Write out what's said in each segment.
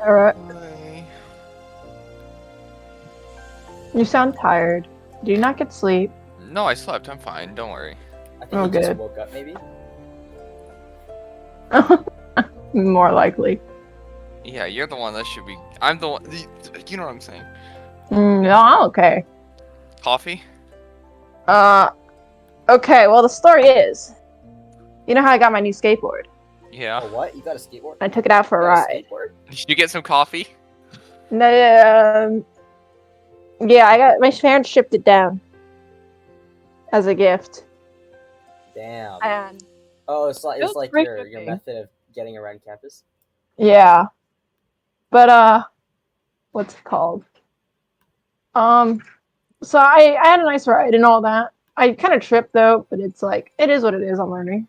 Alright. Hi. You sound tired. Do you not get sleep? No, I slept. I'm fine. Don't worry. I think Oh, he just good. woke up, maybe. More likely. Yeah, you're the one that should be. I'm the one. You know what I'm saying? No, I'm okay. Coffee? Okay, well, the story is, you know how I got my new skateboard? Yeah. Oh, what? You got a skateboard? I took it out for a You got ride. skateboard? Did you get some coffee? No, yeah, my parents shipped it down as a gift. Damn. And Oh, it's it was like pretty your shipping. method of getting around campus. Yeah. But, what's it called? So I had a nice ride and all that. I kind of tripped though, but it's like, it is what it is, I'm learning.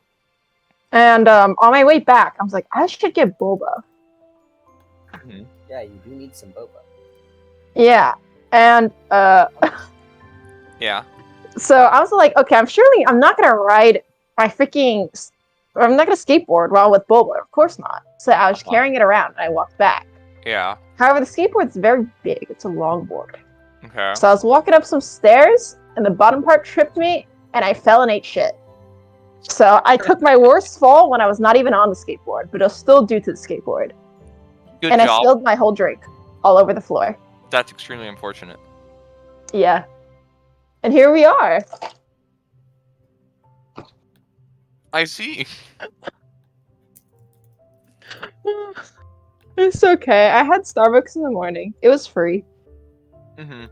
And on my way back, I was like, I should get boba. Yeah, you do need some boba. Yeah. And Yeah. so I was like, okay, I'm not gonna ride my I'm not gonna skateboard while with boba. Of course not. So I was carrying it around and I walked back. Yeah. However, the skateboard's very big. It's a longboard. Okay. So I was walking up some stairs and the bottom part tripped me and I fell and ate shit. So I took my worst fall when I was not even on the skateboard, but it was still due to the skateboard. Good And I job. spilled my whole drink all over the floor. That's extremely unfortunate. Yeah. And here we are. I see. It's okay. I had Starbucks in the morning. It was free. Mm-hmm.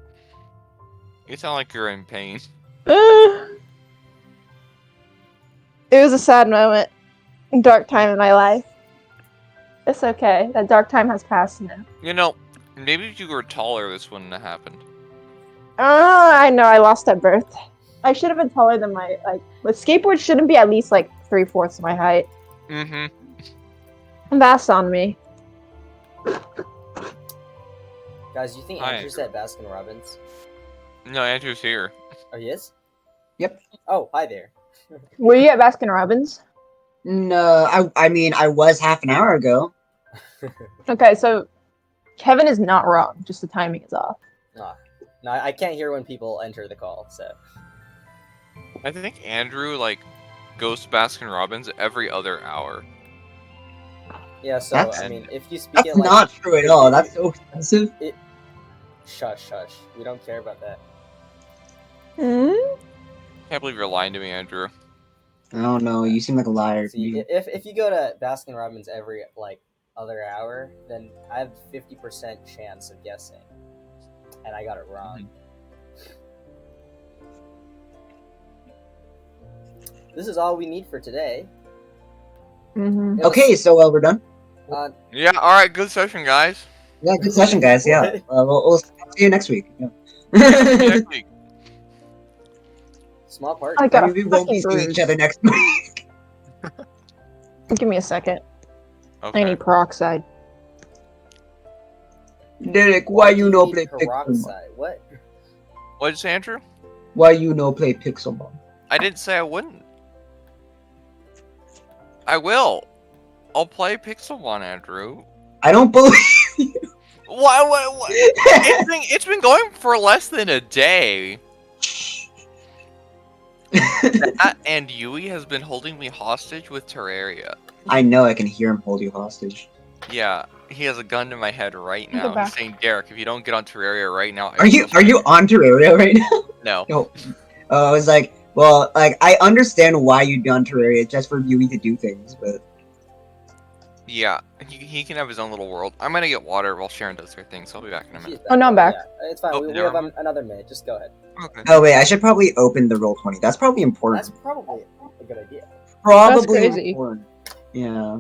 You sound like you're in pain. It was a sad moment. Dark time in my life. It's okay. That dark time has passed now. You know, maybe if you were taller, this wouldn't have happened. I know I lost at birth. I should have been taller than my, the skateboard shouldn't be at least, 3/4 of my height. Mm-hmm. And that's on me. Guys, you think Hi, Andrew's at Baskin Robbins? No, Andrew's here. Oh, he is? Yep. Oh, hi there. Were you at Baskin Robbins? No, I mean, I was half an hour ago. Okay, so Kevin is not wrong. Just the timing is off. No, I can't hear when people enter the call, so. I think Andrew, goes to Baskin Robbins every other hour. Yeah, so, That's- I mean, if you speak That's it like... not true at all. That's so expensive. Shush. We don't care about that. Hmm? Can't believe you're lying to me, Andrew. I don't know. You seem like a liar to See, me. if you go to Baskin Robbins every, other hour, then I have 50% chance of guessing. And I got it wrong. This is all we need for today. Mm-hmm. It was- Okay, so we're done. Yeah, alright, good session, guys. Yeah, good session, guys. Yeah, we'll see you next week. Yeah. See you next week. Small part. I got I mean, we won't be fucking seeing each bruise. other next week. Give me a second. Okay. I need peroxide. Derek, why you no need play Pixelmon? peroxide? What? What did you say, Andrew? Why you no play Pixelmon? I didn't say I wouldn't. I will. I'll play Pixelmon, Andrew. I don't believe you. What? It's been going for less than a day. That and Yui has been holding me hostage with Terraria. I know. I can hear him hold you hostage. Yeah, he has a gun to my head right Go now. He's back. saying, Derek, if you don't get on Terraria right now, Are you on Terraria right now? No. No. I was like, well, I understand why you'd be on Terraria just for Yui to do things, but Yeah, he can have his own little world. I'm gonna get water while Sharon does her thing, so I'll be back in a She's minute. Oh, no, I'm back. Yeah, it's fine. Oh, we never have mind. another minute. Just go ahead. Okay. oh wait, I should probably open the Roll20. That's probably important. That's probably a good idea. Probably crazy. important. Yeah.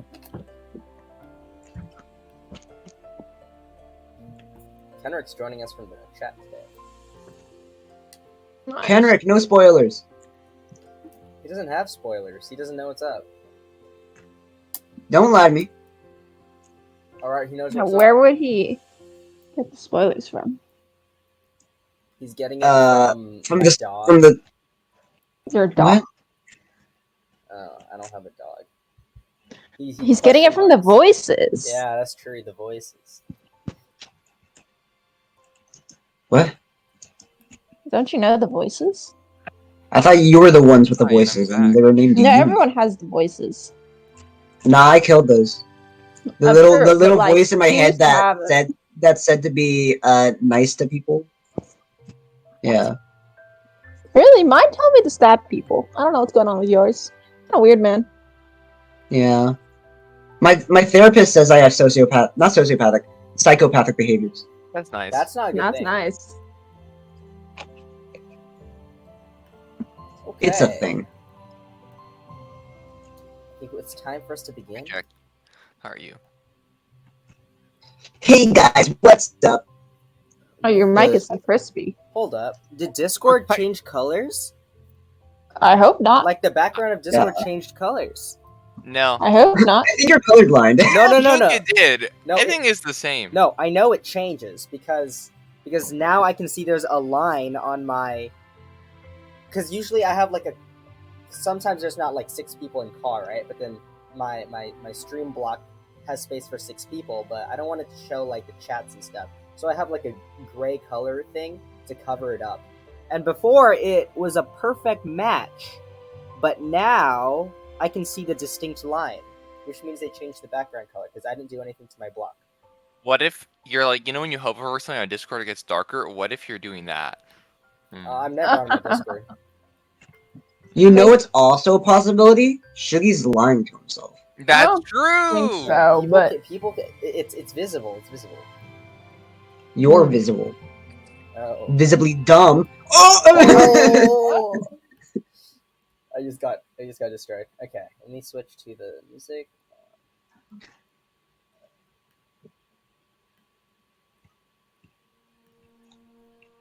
Kenrick's joining us from the chat today. Nice. Kenrick, no spoilers. He doesn't have spoilers. He doesn't know what's up. Don't lie to me. Alright, he knows Now, what's where up. would he get the spoilers from? He's getting it From my the dog. from the Your dog. what? I don't have a dog. He's getting it from the voices. Yeah, that's true. The voices. What? Don't you know the voices? I thought you were the ones with the Oh, yeah, voices, I'm and back. they were named No, you. everyone has the voices. Nah, I killed those. The I'm little sure, the but, little like, voice in my he head used to that have it. said to be nice to people. Yeah. Really? Mine tell me to stab people. I don't know what's going on with yours. Kind of weird, man. Yeah. My therapist says I have psychopathic behaviors. That's nice. That's not a good That's thing. nice. Okay. It's a thing. I think it's time for us to begin. Check. How are you? Hey guys, what's up? Oh, your mic is so crispy. Hold up. Did Discord Hi. change colors? I hope not. Like the background of Discord changed colors. No. I hope not. I think you're colorblind. No, no, no, I no. think it did. No, Everything is the same. No, I know it changes because now I can see there's a line on my. Because usually I have like a. Sometimes there's not like 6 people in car, right? But then my stream block has space for 6 people, but I don't want it to show like the chats and stuff. So I have like a gray color thing to cover it up. And before it was a perfect match, but now I can see the distinct line, which means they changed the background color because I didn't do anything to my block. What if you're like, when you hover over something on Discord, it gets darker? What if you're doing that? I'm never on my Discord. You know it's also a possibility? Shuggy's lying to himself. That's don't true. think so. but It's visible. It's visible. You're visible. Oh. Visibly dumb. Oh! Oh! I just got destroyed. Okay, let me switch to the music.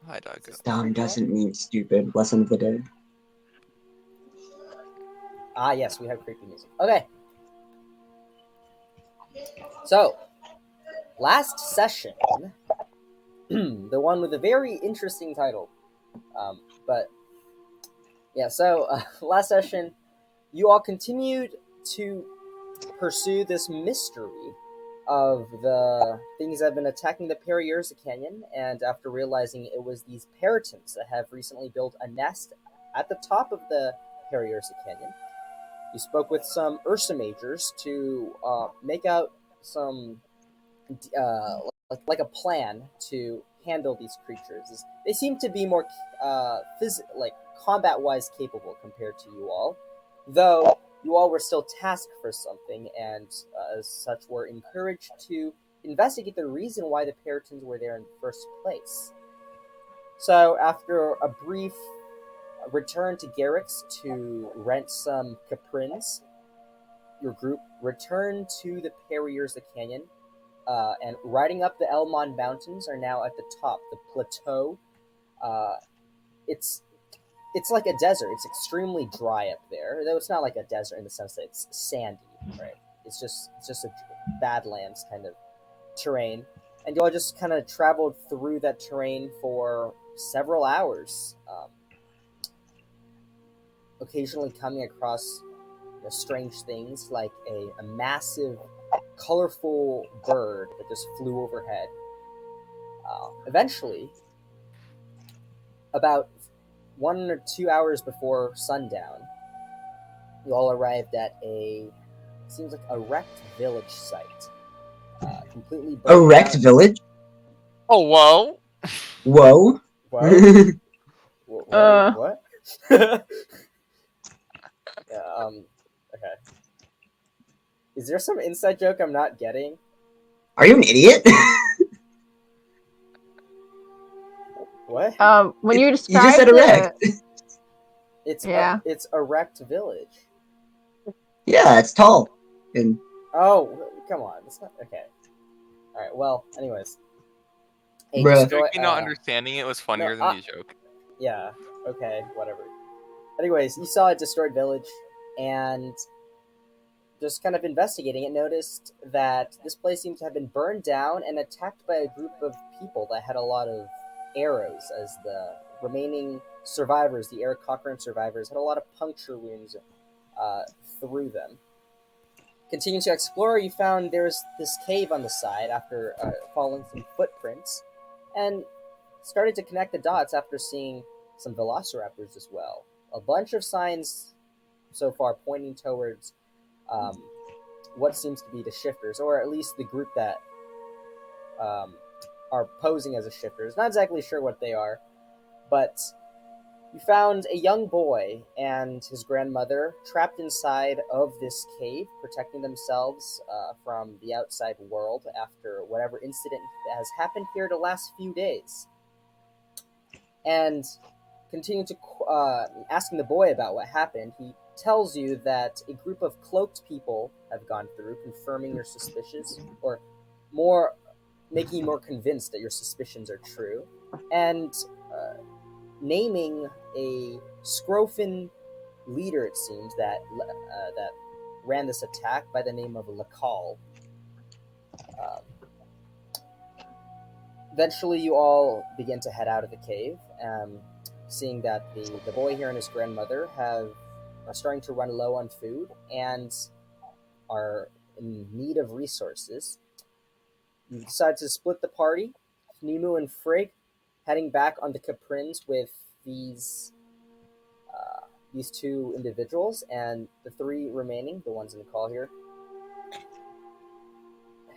Hi, dog. Dumb doesn't mean stupid. Lesson of the day. Ah, yes, we have creepy music. Okay. So, last session, the one with a very interesting title. But, yeah, so, last session, you all continued to pursue this mystery of the things that have been attacking the Ursa Canyon, and after realizing it was these peritons that have recently built a nest at the top of the Ursa Canyon, you spoke with some Ursa Majors to make out some like a plan to handle these creatures. They seem to be more combat-wise capable compared to you all, though you all were still tasked for something, and as such were encouraged to investigate the reason why the peritons were there in the first place. So after a brief return to Garrick's to rent some caprins, your group returned to the Ursa Canyon, and riding up the Elmon Mountains are now at the top, the plateau. It's like a desert. It's extremely dry up there, though it's not like a desert in the sense that it's sandy, right? It's just a badlands kind of terrain, and you all just kind of traveled through that terrain for several hours, occasionally coming across strange things like a massive, colorful bird that just flew overhead. Eventually, about 1 or 2 hours before sundown, you all arrived at seems like a wrecked village site. Completely A wrecked down. village? Oh, whoa. Whoa. What? What? Yeah, okay. Is there some inside joke I'm not getting? Are you an idiot? What? When you You described just said erect. It's Yeah. it's a wrecked village. Yeah, it's tall. And Oh, come on. It's not okay. All right. Well, anyways. Bruh. Not understanding it was funnier than the joke. Yeah. Okay. Whatever. Anyways, you saw a destroyed village, and just kind of investigating it, noticed that this place seemed to have been burned down and attacked by a group of people that had a lot of arrows, as the remaining survivors, the Eric Cochran survivors, had a lot of puncture wounds through them. Continuing to explore, you found there's this cave on the side after following some footprints, and started to connect the dots after seeing some velociraptors as well. A bunch of signs so far pointing towards what seems to be the shifters, or at least the group that are posing as a shifters. Not exactly sure what they are, but you found a young boy and his grandmother trapped inside of this cave, protecting themselves from the outside world after whatever incident that has happened here the last few days. And continuing to asking the boy about what happened, he tells you that a group of cloaked people have gone through, confirming your suspicions, or more, making you more convinced that your suspicions are true, and naming a Scrofin leader, it seems, that ran this attack by the name of Lakal. Eventually, you all begin to head out of the cave, seeing that the boy here and his grandmother are starting to run low on food and are in need of resources. You decide to split the party, Nemu and Frigg heading back on the Caprins with these two individuals, and the three remaining, the ones in the call here,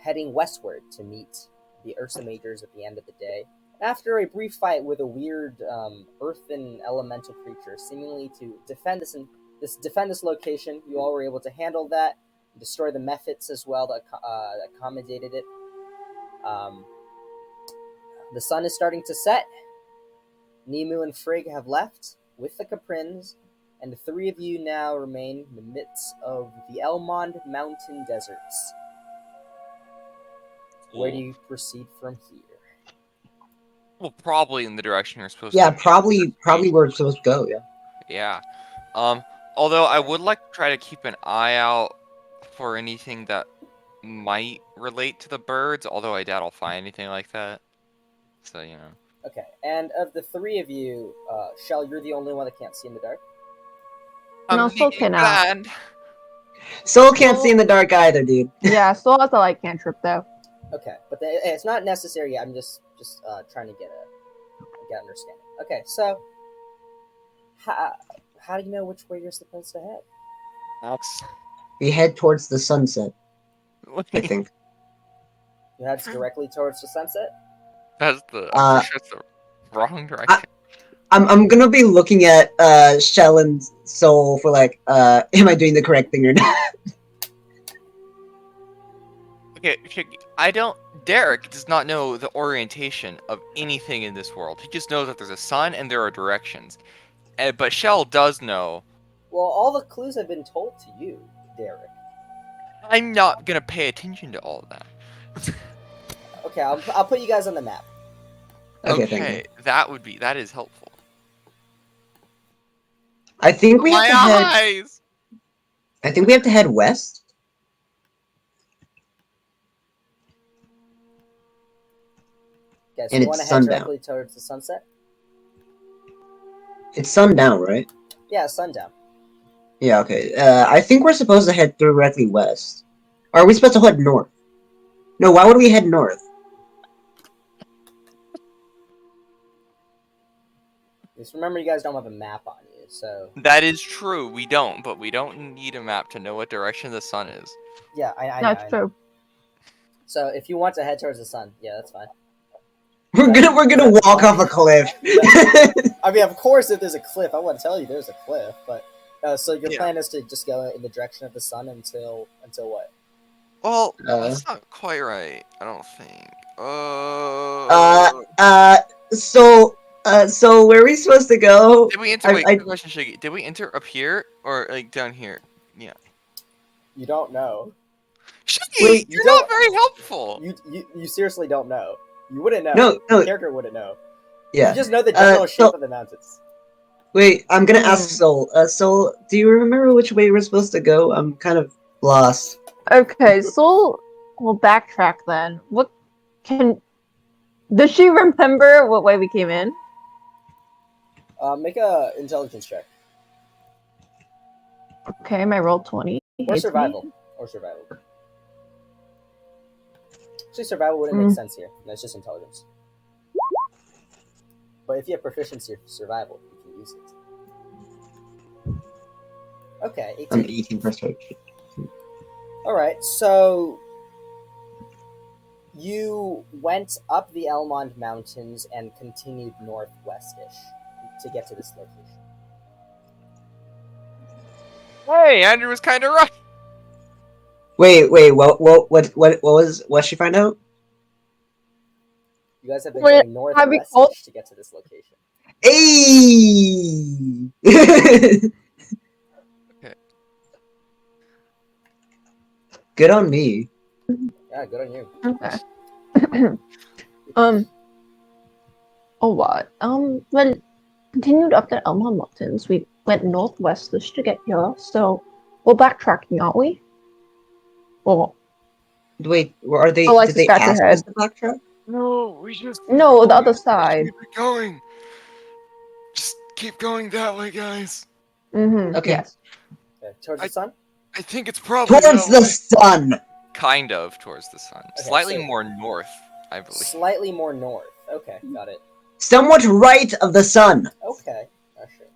heading westward to meet the Ursa Majors at the end of the day. After a brief fight with a weird earthen elemental creature, seemingly to defend this location, you all were able to handle that, destroy the methods as well that accommodated it. The sun is starting to set. Nemu and Frigg have left with the Caprins, and the three of you now remain in the midst of the Elmond Mountain deserts. Where do you proceed from here? Well, probably in the direction you're supposed Yeah, to. probably where it's supposed to go. Yeah. Yeah. Although I would like to try to keep an eye out for anything that might relate to the birds, although I doubt I'll find anything like that. So, you know. Okay, and of the three of you, Sjel, you're the only one that can't see in the dark? No, Soul cannot. glad. Soul can't see in the dark either, dude. Yeah, Soul has a light cantrip though. Okay, but it's not necessary yet. I'm just trying to get understanding. Okay, so how do you know which way you're supposed to head? That's... We head towards the sunset, I think. You head directly towards the sunset? That's the... I'm pretty sure it's the wrong direction. I'm gonna be looking at Sjel and Soul for like, am I doing the correct thing or not? Okay, Derek does not know the orientation of anything in this world. He just knows that there's a sun and there are directions. But Sjel does know. Well, all the clues have been told to you, Derek. I'm not gonna pay attention to all of that. Okay, I'll put you guys on the map. Okay, thank you. That is helpful. I think we have My to head. eyes! I think we have to head west. Okay, so And you want it's to head sundown. directly towards the sunset? It's sundown, right? Yeah, sundown. Yeah, okay. I think we're supposed to head directly west. Or are we supposed to head north? No, why would we head north? Just remember, you guys don't have a map on you, so... That is true, we don't, but we don't need a map to know what direction the sun is. Yeah, I know. That's true. So if you want to head towards the sun, yeah, that's fine. We're gonna walk off a cliff. I mean, of course, if there's a cliff, I want to tell you there's a cliff, but... so your plan is to just go in the direction of the sun until what? Well, that's not quite right, I don't think. So where are we supposed to go? Did we enter, quick question, Shiggy. Did we enter up here, or, like, down here? Yeah. You don't know. Shiggy, Wait, you're not very helpful! You seriously don't know. You wouldn't know. No. The character wouldn't know. Yeah. You just know the general shape of the mountains. Wait, I'm gonna ask Soul. Soul, do you remember which way we're supposed to go? I'm kind of lost. Okay, Soul will backtrack then. Does she remember what way we came in? Make a intelligence check. Okay, my roll 20. Or survival. Or survival. Actually, survival wouldn't make sense here. That's just intelligence. But if you have proficiency for survival, you can use it. Okay, 18. I'm 18 persuasion. Alright, so you went up the Elmond Mountains and continued northwest-ish to get to this location. Hey, Andrew was kind of right. Wait, what she find out? You guys have been Wait, going have we called- northwest-ish to get to this location. Hey! Good on me. Yeah, good on you. Okay. Oh what? Well, continued up the Elma Mountains. We went northwestish to get here, so we're backtracking, aren't we? Or Wait, are they? I like Did to they scratch your ask head. us to backtrack? No, we just No, the other side. keep it going. Just keep going that way, guys. Mm-hmm. Okay. Yes. Okay, towards the sun? I think it's probably Towards that the way. sun. Kind of towards the sun. Okay, Slightly so- more north, I believe. Slightly more north. Okay, got it. Somewhat right of the sun. Okay, sure.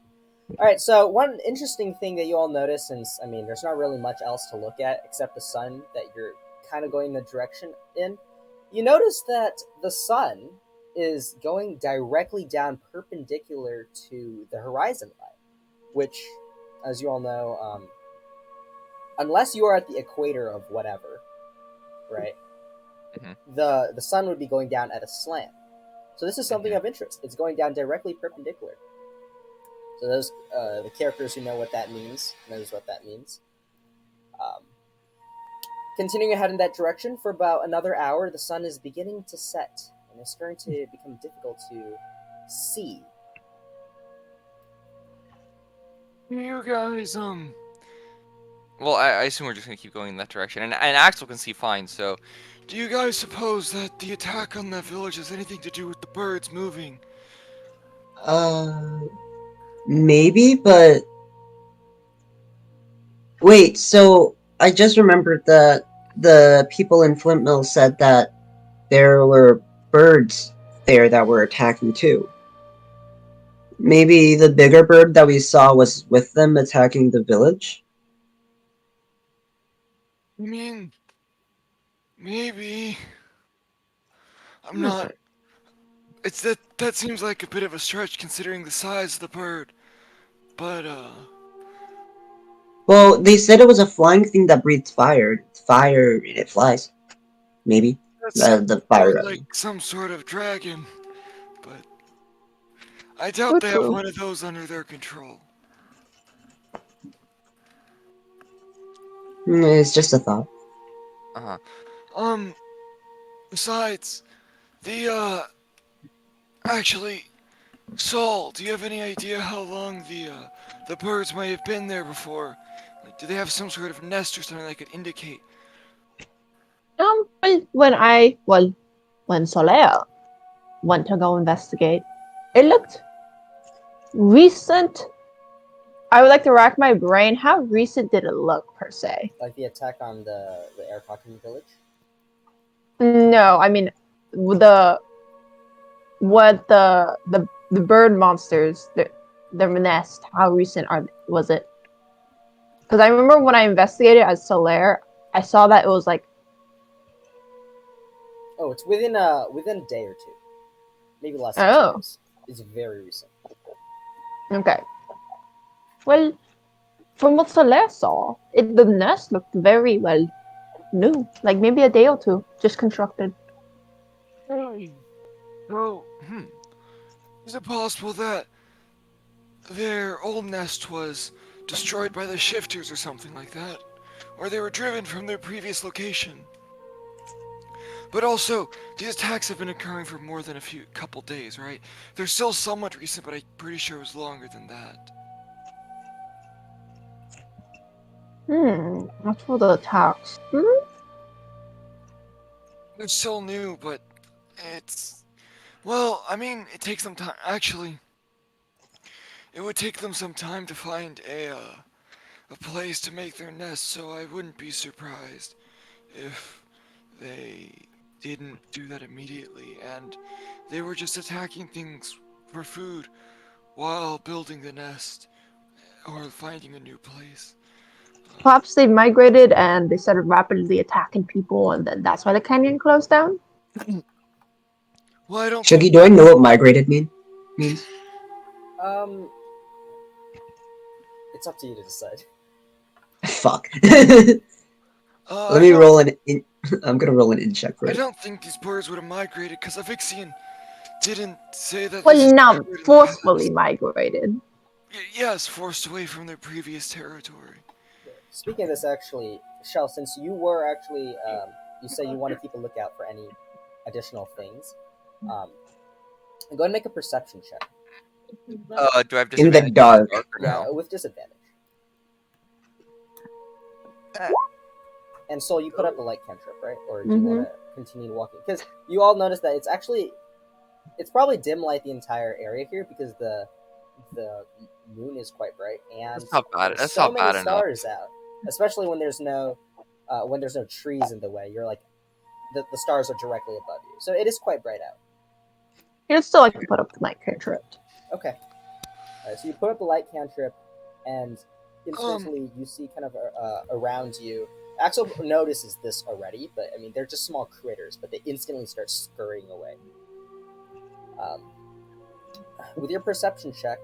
Alright, so one interesting thing that you all notice, since, I mean, there's not really much else to look at except the sun that you're kind of going the direction in. You notice that the sun is going directly down perpendicular to the horizon line, which, as you all know, unless you are at the equator of whatever, right, the sun would be going down at a slant. So this is something of interest. It's going down directly perpendicular. So those the characters who know what that means knows what that means. Continuing ahead in that direction for about another hour, the sun is beginning to set, and it's starting to become difficult to see. You guys, well, I assume we're just gonna keep going in that direction, and Axel can see fine. So, do you guys suppose that the attack on that village has anything to do with the birds moving? Maybe, but wait. So I just remembered that the people in Flint Mill said that there were birds there that were attacking too. Maybe the bigger bird that we saw was with them attacking the village? I mean, maybe. I'm not. It's that seems like a bit of a stretch considering the size of the bird. But Well, they said it was a flying thing that breathes fire. Fire, and it flies. Maybe. that sounds The more fire. like some sort of dragon. But I doubt they have one of those under their control. It's just a thought. Besides, actually, Saul, do you have any idea how long the birds may have been there before? Like, do they have some sort of nest or something that could indicate? When Soleil went to go investigate, it looked recent. I would like to rack my brain. How recent did it look, per se? Like the attack on the air talking village? No, I mean the bird monsters, their nest. How recent was it? Because I remember when I investigated as Solaire, I saw that it was like. Oh, it's within a day or two, maybe less than 2 days. It's very recent. Okay. Well, from what Solaire saw, the nest looked very well new, like maybe a day or two, just constructed. So, is it possible that their old nest was destroyed by the shifters or something like that? Or they were driven from their previous location? But also, these attacks have been occurring for more than a couple days, right? They're still somewhat recent, but I'm pretty sure it was longer than that. As for the attacks. They're still new, but it's... Well, I mean, it takes them time. Actually, it would take them some time to find a place to make their nest, so I wouldn't be surprised if they didn't do that immediately, and they were just attacking things for food while building the nest or finding a new place. Perhaps they migrated and they started rapidly attacking people, and then that's why the canyon closed down? Well, I don't Shuggy, think do I know what migrated means? It's up to you to decide. Fuck. Let I me don't- roll an in. I'm gonna roll an in check for I it. don't think these birds would have migrated because Avixian didn't say that. Well, this not occurred in the forcefully past. migrated. Yes, forced away from their previous territory. Speaking of this, actually, Sjel, since you were actually, you say you want to keep a lookout for any additional things, go ahead and make a perception check. Do I have In the disadvantage dark. or Yeah, no? with disadvantage. And so you put up the light cantrip, right? Or do you want to continue walking? Because you all notice that it's probably dim light the entire area here because the moon is quite bright and That's not bad. there's That's so not many bad enough. stars out. Especially when there's no trees in the way. You're like the stars are directly above you, so it is quite bright out. You'd still like to put up the night cantrip. Okay. Alright, so you put up the light cantrip, and instantly you see kind of around you. Axol notices this already, but I mean they're just small critters, but they instantly start scurrying away. With your perception check,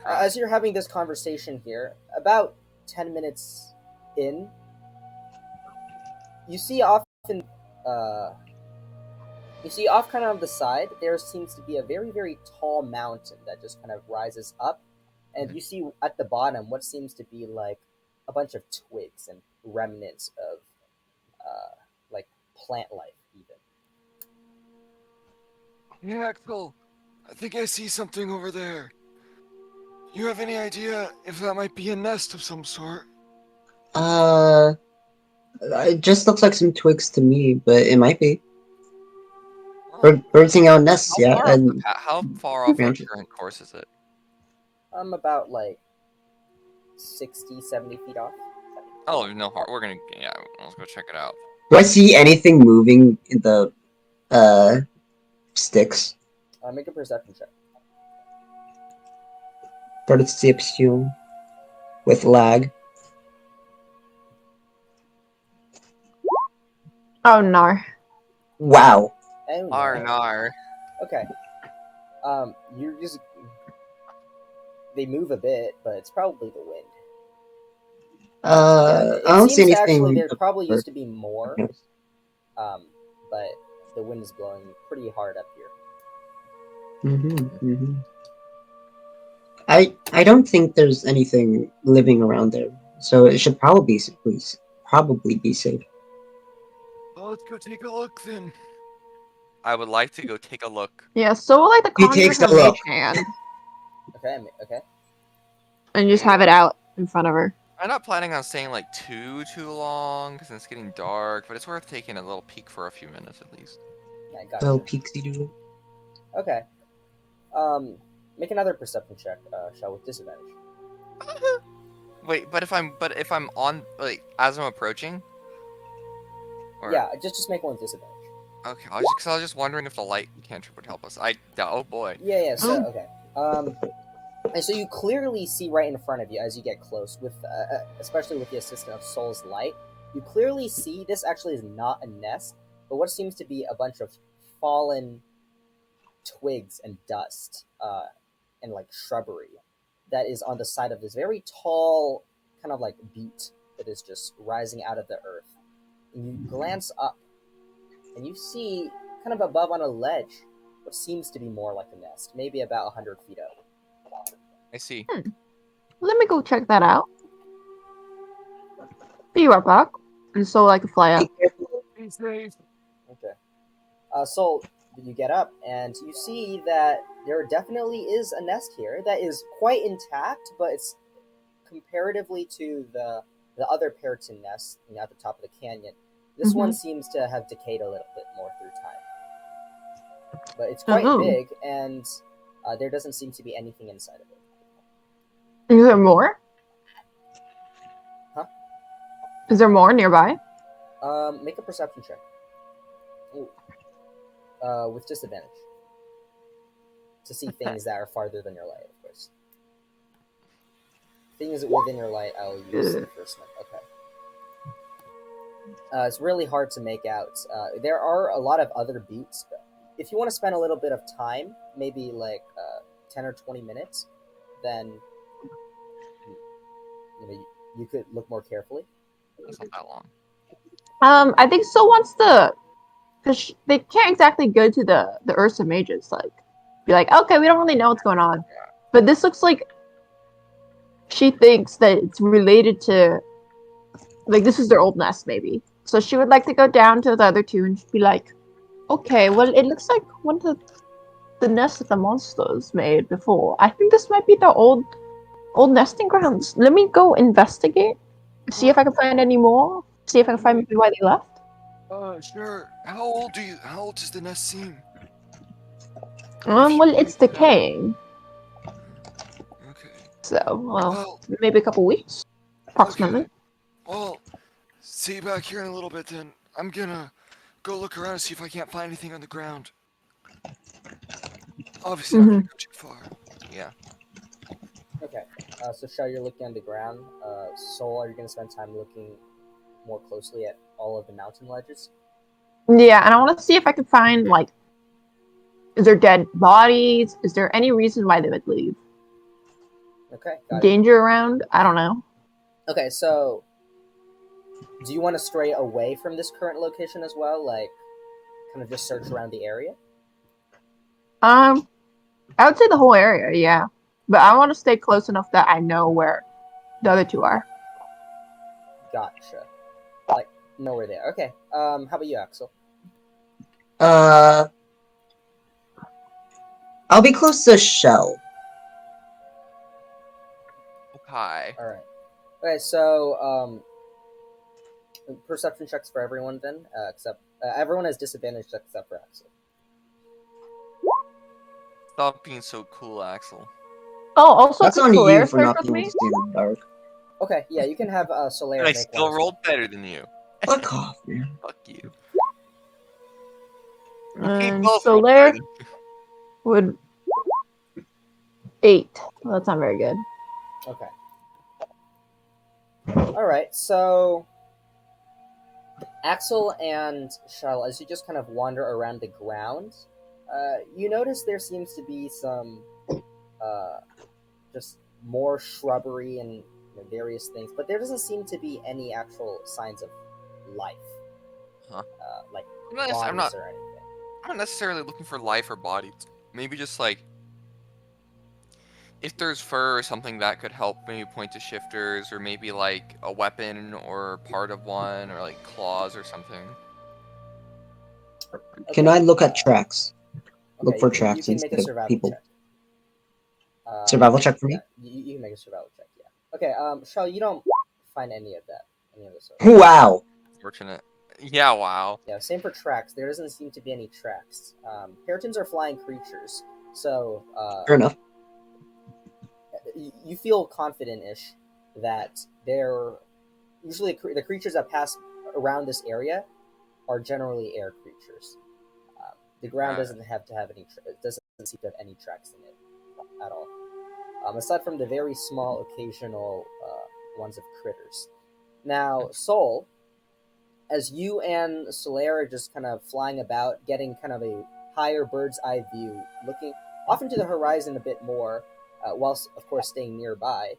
as you're having this conversation here, about 10 minutes in, you see off kind of on the side, there seems to be a very, very tall mountain that just kind of rises up, and you see at the bottom what seems to be like a bunch of twigs and remnants of like plant life, even. Yeah, Axol, I think I see something over there. You have any idea if that might be a nest of some sort? It just looks like some twigs to me, but it might be. Oh, Birds hang out nests, yeah, and How far off our branches. current course is it? I'm about like 60, 70 feet off. Oh, no, we're gonna, yeah, let's go check it out. Do I see anything moving in the sticks? Make a perception check. Perception with lag. Oh no. Wow. Oh, no. Arnar. Okay. You're just. They move a bit, but it's probably the wind. I don't see seems anything. Actually, there probably used to be more. But the wind is blowing pretty hard up here. I don't think there's anything living around there, so it should probably be safe. well, let's go take a look then. I would like to go take a look. Yeah, so like the He conjure takes her a look. mage hand Okay. and just have it out in front of her. I'm not planning on staying like too long because it's getting dark, but it's worth taking a little peek for a few minutes at least. Yeah, gotcha. Little peeksy doodle. Okay. Make another perception check, Sjel, with disadvantage. Wait, but if I'm on, like, as I'm approaching? Or... Yeah, just make one with disadvantage. Okay, I was just wondering if the light cantrip would help us. Oh boy. Yeah, so, okay. And so you clearly see right in front of you as you get close, with especially with the assistance of Soul's light, you clearly see this actually is not a nest, but what seems to be a bunch of fallen twigs and dust and like shrubbery that is on the side of this very tall kind of like butte that is just rising out of the earth. And you glance up and you see kind of above on a ledge what seems to be more like a nest, maybe about 100 feet up. I see. Let me go check that out. Be right back. And so like fly up. Be safe. Okay. So you get up and you see that there definitely is a nest here that is quite intact, but it's comparatively to the other Periton nests at the top of the canyon. This one seems to have decayed a little bit more through time. But it's quite big, and There doesn't seem to be anything inside of it. Is there more? Huh? Is there more nearby? Make a perception check. Ooh. With disadvantage. To see things that are farther than your light, of course. Things within your light, I'll use the first one. Okay. It's really hard to make out. There are a lot of other buttes. If you want to spend a little bit of time, maybe like 10 or 20 minutes, then you could look more carefully. That's not that long. I think Sol wants to, because they can't exactly go to the Ursa Majors, like, be like, okay, we don't really know what's going on. But this looks like she thinks that it's related to, like, this is their old nest, maybe. So she would like to go down to the other two and be like, okay, well, it looks like one of the nests that the monsters made before. I think this might be the old nesting grounds. Let me go investigate, see if I can find any more, see if I can find maybe why they left. Sure. How old does the nest seem? Well, it's decaying. Okay. So, well, Well, maybe a couple weeks, approximately. okay. Well, see you back here in a little bit then. I'm gonna go look around and see if I can't find anything on the ground. Obviously not gonna go too far. Yeah. Okay. So Sjel, you're looking on the ground. Sol, are you going to spend time looking more closely at all of the mountain ledges? Yeah, and I want to see if I can find, like, is there dead bodies? Is there any reason why they would leave? Okay, got it. Danger around? I don't know. Okay, so do you want to stray away from this current location as well? Like, kind of just search around the area? I would say the whole area, yeah. But I want to stay close enough that I know where the other two are. Gotcha. Like, know where they are. Okay, how about you, Axol? I'll be close to Sjel. Okay. Alright. Okay, so, perception checks for everyone then, except, everyone has disadvantage except for Axol. Stop being so cool, Axel. Oh, also, That's could on you Solaire for search not with being able me? to see in the dark. Okay, yeah, you can have, Solaire And I make still one. rolled better than you. Fuck off, man. Fuck you. And both rolled better Solaire than you. would 8. Well, that's not very good. Okay. Alright, so Axol and Sjel, as you just kind of wander around the ground, you notice there seems to be some just more shrubbery and various things, but there doesn't seem to be any actual signs of life. Huh. Like I'm bodies not or anything. I'm not necessarily looking for life or bodies. Maybe just like if there's fur or something that could help maybe point to shifters, or maybe like a weapon or part of one, or like claws or something. Can I look at tracks? Look for you tracks can make a instead of survival people. check. Survival check for me? Yeah, you can make a survival check, yeah. Okay, Sjel, you don't find any of that. Any of this. Wow. Fortunate. Yeah, wow. Yeah, same for tracks. There doesn't seem to be any tracks. Paratons are flying creatures, so Fair enough. you feel confident-ish that they're usually the creatures that pass around this area are generally air creatures. The ground doesn't have to have any. It doesn't seem to have any tracks in it at all. Aside from the very small occasional ones of critters. Now, Sol, as you and Solaire are just kind of flying about, getting kind of a higher bird's eye view, looking off into the horizon a bit more, whilst, of course, staying nearby.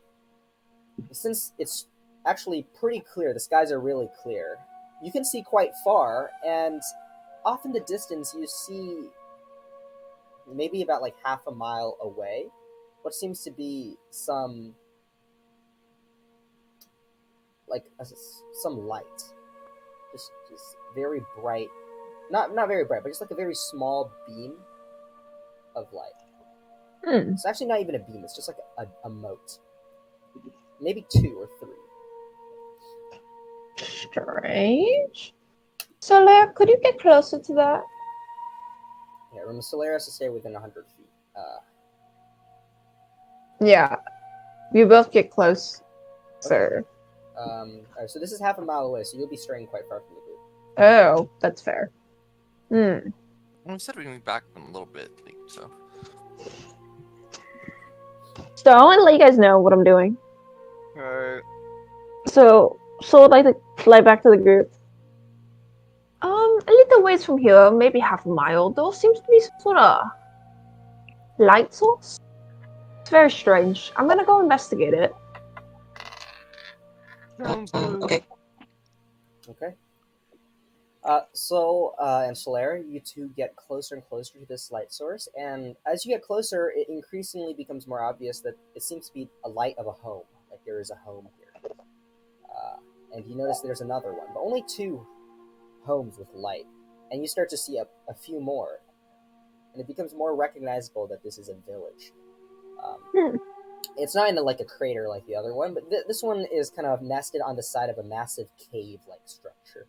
Since it's actually pretty clear, the skies are really clear, you can see quite far, and off in the distance you see maybe about like half a mile away what seems to be some some light, just very bright, not very bright, but just like a very small beam of light. It's actually not even a beam, it's just like a mote, maybe 2 or 3. Strange. Solaire, could you get closer to that? Yeah, remember, Solaire has to stay within 100 feet. Yeah. You both get close, sir. Alright, so this is half a mile away, so you'll be straying quite far from the group. Oh, that's fair. Hmm. We said we'd be back in a little bit, so. So I want to let you guys know what I'm doing. Alright. So I'd like to fly back to the group. A little ways from here, maybe half a mile. There seems to be some sort of light source. It's very strange. I'm gonna go investigate it. Sounds good. Okay. Okay. And Solera, you two get closer and closer to this light source, and as you get closer, it increasingly becomes more obvious that it seems to be a light of a home. Like there is a home here. And you notice there's another one, but only 2 homes with light. And you start to see a few more. And it becomes more recognizable that this is a village. It's not in a crater like the other one, but this one is kind of nested on the side of a massive cave-like structure.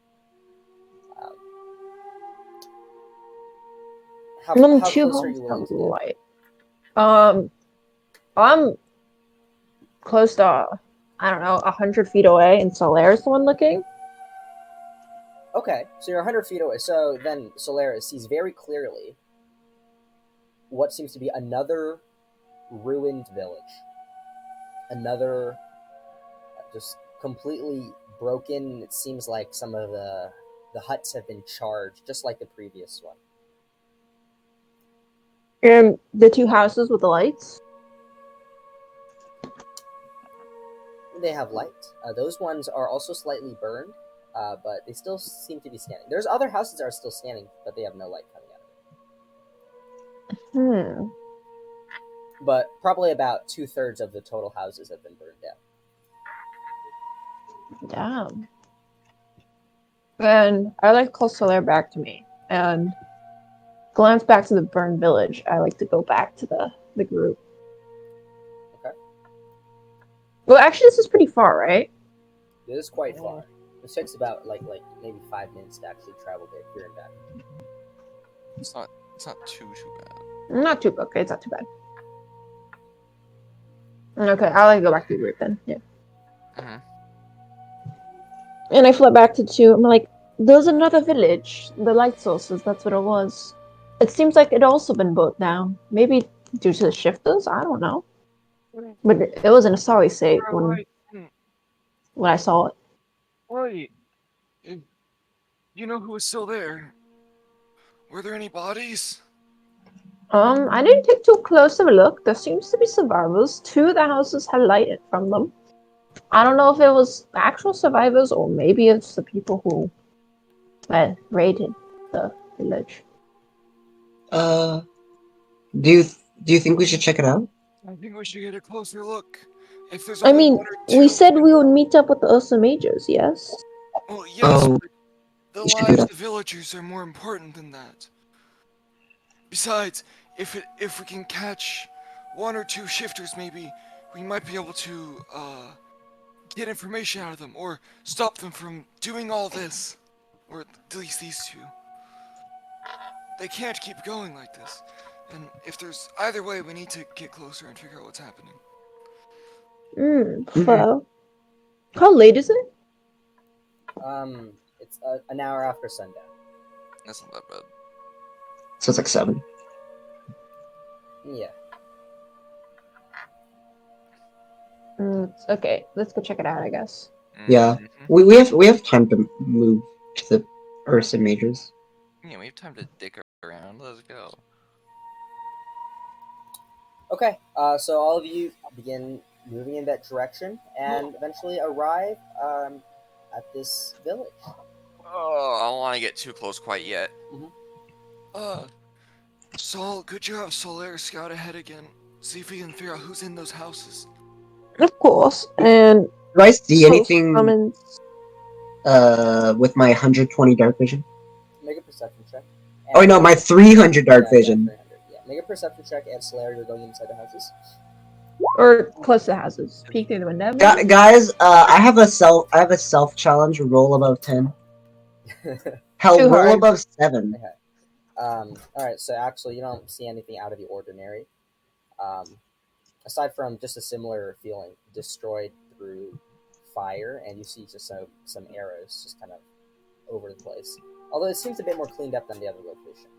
How Two close are homes you have willing to get? light. I'm close to, I don't know, 100 feet away, and Solaire's the one looking. Okay, so you're 100 feet away. So then Solera sees very clearly what seems to be another ruined village. Another just completely broken. It seems like some of the huts have been charged, just like the previous one. And the 2 houses with the lights. They have light. Those ones are also slightly burned, but they still seem to be standing. There's other houses that are still standing, but they have no light coming out of them. But probably about 2/3 of the total houses have been burned down. Damn. And I like to call Solaire back to me and glance back to the burned village. I like to go back to the group. Okay. Well, actually, this is pretty far, right? It is quite far. It takes about like maybe 5 minutes to actually travel there, here and back. It's not too bad. Not too okay. It's not too bad. Okay, I'll like to go back to the group then. Yeah. And I fly back to 2. I'm like, there's another village. The light sources. That's what it was. It seems like it also been burnt down. Maybe due to the shifters. I don't know. But it was in a sorry state when I saw it. Wait. You know who was still there? Were there any bodies? I didn't take too close of a look. There seems to be survivors. 2 of the houses had light from them. I don't know if it was actual survivors or maybe it's the people who raided the village. Do you think we should check it out? I think we should get a closer look. If there's I only mean, 1 or 2... we said we would meet up with the Ursa Majors, yes? Well, yes, Oh, but the we should do lives that. of the villagers are more important than that. Besides, if we can catch 1 or 2 shifters, maybe we might be able to get information out of them or stop them from doing all this, or at least these 2. They can't keep going like this, and if there's either way, we need to get closer and figure out what's happening. Well, how late is it? It's an hour after sundown. That's not that bad. So it's like 7. Yeah. Okay, let's go check it out, I guess. Yeah. We have time to move to the Ursa Majors. Yeah, we have time to dick around. Let's go. Okay, so all of you begin moving in that direction and eventually arrive at this village. Oh, I don't want to get too close quite yet. Sol, could you have Solaire scout ahead again? See if we can figure out who's in those houses. Of course, and Do I see so anything summons... with my 120 dark vision? Make a perception check. Oh no, my 300 dark vision. 300. Yeah, make a perception check and Slayer, you're going inside the houses. Or close to the houses. Peek through the window. maybe? Guys, I have a self challenge. Roll above 10. Hell, Too roll hard. above 7. Okay. Alright, so Axol, you don't see anything out of the ordinary. aside from just a similar feeling, destroyed through fire, and you see just some arrows just kind of over the place. Although it seems a bit more cleaned up than the other location.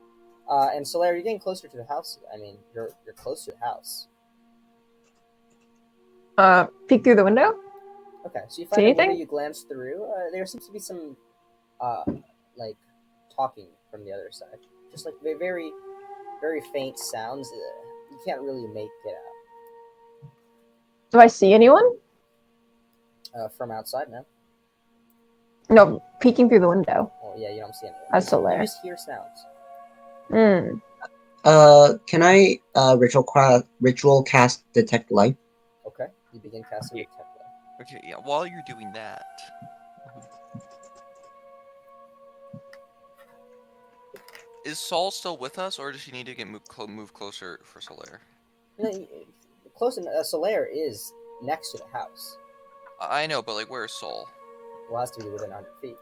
And Solaire, you're getting closer to the house. I mean, you're close to the house. Peek through the window. Okay, so you See find a window, anything? you glance through. There seems to be some, like, talking from the other side. Just like very, very faint sounds. You can't really make it Do I see anyone? out. From outside, no? No, peeking through the window. Well, yeah, you don't see anyone. That's You Solaire. just hear sounds. Hmm. Can I ritual cast detect light? Okay, you begin casting Yeah. detect light. Okay, yeah. While you're doing that, is Saul still with us, or does he need to get move closer for Solaire? No, close enough. Solaire is next to the house. I know, but like, where's Saul? Well, it has to be within 100 feet.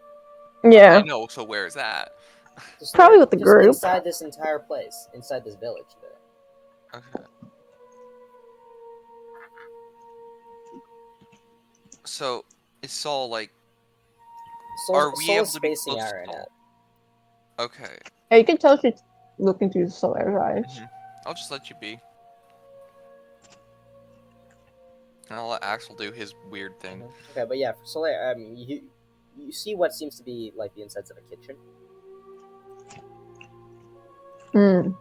Yeah. I know. So where is that? Just Probably with the group. inside this entire place, inside this village. Okay. So is Saul like? Are we Soul able is to be spacing close out to right now. Saul? Okay. Yeah, you can tell she's looking through Solaire's eyes. I'll just let you be. And I'll let Axel do his weird thing. Okay, but yeah, for Solaire, you see what seems to be like the insides of a kitchen. Hmm.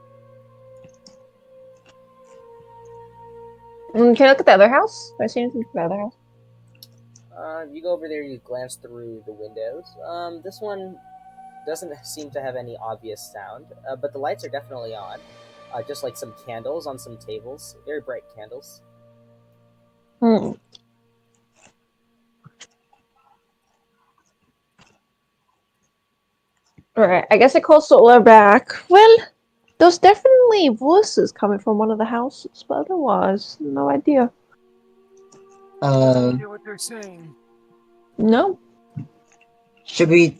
Can I look at the other house? Do I see anything from the other house? You go over there, you glance through the windows. This one doesn't seem to have any obvious sound, but the lights are definitely on. Just like some candles on some tables, very bright candles. Hmm. Alright, I guess I call Solar back. Well, there's definitely voices coming from one of the houses, but otherwise, no idea. I hear what they're saying. No? Should we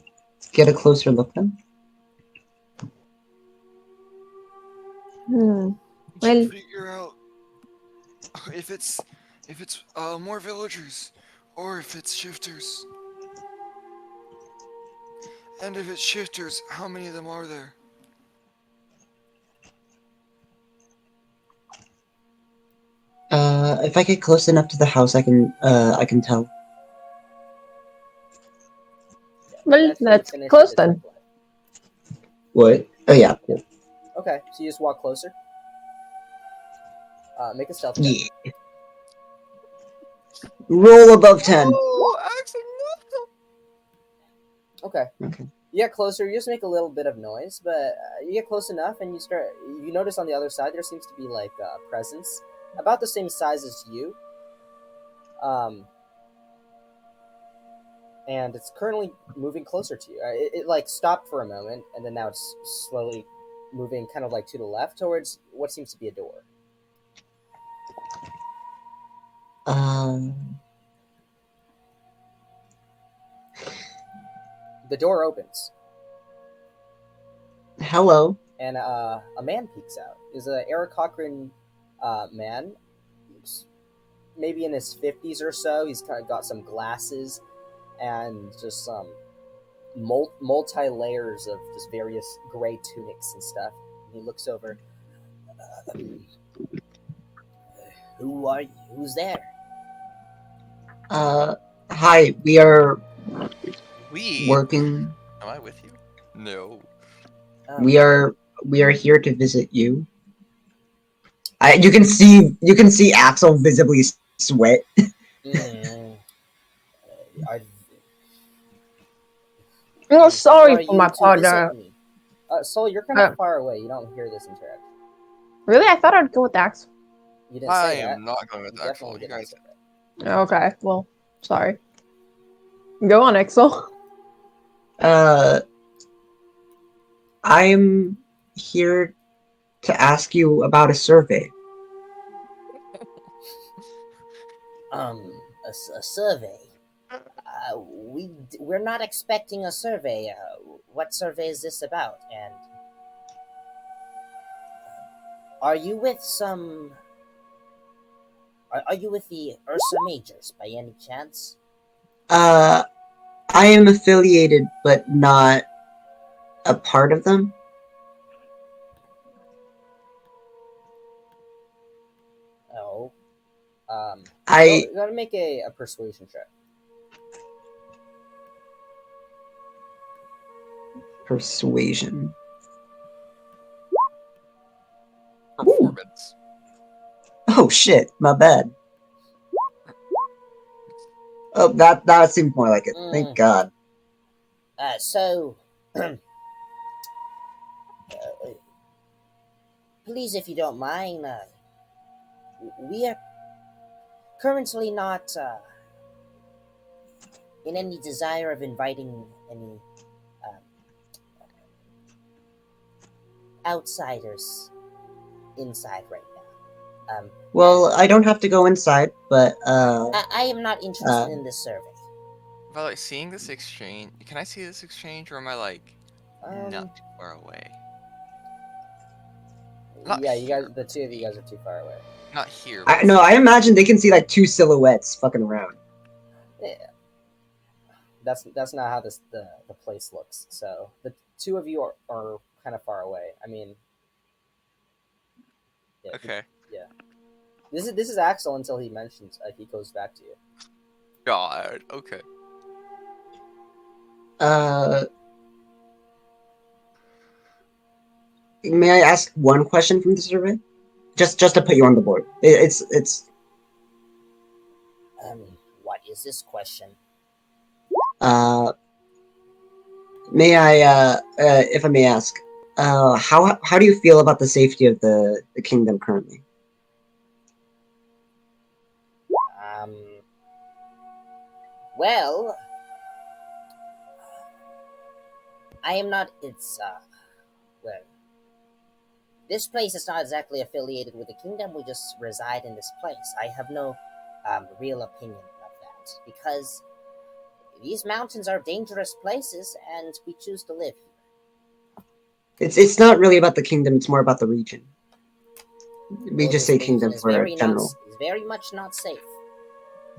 get a closer look then? Hmm. We Well- should figure out if it's more villagers or if it's shifters. And if it's shifters, how many of them are there? If I get close enough to the house, I can tell. Well, That's when you let's finish close the then. detect light. What? Oh yeah, cool. Okay, so you just walk closer. Make a stealth check. Yeah. Roll above 10. Oh, Axel, Okay. Okay. You get closer, you just make a little bit of noise, but you get close enough and you notice on the other side there seems to be like a presence about the same size as you. And it's currently moving closer to you. It like stopped for a moment, and then now it's slowly moving kind of like to the left towards what seems to be a door. The door opens, Hello. and a man peeks out. Is a Eric Cochran man, maybe in his 50s or so. He's kind of got some glasses and just some multi layers of just various gray tunics and stuff. And he looks over. Who are you? Who's there? Hi. We are we. working. Am I with you? No. We are here to visit you. You can see Axel visibly sweat. I'm sorry Who for are my you to partner. visit me? Sol, you're kind of far away. You don't hear this interaction. Really? I thought I'd go with Axel. You didn't I say that. am not going with You Axel. definitely You did not guys. say that. Okay, well, sorry. Go on, Axel. I'm here to ask you about a survey. A survey. We're not expecting a survey. What survey is this about? And are you with some Are you with the Ursa Majors by any chance? I am affiliated, but not a part of them. Oh. Gotta make a persuasion check. Persuasion. Performance. Oh shit, my bad. Oh, that seemed more like it. Thank God. Please, if you don't mind, we are currently not in any desire of inviting any outsiders inside right now. Well, I don't have to go inside, but I am not interested in this survey. By like seeing this exchange, can I see this exchange, or am I like not too far away? Not yeah, here, you guys, the two of you guys are too far away. Not here. No, I imagine they can see like two silhouettes fucking around. Yeah. That's not how the place looks. So the two of you are kind of far away. I mean, yeah, Okay. Yeah. This is Axol until he mentions he goes back to you. God. Okay. May I ask one question from the survey? Just to put you on the board. It's. What is this question? May I, if I may ask, how do you feel about the safety of the kingdom currently? Well, I am not. Well, this place is not exactly affiliated with the kingdom. We just reside in this place. I have no real opinion of that because these mountains are dangerous places, and we choose to live here. It's not really about the kingdom. It's more about the region. We just say kingdom for general. It's very much not safe.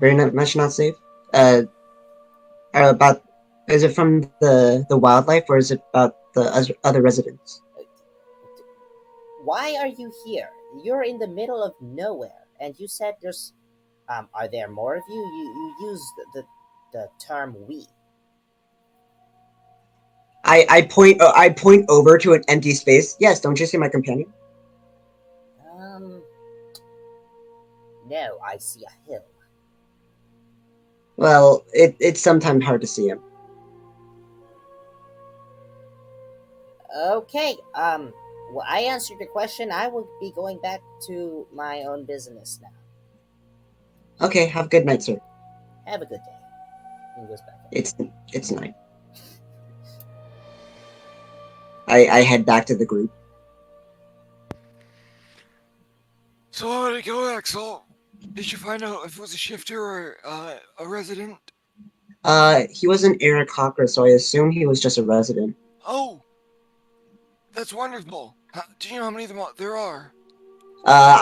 Very much not safe. About, is it from the wildlife, or is it about the other residents? Why are you here? You're in the middle of nowhere, and you said there's. Are there more of you? You use the term "we." I point over to an empty space. Yes, don't you see my companion? No, I see a hill. Well, it's sometimes hard to see him. Okay, well, I answered your question. I will be going back to my own business now. Okay, have a good night, sir. Have a good day. And he goes back. It's night. I head back to the group. So how did it go, Axol? Did you find out if it was a shifter or a resident? He was an Aarakocra, so I assume he was just a resident. Oh, that's wonderful. Do you know how many of them there are?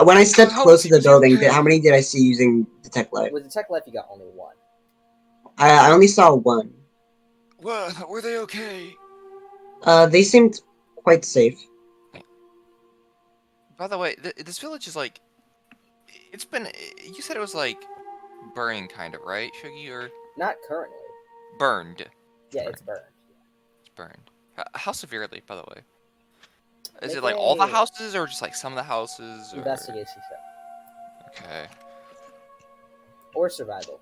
When I stepped close to the building, how many did I see using Detect Life? With Detect Life, you got only one. I only saw one. Well, were they okay? They seemed quite safe. By the way, this village is like, it's been. You said it was like burning, kind of, right, Shuggy, or not currently. Burned. Yeah, it's burned. It's burned. How severely, by the way? Is it like all the houses, or just like some of the houses? Or... Investigation check. Okay. Or survival.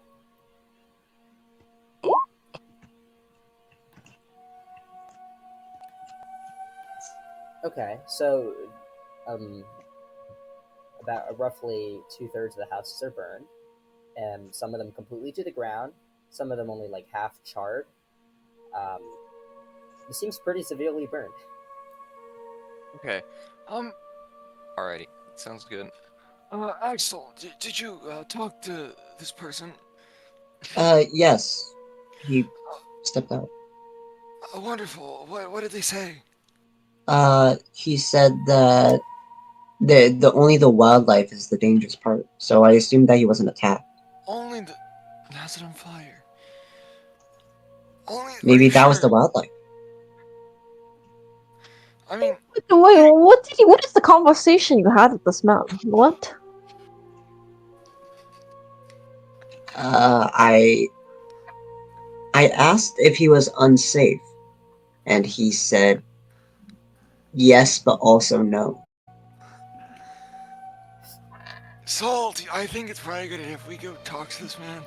Oh. Okay, so about roughly 2/3 of the houses are burned, and some of them completely to the ground. Some of them only like half charred. It seems pretty severely burned. Okay. Alrighty. Sounds good. Axol, did you talk to this person? Yes. He stepped out. Wonderful. What did they say? He said that The only the wildlife is the dangerous part, so I assumed that he wasn't attacked. Only the... How's it on fire? Only... Are Maybe you that was sure? the wildlife. I mean, Wait, what did you? What is the conversation you had with this man? What? I asked if he was unsafe, and he said yes, but also no. Salt, I think it's probably good if we go talk to this man.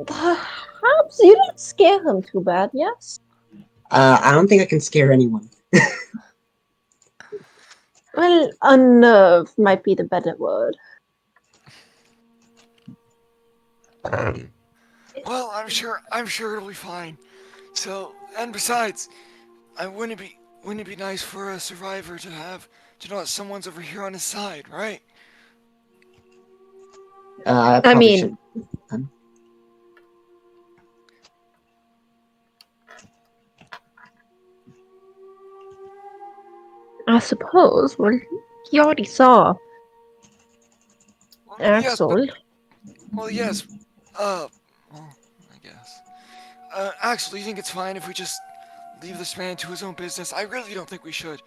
Perhaps you didn't scare him too bad, yes? I don't think I can scare anyone. Well, unnerved might be the better word. Well, I'm sure it'll be fine. So, and besides, wouldn't it be nice for a survivor to know that someone's over here on his side, right? I I probably mean, should. I suppose. Well, he already saw Yes, but, Axol. well, yes. Well, I guess. Axel, do you think it's fine if we just leave this man to his own business? I really don't think we should.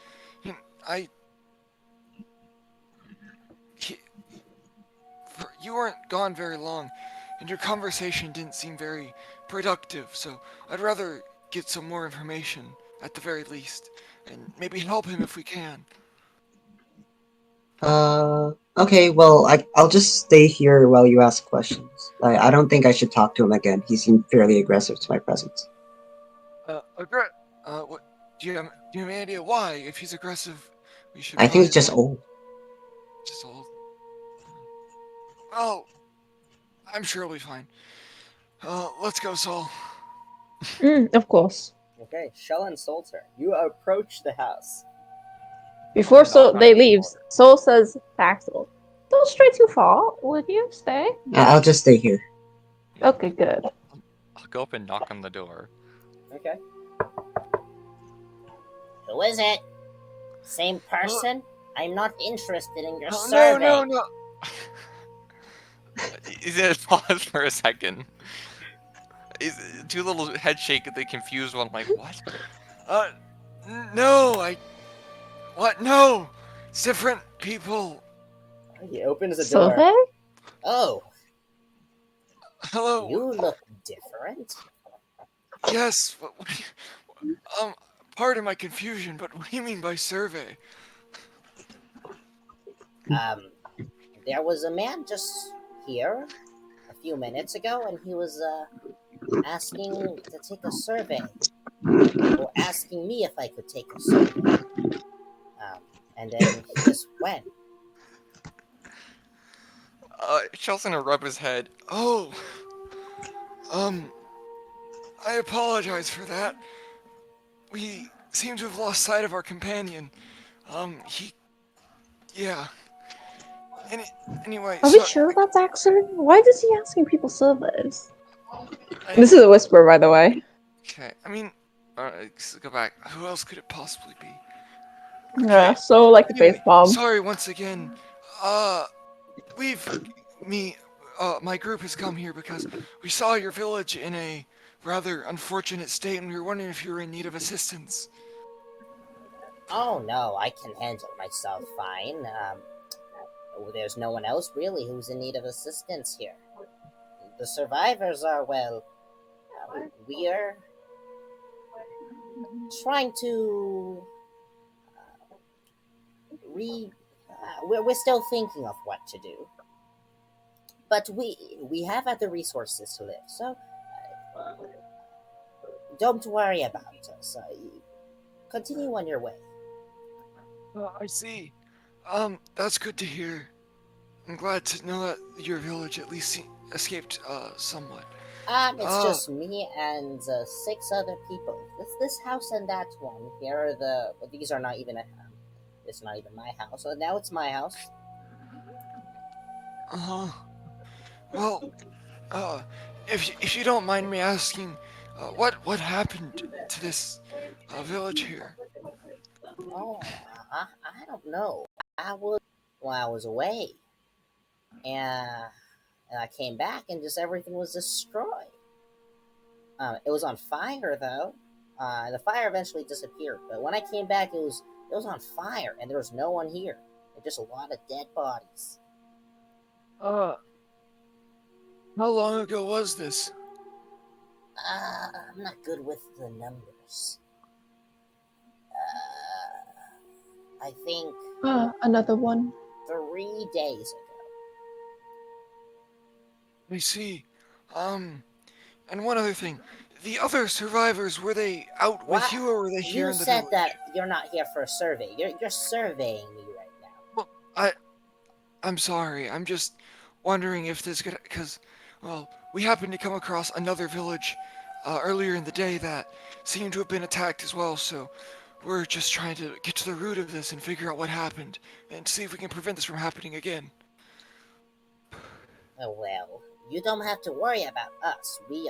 You weren't gone very long, and your conversation didn't seem very productive, so I'd rather get some more information, at the very least, and maybe help him if we can. Okay, well, I'll just stay here while you ask questions. I don't think I should talk to him again. He seemed fairly aggressive to my presence. What, do you have any idea why? If he's aggressive, we should I think he's probably just old. just hold. Well, I'm sure it'll be fine. Let's go, Saul. Of course. Okay, Sjel and Solter, you approach the house. Before Knock on they the leave, door. Soul says to Axel, "Don't stray too far. Would you stay?" I'll just stay here. Okay, good. I'll go up and knock on the door. Okay. Who is it? Same person? I'm not interested in your No, survey. no. He's gonna pause for a second. He's two little head shake, the confused one, like, what? No, what? No! It's different people. He opens the door. Survey? Oh, Hello. you look different. Yes. What do you, pardon my confusion, but what do you mean by survey? There was a man just here a few minutes ago, and he was asking to take a survey, or asking me if I could take a survey. And then he just went. Shel's gonna rub his head. Oh. I apologize for that. We seem to have lost sight of our companion. Yeah. Anyway, Are so we sure that's Axel? Why is he asking people surveys? This is a whisper, by the way. Okay, I mean, let's go back. who else could it possibly be? Yeah, so like the Anyway, face bomb. sorry once again. My group has come here because we saw your village in a rather unfortunate state, and we were wondering if you were in need of assistance. Oh no, I can handle myself fine. There's no one else really who's in need of assistance here. The survivors are, well, we're trying to we're still thinking of what to do. But we have other resources to live, so don't worry about us. Continue on your way. I see. That's good to hear. I'm glad to know that your village at least escaped somewhat. It's just me and 6 other people. This house and that one. Here are these are not even it's not even my house. So now it's my house. Well, if you don't mind me asking, what happened to this village here? Oh, I don't know. I was away, and I came back, and just everything was destroyed. It was on fire though. The fire eventually disappeared, but when I came back, it was on fire, and there was no one here. There just a lot of dead bodies. How long ago was this? I'm not good with the numbers. I think Another one. 3 days ago. I see. And one other thing. The other survivors, were they out with What? you or were they here You in the said village? that you're not here for a survey. You're surveying me right now. Well, I'm sorry. I'm just wondering if this could, because, well, we happened to come across another village earlier in the day that seemed to have been attacked as well, so we're just trying to get to the root of this and figure out what happened and see if we can prevent this from happening again. Oh, well, you don't have to worry about us. We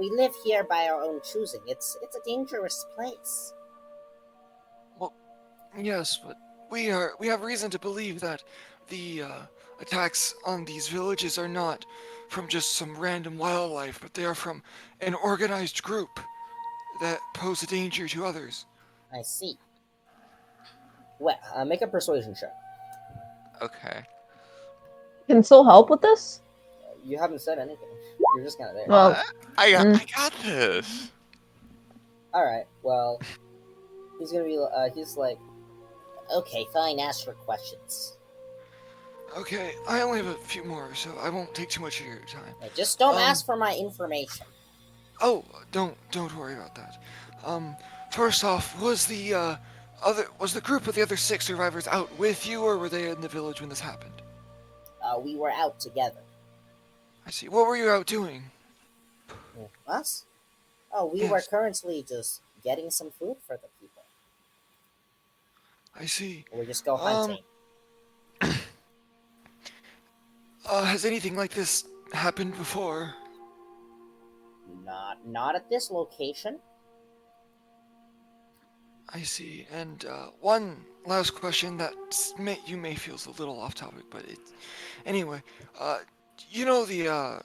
live here by our own choosing. It's a dangerous place. Yes, but we have reason to believe that the attacks on these villages are not from just some random wildlife, but they are from an organized group that pose a danger to others. I see. Well, make a persuasion check. Okay. Can Soul help with this? You haven't said anything. You're just kind of there. Well, I mm. I got this. All right. Well, he's gonna be. He's like, Okay, fine, ask your questions. Okay, I only have a few more, so I won't take too much of your time. Just don't ask for my information. Oh, don't worry about that. First off, was the group of the other 6 survivors out with you, or were they in the village when this happened? We were out together. I see. What were you out doing? Us? Oh, we Yes. were currently just getting some food for the people. I see. We'll just go hunting. Has anything like this happened before? Not at this location. I see. And one last question that you may feel is a little off topic, but anyway. You know the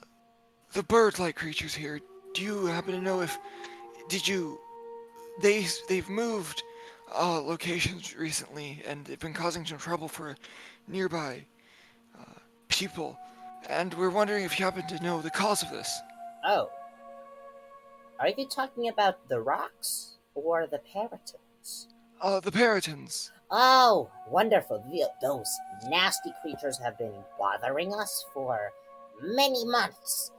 bird-like creatures here. Do you happen to know if they've moved locations recently and they've been causing some trouble for nearby people, and we're wondering if you happen to know the cause of this. Oh. Are you talking about the rocks or the peritons? The Peritons. Oh, wonderful. Those nasty creatures have been bothering us for many months.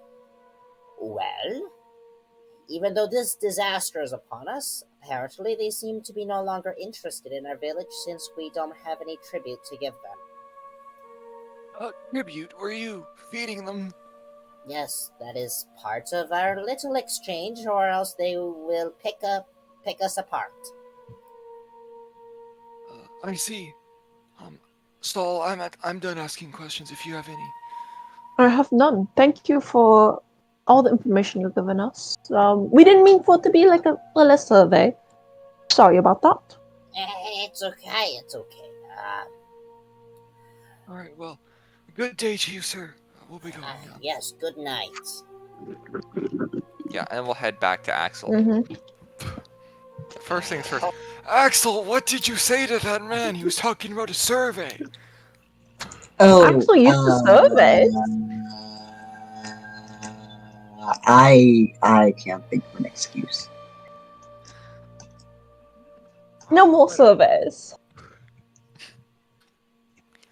Well, even though this disaster is upon us, apparently they seem to be no longer interested in our village since we don't have any tribute to give them. Tribute? Were you feeding them? Yes, that is part of our little exchange, or else they will pick us apart. I see. Stall, I'm done asking questions if you have any. I have none. Thank you for all the information you've given us. We didn't mean for it to be like a little survey. Sorry about that. It's okay, it's okay. Alright, well, good day to you, sir. We'll be going now. Yes, good night. Yeah, and we'll head back to Axol. Mm-hmm. First things first. Axol, what did you say to that man? He was talking about a survey. Oh, Actually, used to survey. I can't think of an excuse. No more surveys.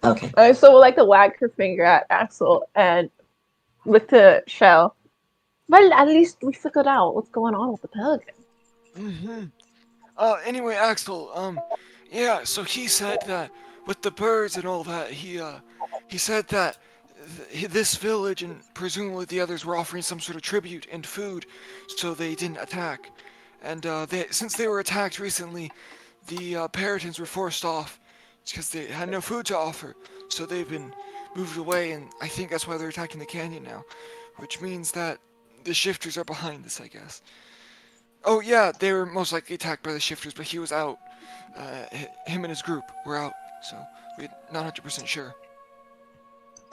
Okay. I so like to wag her finger at Axel and look to Sjel. Well, at least we figured out what's going on with the pelican. Mm-hmm. Anyway, Axel, yeah, so he said that with the birds and all that, he said that this village and presumably the others were offering some sort of tribute and food, so they didn't attack. And since they were attacked recently, the Peritons were forced off because they had no food to offer, so they've been moved away, and I think that's why they're attacking the canyon now, which means that the shifters are behind this, I guess. Oh yeah, they were most likely attacked by the shifters, but he was out. Him and his group were out, so we're not 100% sure.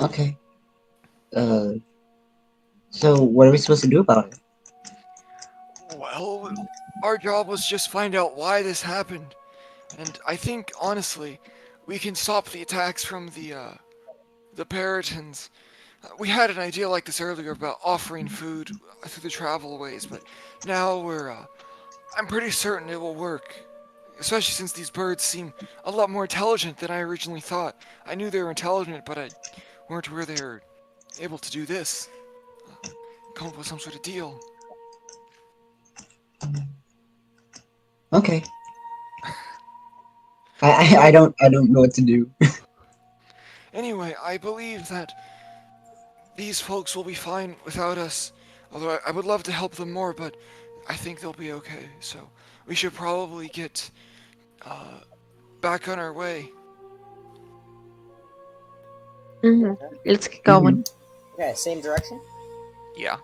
Okay. So what are we supposed to do about it? Well, our job was just find out why this happened, and I think honestly, we can stop the attacks from the Peritons. We had an idea like this earlier about offering food through the travelways, but now I'm pretty certain it will work. Especially since these birds seem a lot more intelligent than I originally thought. I knew they were intelligent, but I weren't aware they were able to do this. Come up with some sort of deal. Okay. I don't know what to do. Anyway, I believe that these folks will be fine without us. Although I would love to help them more, but I think they'll be okay. So we should probably get back on our way. Mm-hmm. Okay. Let's get going. Okay, same direction. Yeah.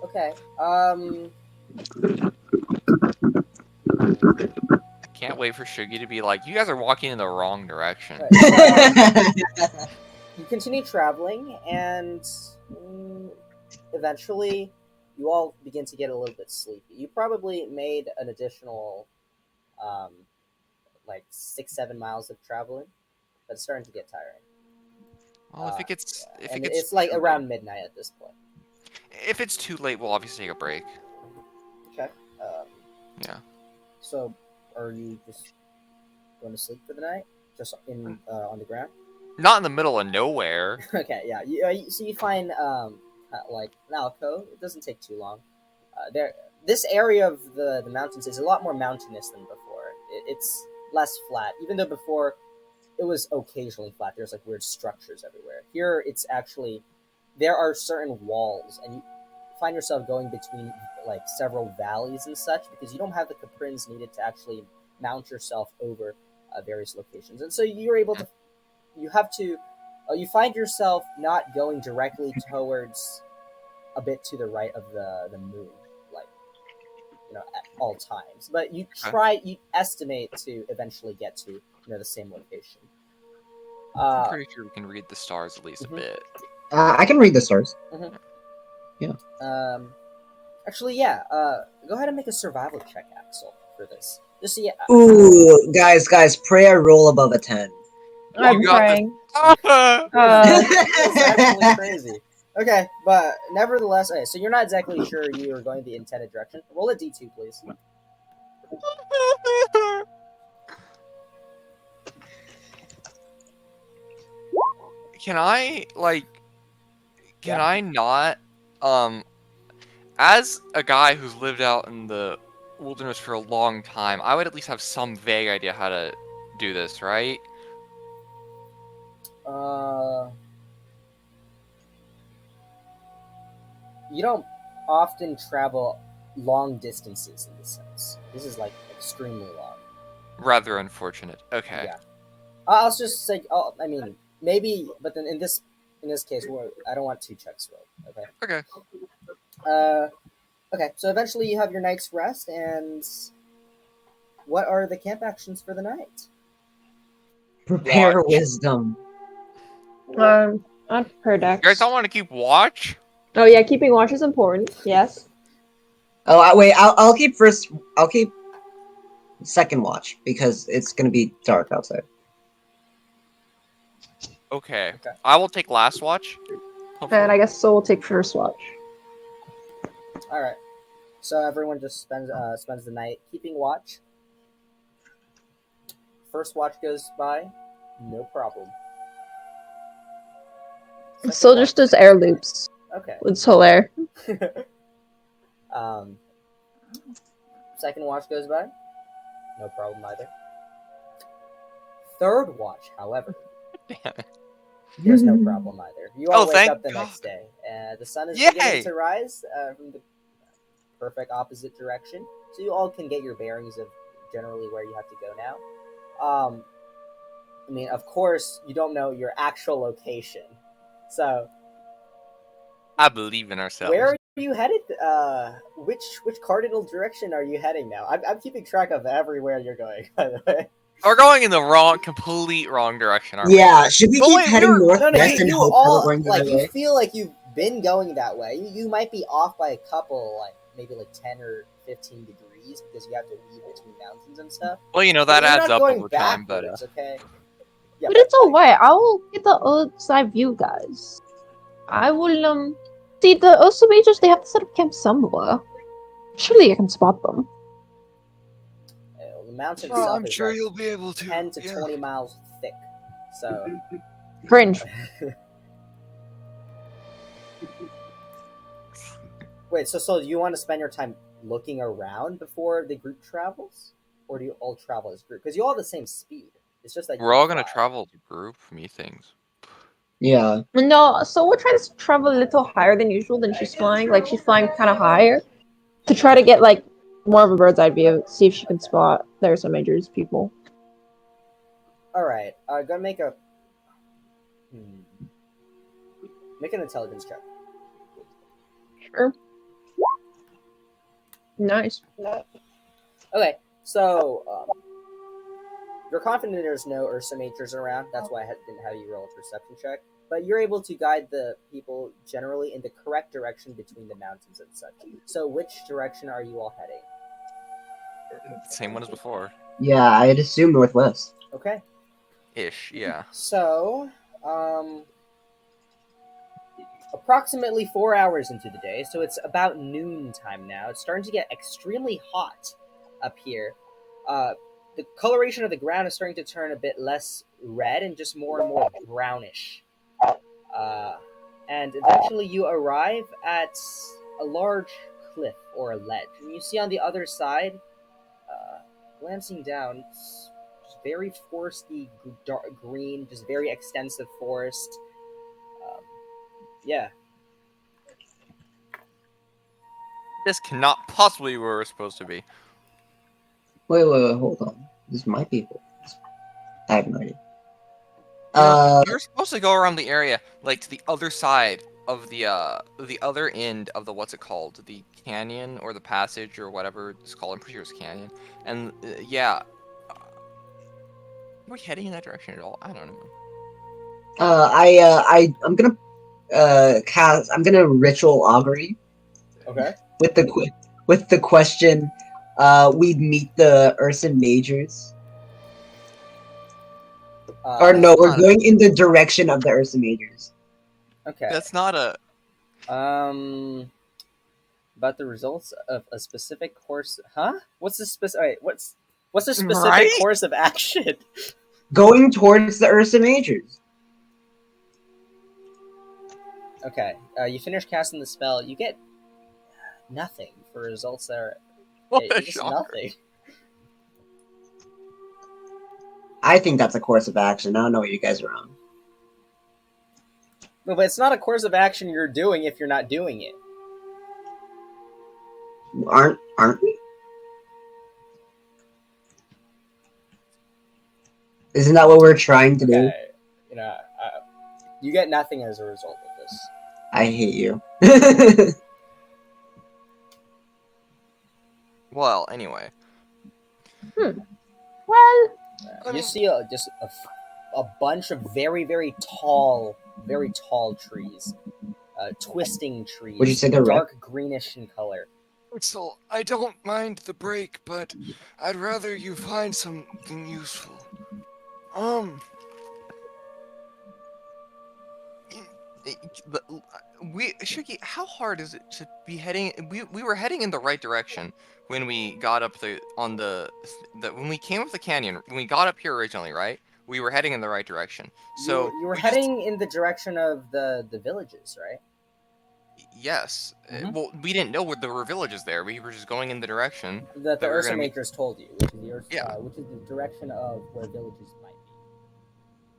Okay. Can't wait for Shugi to be like, you guys are walking in the wrong direction. Right, so you continue traveling, and eventually, you all begin to get a little bit sleepy. You probably made an additional, like 6-7 miles of traveling, but it's starting to get tiring. Well, if it gets And it's like too around late, midnight at this point. if it's too late, we'll obviously take a break. Okay. Yeah. So, are you just going to sleep for the night, just in on the ground? Not in the middle of nowhere. Okay, yeah. So you find like an alcove. It doesn't take too long. This area of the mountains is a lot more mountainous than before. It's less flat, even though before it was occasionally flat. There's like weird structures everywhere. Here, it's actually there are certain walls, and you find yourself going between like several valleys and such because you don't have the caprins needed to actually mount yourself over various locations, and so you're able to. You have to. You find yourself not going directly towards a bit to the right of the moon, like at all times. But you estimate to eventually get to the same location. I'm pretty sure we can read the stars at least a bit. I can read the stars. Yeah. Actually, yeah. Go ahead and make a survival check, Axol, for this. Just see. Ooh, guys, pray I roll above a 10. I'm You got praying. It's actually crazy. Okay, but nevertheless, okay, so you're not exactly sure you are going the intended direction. Roll a d2, please. Can I Yeah. I not as a guy who's lived out in the wilderness for a long time, I would at least have some vague idea how to do this, right? You don't often travel long distances in this sense. This is like extremely long. Rather unfortunate. Okay. Yeah. I'll just say. I mean, maybe, but then in this case, I don't want 2 checks rolled. Okay. Okay. Okay. So eventually, you have your night's rest, and what are the camp actions for the night? Prepare Watch. wisdom. Not per dex. You guys don't want to keep watch? Oh yeah, keeping watch is important. Yes. Oh, wait, I'll keep first. I'll keep second watch because it's gonna be dark outside. Okay. Okay. I will take last watch. And I guess so. We'll take first watch. All right. So everyone just spends the night keeping watch. First watch goes by, no problem. Second Still watch just does goes air by. loops Okay. with Solaire. Second watch goes by, no problem either. Third watch, however, Damn it. there's no problem either. You all wake thank up the God. next day. The sun is Yay! beginning to rise from the perfect opposite direction, so you all can get your bearings of generally where you have to go now. I mean, of course, you don't know your actual location, so I believe in ourselves. where you headed? Which cardinal direction are you heading now? I'm keeping track of everywhere you're going. By the way. We're going in the complete wrong direction, aren't we? Yeah, should we But keep wait, heading we were- northwest and you hope that we're all going the like other you way? feel like you've been going that way. You might be off by a couple, like maybe like 10 or 15 degrees because you have to weave between mountains and stuff. Well, you know, But that you're adds not up going over time, but backwards, okay? Yeah, But it's like, alright. I will get the other side view, guys. I will see the Ursa Majors. They have to set up camp somewhere. Surely I can spot them. the mountain Well, itself I'm is sure like you'll be able to. 10 to yeah. 20 miles thick. So Cringe. wait, so do you want to spend your time looking around before the group travels, or do you all travel as a group? Because you all have the same speed. It's just that we're you all gonna fly. travel as a group. Methinks. Yeah. No, so we'll try to travel a little higher than usual than she's flying. Like she's flying kind of higher to try to get like more of a bird's eye view. See if she can spot the Ursa Majors people. All right, go make a make an intelligence check. Sure. Nice. Okay, so you're confident there's no Ursa Majors around. That's why I didn't have you roll a perception check. But you're able to guide the people generally in the correct direction between the mountains and such. So, which direction are you all heading? Same one as before. Yeah, I'd assume northwest. Okay. Ish, yeah. So, approximately 4 hours into the day, so it's about noon time now. It's starting to get extremely hot up here. The coloration of the ground is starting to turn a bit less red and just more and more brownish. And eventually you arrive at a large cliff or a ledge. And you see on the other side, glancing down, it's very foresty, dark green, just very extensive forest. Yeah. This cannot possibly be where we're supposed to be. Wait, hold on. This might be. I have no idea. You're supposed to go around the area, like to the other side of the other end of the what's it called, the canyon or the passage or whatever it's called. I'm pretty sure it's canyon. And yeah, are we heading in that direction at all? I don't know. I'm gonna cast. I'm gonna ritual augury. Okay. With the question, we meet the Ursa Majors. Or no, we're going in the direction of the Ursa Majors. Okay. That's not a. About the results of a specific course. Huh? What's the specific? What's the specific Right? course of action? Going towards the Ursa Majors. Okay. You finish casting the spell. You get nothing for results that are What a just shocker. nothing. I think that's a course of action. I don't know what you guys are on. No, but it's not a course of action you're doing if you're not doing it. Aren't we? Isn't that what we're trying to do? Okay. You know, you get nothing as a result of this. I hate you. Well, anyway. Well, You see just a bunch of very, very tall trees. Twisting trees. Would you say they're red? dark greenish in color? Axol, I don't mind the break, but I'd rather you find something useful. Shuki, how hard is it to be heading? We were heading in the right direction when we got up when we came up the canyon. When we got up here originally, right? We were heading in the right direction. So you were heading in the direction of the villages, right? Yes. Mhm. Well, we didn't know there were villages there. We were just going in the direction That the we were Ursa gonna meet. Majors told you, which is which is the direction of where villages might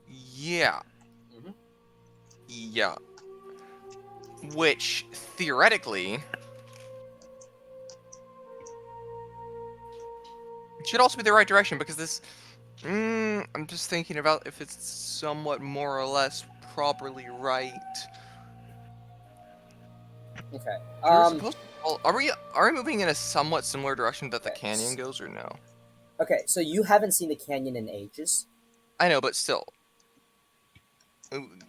be. Yeah. Mhm. Yeah. Which theoretically should also be the right direction because this. I'm just thinking about if it's somewhat more or less properly right. Okay. You're supposed to, well, are we moving in a somewhat similar direction that the Okay, canyon goes, or no? Okay, so you haven't seen the canyon in ages. I know, but still.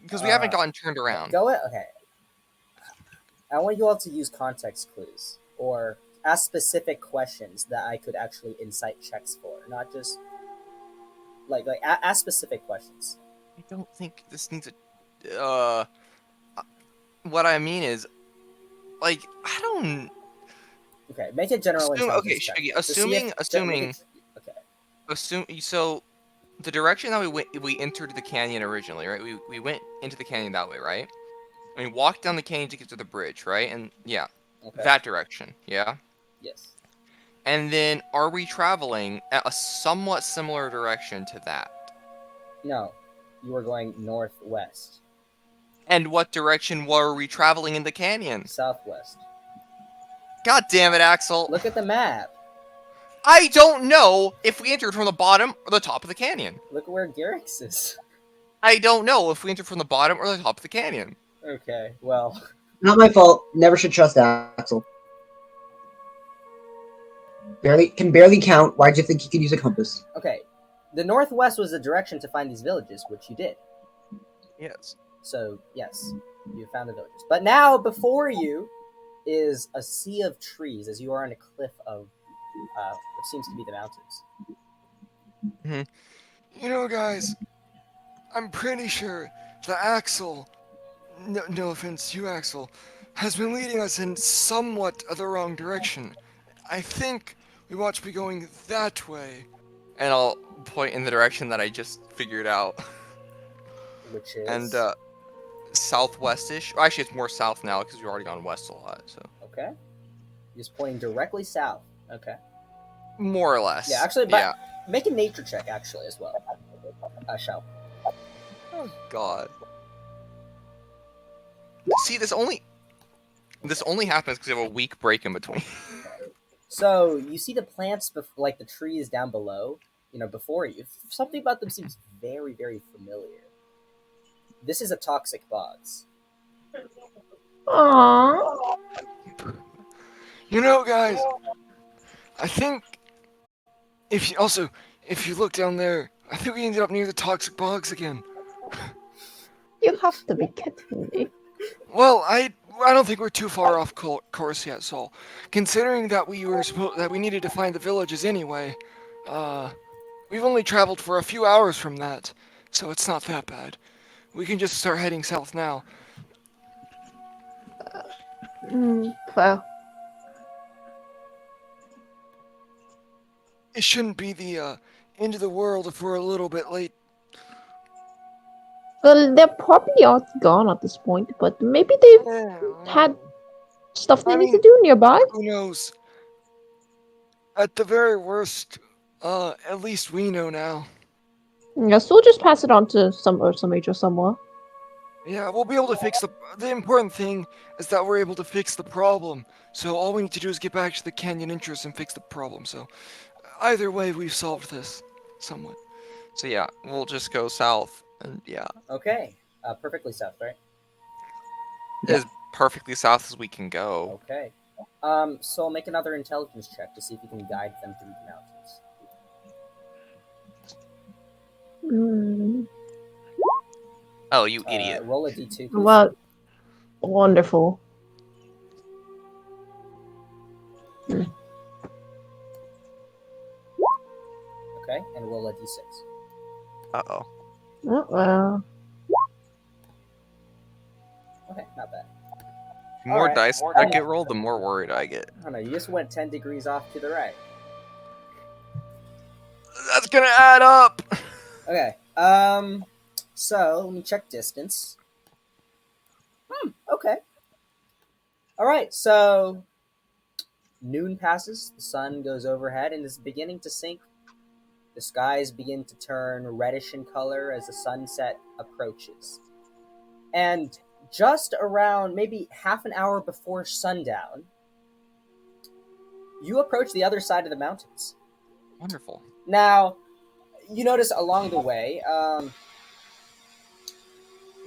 Because we haven't gotten turned around. Okay. I want you all to use context clues or ask specific questions that I could actually insight checks for, not just ask specific questions. I don't think this needs a. What I mean is, like, I don't. Okay, make a general intelligence check. Shaggy, Okay. So the direction that we entered the canyon originally, right? We went into the canyon that way, right? And we walked down the canyon to get to the bridge, right? And yeah, Okay. that direction, yeah. Yes. And then are we traveling at a somewhat similar direction to that? No, you were going northwest. And what direction were we traveling in the canyon? Southwest. God damn it, Axol. Look at the map. I don't know if we entered from the bottom or the top of the canyon. Look at where Garrix is. I don't know if we entered from the bottom or the top of the canyon. Okay, well. Not my fault. Never should trust Axel. Can barely count. Why'd you think you could use a compass? Okay. The northwest was the direction to find these villages, which you did. Yes. So, yes, you found the villages. But now, before you is a sea of trees as you are on a cliff of what seems to be the mountains. Mm-hmm. You know, guys, I'm pretty sure that Axol, no offense to you, Axol, has been leading us in somewhat of the wrong direction. I think we ought to be going that way. And I'll point in the direction that I just figured out. Which is? And, southwest-ish. Well, actually, it's more south now because we've already gone west a lot, so. Okay. Just pointing directly south. Okay. More or less. Yeah, actually, but make a nature check, actually, as well. Sjel. Oh, God. See, this only happens because you have a week break in between. So, you see the plants, like the trees down below, before you. Something about them seems very, very familiar. This is a toxic bogs. Aww. You know, guys, I think if you look down there, I think we ended up near the toxic bogs again. You have to be kidding me. Well, I don't think we're too far off course yet, Saul. Considering that we needed to find the villages anyway, we've only traveled for a few hours from that, so it's not that bad. We can just start heading south now. Well. It shouldn't be the end of the world if we're a little bit late. Well, they're probably all gone at this point, but maybe they've had stuff they need to do nearby. Who knows? At the very worst, at least we know now. Yes, we'll just pass it on to some Ursa Major somewhere. Yeah, we'll be able to fix the important thing is that we're able to fix the problem. So all we need to do is get back to the canyon entrance and fix the problem. So either way, we've solved this somewhat. So yeah, we'll just go south, and yeah. Okay. Perfectly south, right? As perfectly south as we can go. Okay. So I'll make another intelligence check to see if you can guide them through the mountains. Oh, you idiot. Roll a d2, please. Well, wonderful. Okay, and roll a d6. Uh-oh. Well. Okay, not bad. The more Alright, dice I get rolled, the more worried I get. I don't know, you just went 10 degrees off to the right. That's gonna add up! Okay, so let me check distance. Okay. Alright, so noon passes, the sun goes overhead and is beginning to sink. The skies begin to turn reddish in color as the sunset approaches. And just around maybe half an hour before sundown, you approach the other side of the mountains.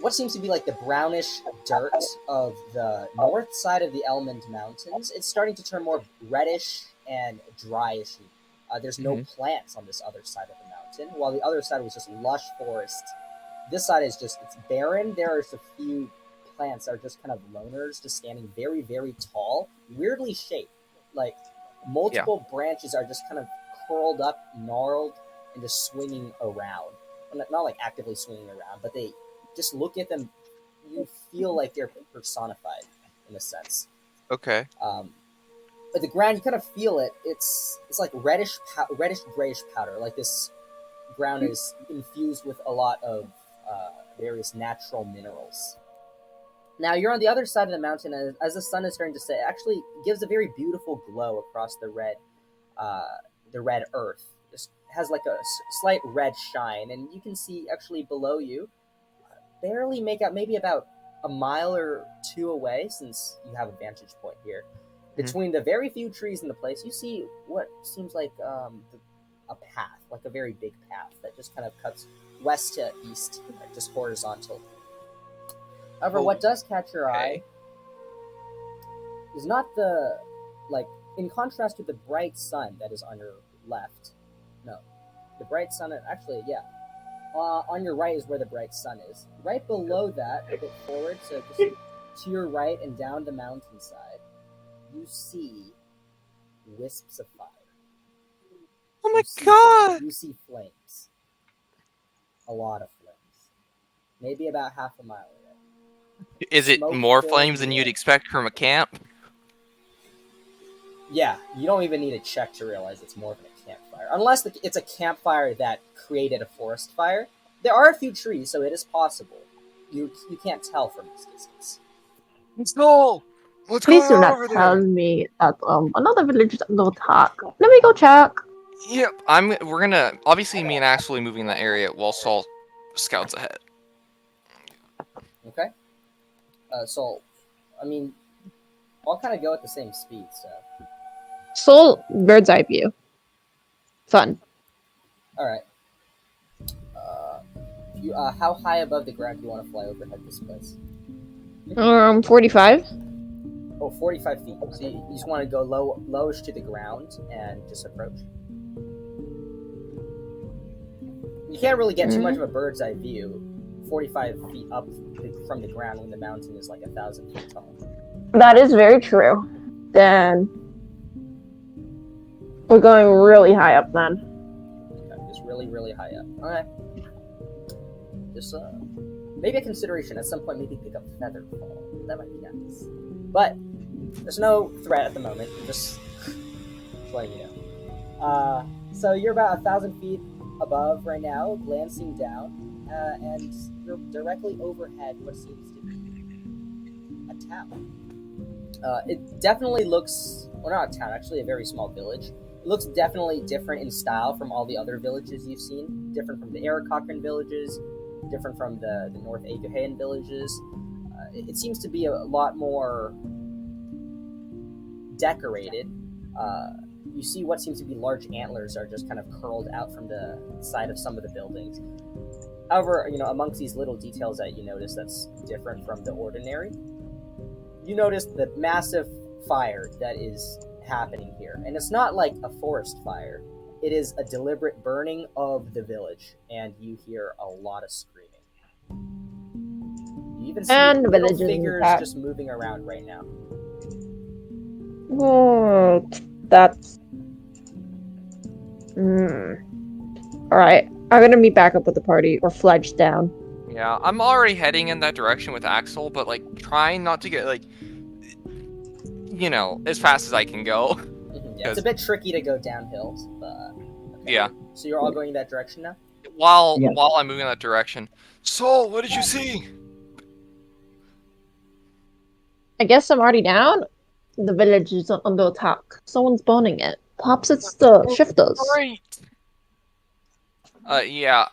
what seems to be like the brownish dirt of the north side of the Elmond Mountains. It's starting to turn more reddish and dryish. There's no plants on this other side of the mountain, while the other side was just lush forest. This side is just, it's barren. There's a few plants that are just kind of loners, just standing very, very tall, weirdly shaped. Like multiple branches are just kind of curled up, gnarled, and just swinging around. Well, not like actively swinging around, but they just look at them. You feel like they're personified in a sense. Okay. But the ground, you kind of feel it. It's like reddish grayish powder. Like this ground is infused with a lot of various natural minerals. Now you're on the other side of the mountain, and as the sun is starting to set, it actually gives a very beautiful glow across the red earth. It has like a slight red shine, and you can see actually below you, barely make out, maybe about a mile or two away, since you have a vantage point here. Between the very few trees in the place, you see what seems like a path, like a very big path that just kind of cuts west to east, like just horizontal. However, what does catch your eye is not the, like, in contrast to the bright sun that is on your left. No, the bright sun, actually, yeah. On your right is where the bright sun is. Right below that, a bit forward, so just to your right and down the mountainside, you see wisps of fire. Oh my god! You see flames. A lot of flames. Maybe about half a mile away. Is it Smoke more filling flames the than you'd air. expect from a camp? Yeah, you don't even need a check to realize it's more than a campfire. Unless it's a campfire that created a forest fire. There are a few trees, so it is possible. You can't tell from this distance. Skull! What's Please going do on not over tell there? me that another village is under attack. Let me go check. Yep. We're gonna, obviously me and Axol moving in that area while Saul scouts ahead. Okay? So, I mean, I'll kind of go at the same speed, so... Soul bird's eye view. Fun. Alright. How high above the ground do you want to fly overhead this place? 45. Oh, 45 feet. So you just want to go lowish to the ground and just approach. You can't really get too much of a bird's eye view 45 feet up from the ground when the mountain is like 1,000 feet tall. That is very true. Then we're going really high up then. Okay, just really, really high up. Okay. Just maybe a consideration at some point. Maybe pick up Featherfall. That might be nice. But there's no threat at the moment. Just letting you know. So you're about 1,000 feet above right now, glancing down, and you're directly overhead what seems to be a town. It definitely looks, well, not a town, actually a very small village. It looks definitely different in style from all the other villages you've seen. Different from the Arakocran villages, different from the North Agahayan villages. It seems to be a lot more decorated. You see what seems to be large antlers are just kind of curled out from the side of some of the buildings. However, amongst these little details that you notice that's different from the ordinary, you notice the massive fire that is happening here. And it's not like a forest fire. It is a deliberate burning of the village, and you hear a lot of screaming. You even see little figures just moving around right now. Oh, that's... Alright, I'm gonna meet back up with the party, or fledge down. Yeah, I'm already heading in that direction with Axol, but like trying not to get like, as fast as I can go. Yeah, it's a bit tricky to go downhill, but okay. Yeah. So you're all going that direction now? While I'm moving in that direction. Saul, what did you see? I guess I'm already down. The village is under attack. Someone's burning it. Perhaps it's the shifters. Great. Yeah.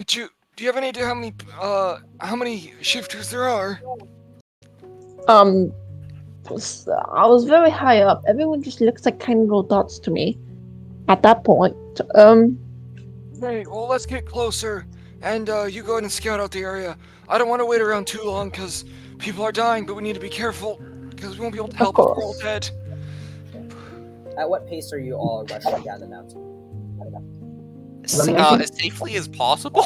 Do you have any idea how many shifters there are? I was very high up. Everyone just looks like tiny little dots to me. At that point, Hey, well, let's get closer and you go ahead and scout out the area. I don't want to wait around too long because people are dying, but we need to be careful because we won't be able to help if we're all course. dead. At what pace are you all rushing down the mountain? As safely as possible.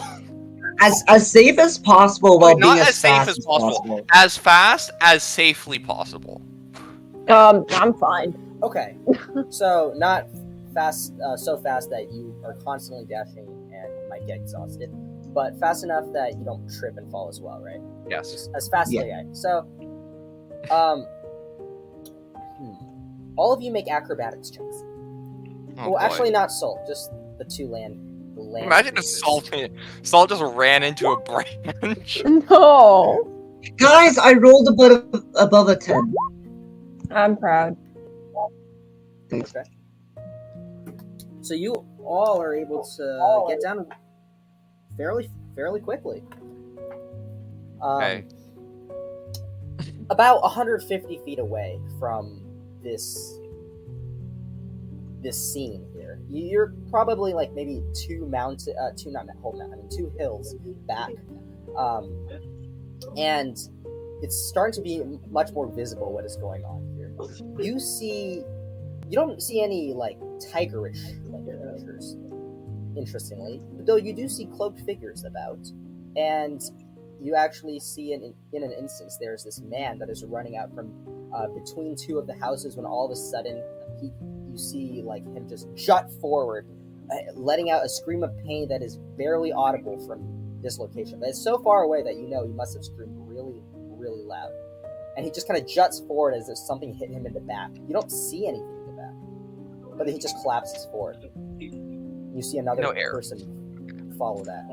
As safe as possible while Not being as safe as possible. As fast as safely possible. I'm fine. Okay, so not fast, so fast that you are constantly dashing and might get exhausted, but fast enough that you don't trip and fall as well, right? Yes. Just as fast Yeah. as okay. So, all of you make acrobatics checks. Oh, Well, boy. actually, not Soul, just the two land. Imagine if creatures. Salt just ran into a branch. No. Guys, I rolled above a 10. I'm proud. Thanks. Okay. So you all are able to get down fairly quickly. Okay. About 150 feet away from this scene here, you're probably like maybe two hills back, and it's starting to be much more visible what is going on here. You don't see any like tigerish like creatures, interestingly, though you do see cloaked figures about, and you actually see in an instance there's this man that is running out from between two of the houses when all of a sudden you see like him just jut forward, letting out a scream of pain that is barely audible from this location, but it's so far away that you know he must have screamed really loud, and he just kind of juts forward as if something hit him in the back. You don't see anything in the back, but then he just collapses forward. You see another person follow that.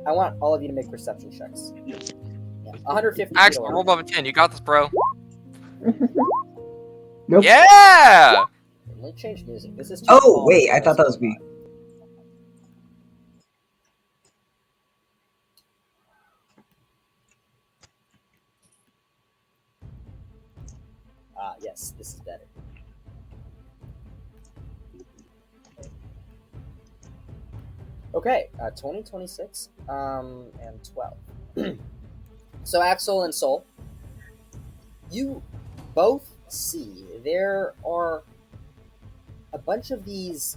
I want all of you to make perception checks. Yeah. 150 feet Axol, away. roll above a 10. You got this, bro. Nope. Yeah! Let me change music. This is too Oh, calm wait, for I thought that was us. me. Yes, this is better. Okay, 20, 26, and 12. So Axol and Soul, you both see there are a bunch of these.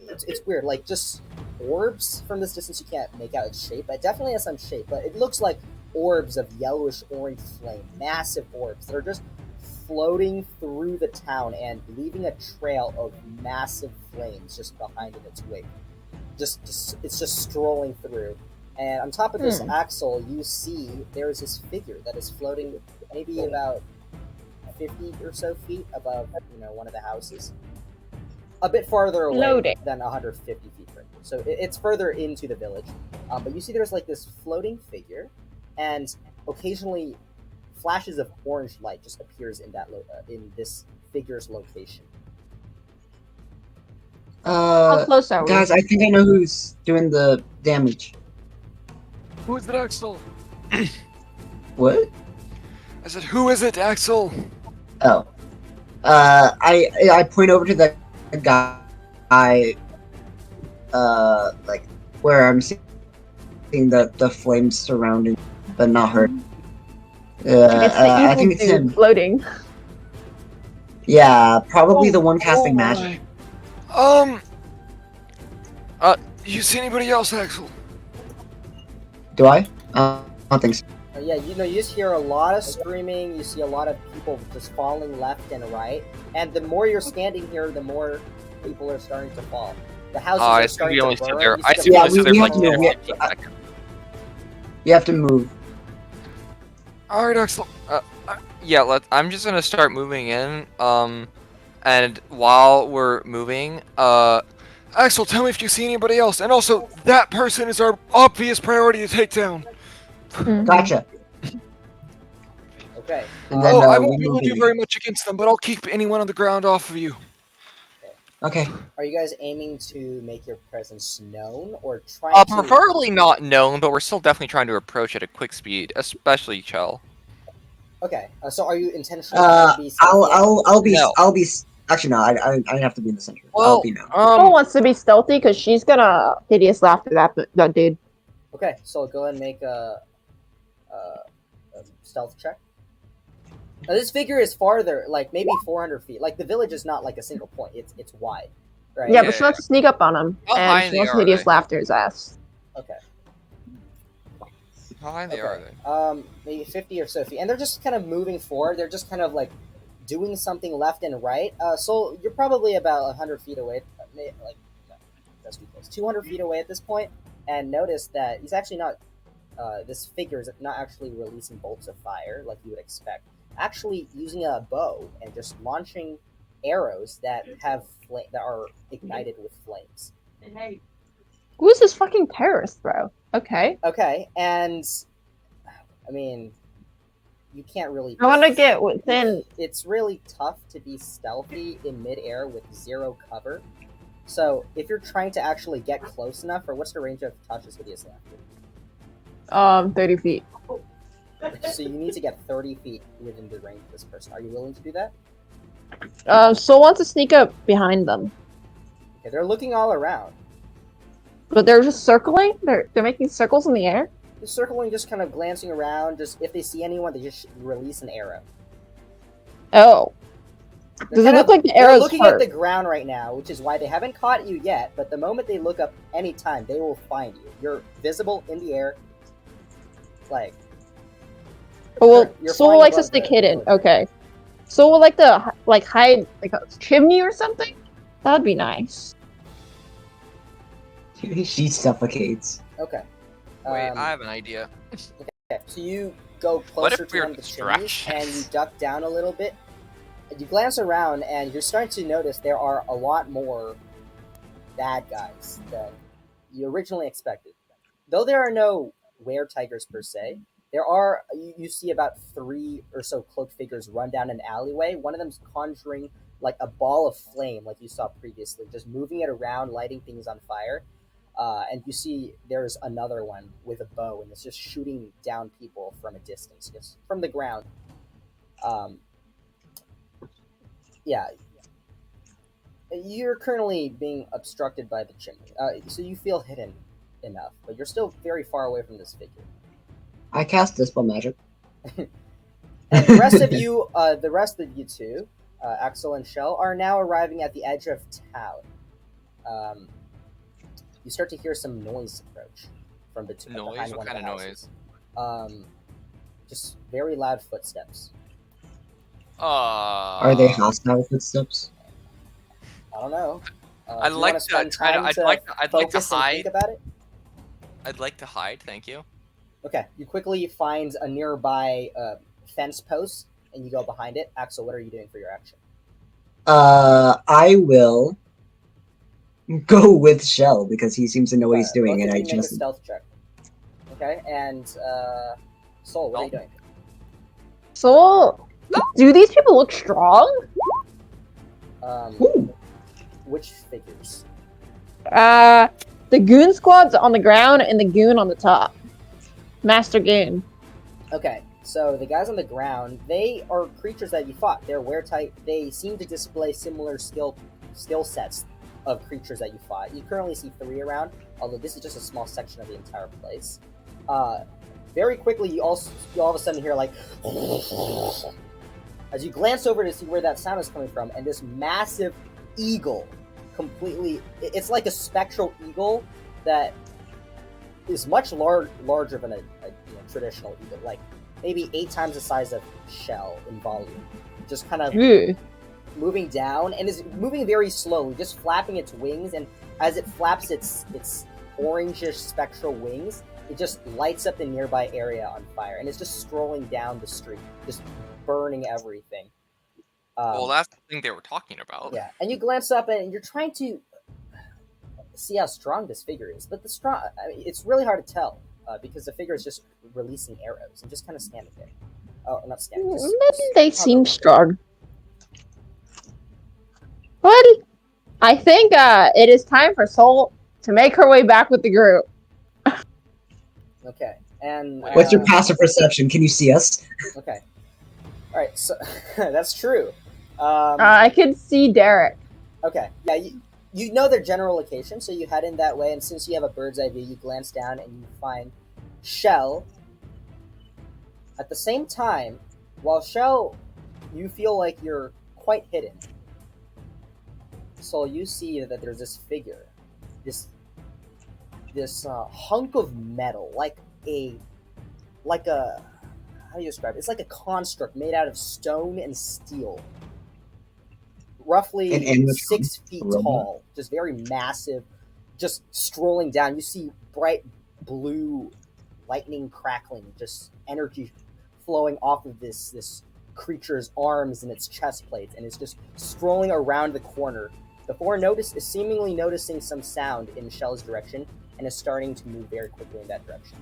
It's weird, like just orbs from this distance. You can't make out its shape, but it definitely has some shape. But it looks like orbs of yellowish orange flame, massive orbs that are just floating through the town and leaving a trail of massive flames just behind in its wake. It's just strolling through. And on top of this, Axol, you see there is this figure that is floating maybe about 50 or so feet above, one of the houses. A bit farther away Floating. than 150 feet from you. So it's further into the village. But you see there's like this floating figure, and occasionally flashes of orange light just appears in that in this figure's location. How close are we? Guys, I think I know who's doing the damage. Who is it, Axol? What? I said, who is it, Axol? Oh. I point over to the guy, like, where I'm seeing the flames surrounding, but not hurt. I think it's him. Floating. Yeah, probably the one casting magic. You see anybody else, Axol? Do I? I don't think so. Yeah, you just hear a lot of screaming. You see a lot of people just falling left and right. And the more you're standing here, the more people are starting to fall. The houses I are see starting we to only burn. stood there. You I see see the we Yeah, only stood we there have for to like move. 15 seconds. You have to move. Alright, Axol. Yeah, I'm just gonna start moving in. And while we're moving, Axol, tell me if you see anybody else. And also, that person is our obvious priority to take down. Gotcha. Okay. And then, I we won't be able move to do in. very much against them, but I'll keep anyone on the ground off of you. Okay. Are you guys aiming to make your presence known, or trying to... preferably not known, but we're still definitely trying to approach at a quick speed, especially Sjel. Okay, so are you intentionally trying to be stealthy? I'll be No. I'll be Actually, no. I have to be in the center. Well, I'll be now. Soul wants to be stealthy because she's gonna hideous laughter that dude. Okay, so go ahead and make a stealth check. Now, this figure is farther, like maybe 400 feet. Like the village is not like a single point; it's wide, right? Yeah, but she wants to sneak up on him, How high and in she the wants air to are hideous they? laughter his ass. Okay. How high they are Okay. they? Maybe 50 or so feet, and they're just kind of moving forward. They're just kind of like doing something left and right. So you're probably about 100 feet away. Like, no, that's too close. 200 feet away at this point, and notice that he's actually not. This figure is not actually releasing bolts of fire like you would expect. Actually, using a bow and just launching arrows that that are ignited with flames. Who is this fucking terrorist, bro? Okay. Okay, and I mean, you can't really. I want to get within. It's really tough to be stealthy in midair with zero cover. So if you're trying to actually get close enough, or what's the range of touches hideous laughter? 30 feet. So you need to get 30 feet within the range of this person. Are you willing to do that? Soul wants to sneak up behind them, Okay, they're looking all around. but they're just circling. They're making circles in the air. They're circling, just kind of glancing around. Just if they see anyone, they just release an arrow. Oh. They're Does it kind look of- like the They're arrows looking hurt? at the ground right now, which is why they haven't caught you yet. But the moment they look up anytime, they will find you. You're visible in the air. Like, Oh, well, you're Soul flying likes to above stick the hidden. village. Okay. Soul would like to hide like a chimney or something. That'd be nice. She suffocates. Okay. Wait, Um, I have an idea. Okay, so you go What closer if to we're one of the chimneys distractions? and you duck down a little bit. You glance around and you're starting to notice there are a lot more bad guys than you originally expected. Though there are no were-tigers per se, there are, you see about 3 or so cloaked figures run down an alleyway. One of them's conjuring like a ball of flame like you saw previously, just moving it around, lighting things on fire. And you see there's another one with a bow, and it's just shooting down people from a distance, just from the ground. Yeah. You're currently being obstructed by the chimney, so you feel hidden enough, but you're still very far away from this figure. I cast Dispel Magic. And the rest of you two, Axol and Sjel, are now arriving at the edge of town. You start to hear some noise approach from behind Noise? one What of kind the of houses. noise? Just very loud footsteps. Are they hostile footsteps? I don't know. I'd do you like wanna to spend try to- time I'd like to focus and hide. think about it? I'd like to hide, thank you. Okay, you quickly find a nearby fence post and you go behind it. Axol, what are you doing for your action? I will go with Sjel because he seems to know what he's doing, Both and of I you make a just stealth check. Okay, and Soul, what are you doing? Soul, do these people look strong? Ooh. Which figures? The goon squad's on the ground and the goon on the top. Master goon. Okay, so the guys on the ground, they are creatures that you fought. They're were-type. They seem to display similar skill sets of creatures that you fought. You currently see 3 around, although this is just a small section of the entire place. Very quickly, you all of a sudden hear like as you glance over to see where that sound is coming from, and this massive eagle, it's like a spectral eagle that is much larger than a traditional eagle, like maybe 8 times the size of Sjel in volume. Just kind of moving down, and is moving very slowly, just flapping its wings, and as it flaps its orangish spectral wings, it just lights up the nearby area on fire, and it's just strolling down the street, just burning everything. Well, that's the thing they were talking about. Yeah, and you glance up, and you're trying to see how strong this figure is, but it's really hard to tell because the figure is just releasing arrows and just kind of standing there. Oh, not standing. Maybe they seem strong. But I think it is time for Soul to make her way back with the group. Okay, and What's your passive perception? Can you see us? Okay, all right. So that's true. I can see Derek. Okay, yeah, you know their general location, so you head in that way, and since you have a bird's eye view, you glance down and you find Sjel. At the same time, while Sjel, you feel like you're quite hidden. So you see that there's this figure, this hunk of metal, like a how do you describe it? It's like a construct made out of stone and steel, roughly An animatronic 6 feet robot? tall, just very massive, just strolling down. You see bright blue lightning crackling, just energy flowing off of this creature's arms and its chest plates, and it's just strolling around the corner before seemingly noticing some sound in Sjel's direction, and is starting to move very quickly in that direction.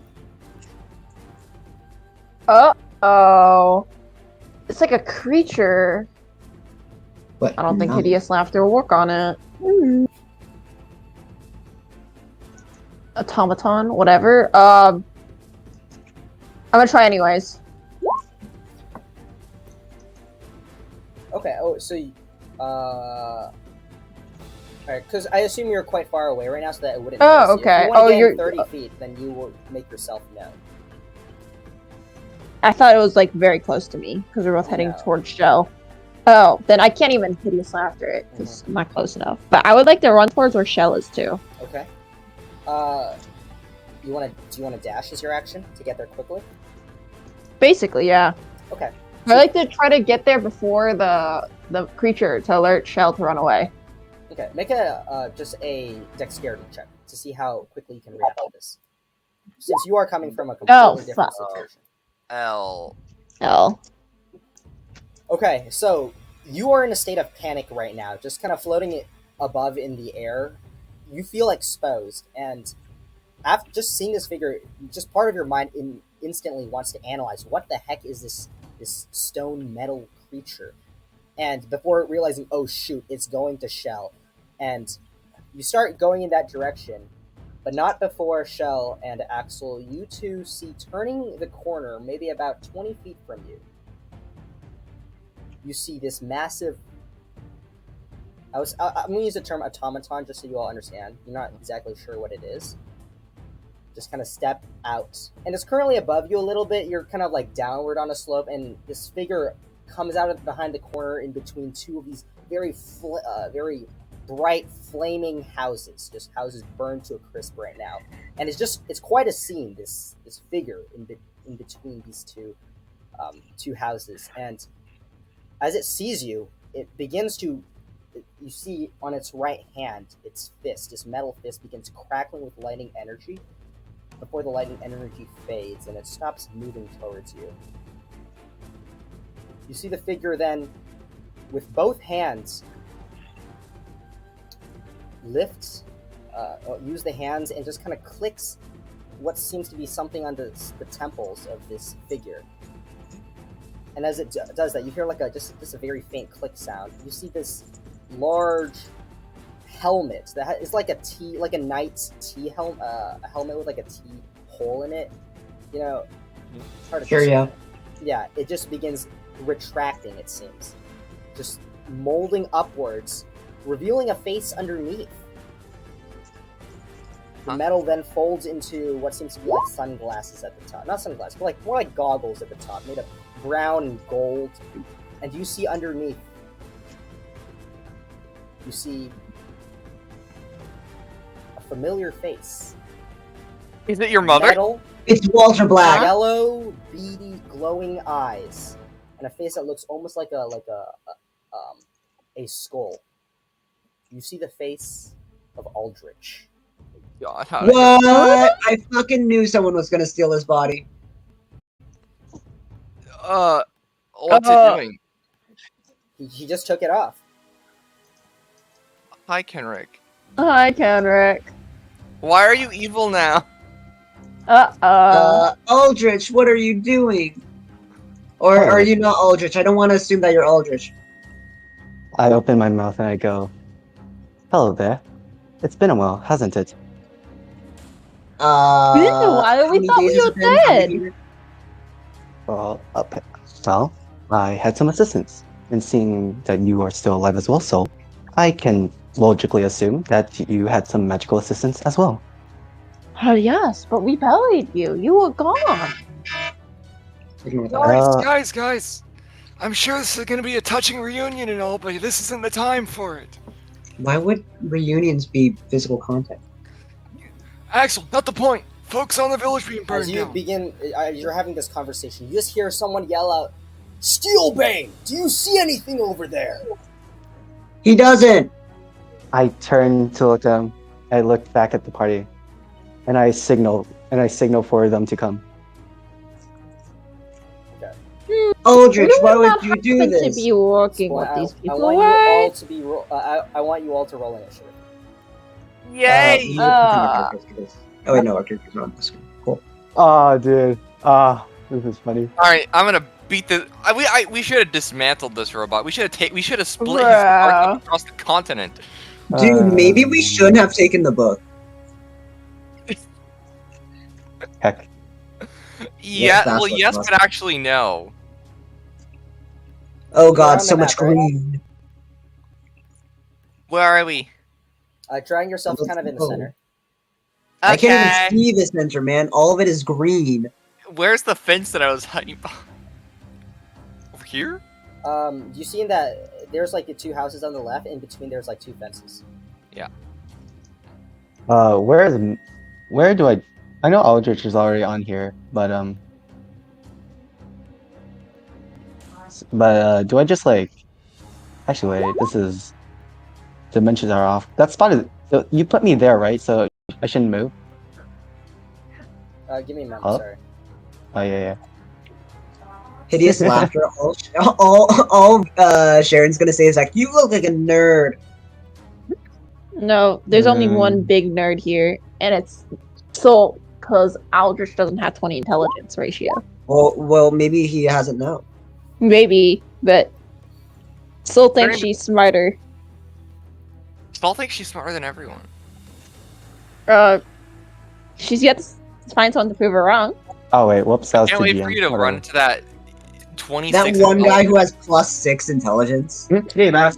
Uh-oh. It's like a creature. But I don't think no. hideous laughter will work on it. Automaton, whatever. I'm gonna try anyways. Okay. Oh, so alright, because I assume you're quite far away right now, so that it wouldn't. Oh, notice you. okay. If you want Oh, to get you're- in 30 feet, then you will make yourself known. I thought it was like very close to me because we're both heading No. towards Sjel. Oh, then I can't even hideous laughter it because I'm not close enough. But I would like to run towards where Sjel is too. Okay. Do you want to dash as your action to get there quickly? Basically, yeah. Okay. I like to try to get there before the creature to alert Sjel to run away. Okay. Make just a dexterity check to see how quickly you can react to this. Since you are coming from a completely different fuck. situation. L. L. Okay, so you are in a state of panic right now, just kind of floating it above in the air. You feel exposed, and after just seeing this figure, just part of your mind instantly wants to analyze what the heck is this stone metal creature, and before realizing, oh shoot, it's going to Sjel, and you start going in that direction, but not before Sjel and Axol. You two see turning the corner, maybe about 20 feet from you. You see this massive. I'm going to use the term automaton just so you all understand. You're not exactly sure what it is. Just kind of step out. And it's currently above you a little bit. You're kind of like downward on a slope, and this figure comes out of behind the corner in between two of these very bright, flaming houses. Just houses burned to a crisp right now. And it's quite a scene, this figure in between these two houses. And as it sees you, it begins to. You see on its right hand, its fist, this metal fist, begins crackling with lightning energy before the lightning energy fades and it stops moving towards you. You see the figure then, with both hands, use the hands and just kind of clicks what seems to be something on the temples of this figure. And as it does that, you hear like just a very faint click sound. You see this large helmet that is like a knight's T helmet, a helmet with like a T hole in it. You know, it's hard to Sure, yeah. Yeah, it just begins retracting. It seems, just molding upwards, revealing a face underneath. The metal then folds into what seems to be like sunglasses at the top. Not sunglasses, but more like goggles at the top, made of brown and gold. And you see underneath, you see a familiar face. Is it your mother? Metal, It's Walter Black. yellow, beady, glowing eyes, and a face that looks almost like a skull. You see the face of Aldrich. God, how did What? I fucking knew someone was gonna steal his body. what's it doing? He just took it off. Hi, Kenrick. Hi, Kenrick. Why are you evil now? Aldrich, what are you doing? Or are you not Aldrich? I don't want to assume that you're Aldrich. I open my mouth and I go, "Hello there. It's been a while, hasn't it?" Been a while? How We many thought days we has were it been? How many dead. years? Well, I had some assistance. and seeing that you are still alive as well, so I can logically assume that you had some magical assistance as well. Yes, but we buried you. You were gone. Ignore that. Guys! I'm sure this is gonna be a touching reunion and all, but this isn't the time for it. Why would reunions be physical contact? Axol, not the point. Folks on the village being As burned you down. begin, you're having this conversation, you just hear someone yell out, "Steelbane, do you see anything over there?" He doesn't! I turn to look at him. I look back at the party, and I signal for them to come. Aldrich, You why would would not you do happen to this? be working Well, with these I people, want you right? all to be. I want you all to roll initiative. Yay! We need to pick our characters for this. Oh wait, no, our character's not on the screen. Cool. Oh, dude. This is funny. All right, I'm gonna beat the. We should have dismantled this robot. We should have split his Bruh. party across the continent. Dude, maybe we shouldn't have taken the book. Heck. Yeah, that's well, what yes, it was. but actually no. Oh You're god, on so the much map, right? green. Where are we? Drawing yourself Let's kind of in the go. center. I can't Okay. even see the center, man. All of it is green. Where's the fence that I was hiding behind? Over here? You seen that there's like the two houses on the left, in between there's like two fences. Where do I know Aldrich is already on here, but do I just like actually wait, dimensions are off. That spot is you put me there, right? So I shouldn't move. Give me a moment, Huh? sorry. Oh yeah. Hideous laughter. All Sharon's gonna say is like, "You look like a nerd." No, there's only one Mm. big nerd here, and it's Soul, because Aldrich doesn't have 20 intelligence ratio. Well, maybe he hasn't known. Maybe, but Soul thinks Very- she's smarter. Saul thinks she's smarter than everyone. She's yet to find someone to prove her wrong. Oh wait, whoops, that was Can't the wait GM. for you to Whatever. run to that 26. That one guy who has +6 intelligence. Hey, man.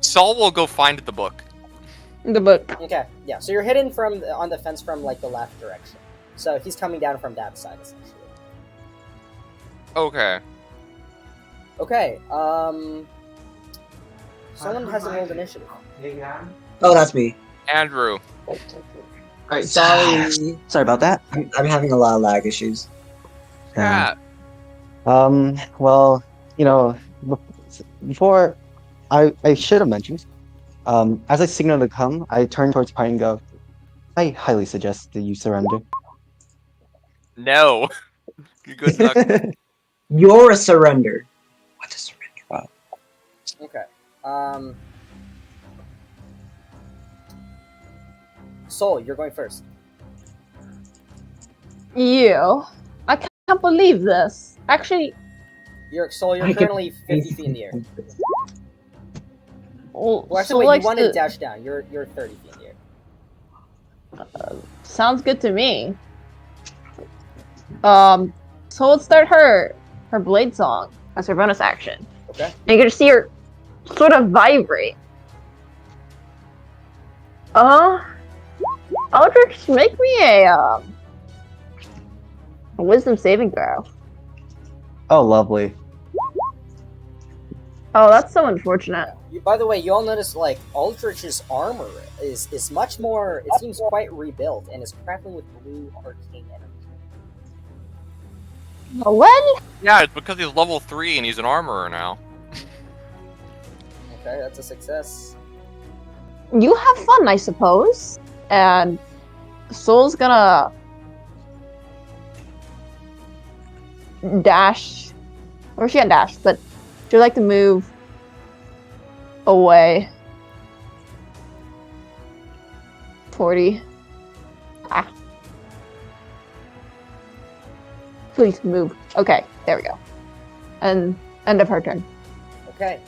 Saul will go find the book. The book. Okay, yeah. So you're hidden on the fence from like the left direction. So he's coming down from that side essentially. Okay. Okay. Someone hasn't rolled initiative. Oh, that's me. Andrew. Sorry. Sorry about that. I'm having a lot of lag issues. Yeah. Well, before I should have mentioned, as I signal to come, I turn towards Pine and go, I highly suggest that you surrender. No. Good luck. You're a surrender. What does surrender? Okay. Soul, you're going first. You. I can't believe this. Actually, Soul, you're I can- currently 50 feet in the air. well, Well, actually, Soul wait, likes you want to to- dash down. You're 30 feet in the air. Sounds good to me. So let's start her blade song as her bonus action. Okay. And you're gonna see her sort of vibrate. Aldrich, make me a wisdom saving throw. Oh, lovely. Oh, that's so unfortunate. By the way, you all notice like Aldrich's armor is much more. It seems quite rebuilt and is crackling with blue arcane energy. Well, Yeah, it's because he's level 3 and he's an armorer now. Okay, that's a success. you have fun, I suppose. And Soul's gonna dash, or she can't dash, but she'd like to move away. 40. Please move. Okay, there we go. And end of her turn. Okay.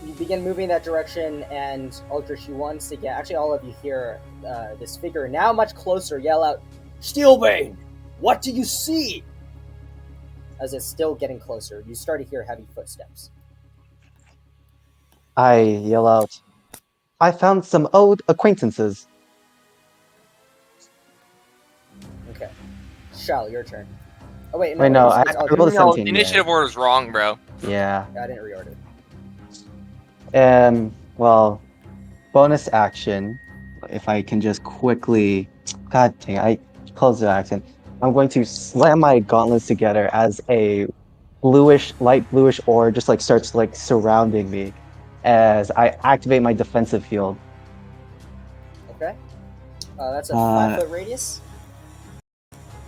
You begin moving that direction, and Aldrich, you once again, actually all of you hear this figure, now much closer, yell out, "Steelbane, what do you see?" as it's still getting closer. You start to hear heavy footsteps. I yell out, I found some old acquaintances. Okay. Sjel, your turn. Oh wait, Wait, no, I oh, rolled a No, 17. the initiative order is wrong, bro. Yeah. I didn't reorder. Well, bonus action. If I can just quickly, God dang, I closed the action. I'm going to slam my gauntlets together as a light bluish ore just like starts like surrounding me as I activate my defensive field. Okay. That's a Uh, 5-foot radius.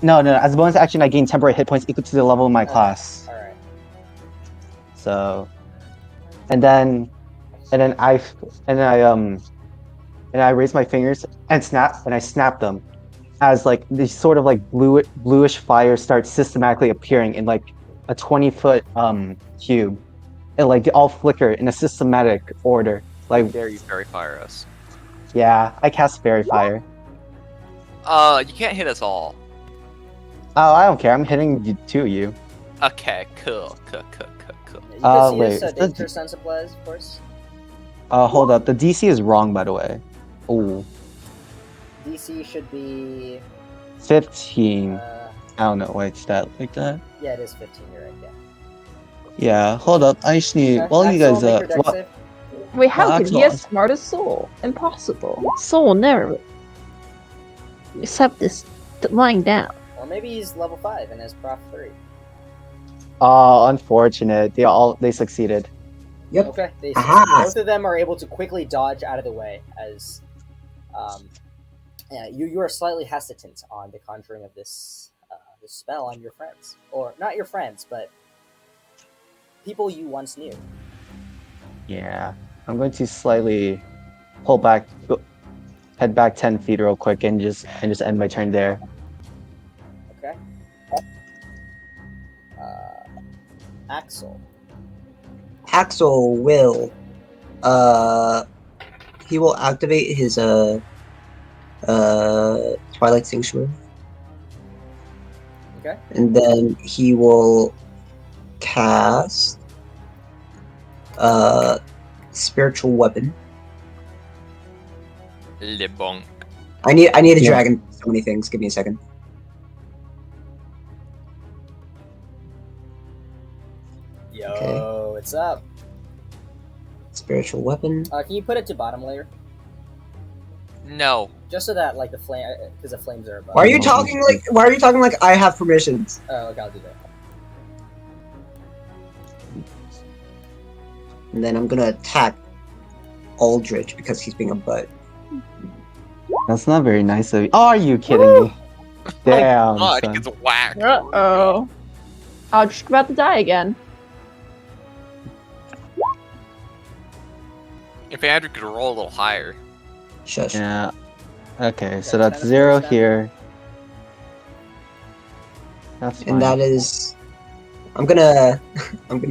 No, as a bonus action, I gain temporary hit points equal to the level of my class. All right. So, and then I raise my fingers and I snap them as like these sort of like bluish fire starts systematically appearing in like a 20-foot cube. And like they all flicker in a systematic order. Like, Dare you fairy fire us? yeah, I cast fairy fire. You can't hit us all. Oh, I don't care. I'm hitting two of you. Okay, cool. Yeah, you can see wait, this danger sense applies, of course. Hold up. The DC is wrong, by the way. Ooh, DC should be 15. I don't know why it's that like that. yeah, it is 15. You're right. Yeah. Yeah, hold up. I just need. Okay. Well, you Axol, guys. make your dex Well, save. Wait, how Well, could he Axol- outsmart a soul? Impossible. Soul will never accept this lying down. Or maybe he's level 5 and has Prof 3. unfortunate. They succeeded. Yep. Okay, they Aha! both of them are able to quickly dodge out of the way as you are slightly hesitant on the conjuring of this spell on your friends, or not your friends, but people you once knew. Yeah, I'm going to slightly pull back, head back 10 feet real quick, and just end my turn there. Okay. Axol. Axol will he will activate his Twilight Sanctuary. Okay. And then he will cast Spiritual Weapon. Le bonk. I need a Yeah. dragon. So many things. Give me a second. Yo, Okay. what's up? Spiritual Weapon. Can you put it to bottom layer? No. Just so that like the flame, because the flames are above. Why are you talking like I have permissions? Oh, okay, I'll do that. And then I'm gonna attack Aldrich because he's being a butt. That's not very nice of you. Oh, are you kidding me? Damn. God, he son. gets whacked. Uh-oh. I'm just about to die again. If Andrew could roll a little higher. Shush. Yeah. Okay, so Okay, that's 10 of 0 those here. That's fine. And that is. I'm gonna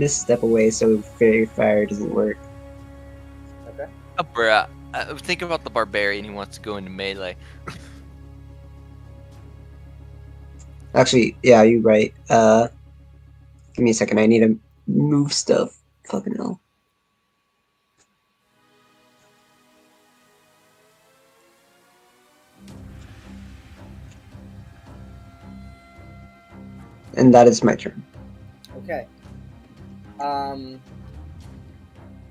step away so Fairy Fire doesn't work. Okay. Oh, bruh. Think about the barbarian who wants to go into melee. Actually, yeah, you're right. Give me a second. I need to move stuff. Fucking hell. And that is my turn. Okay.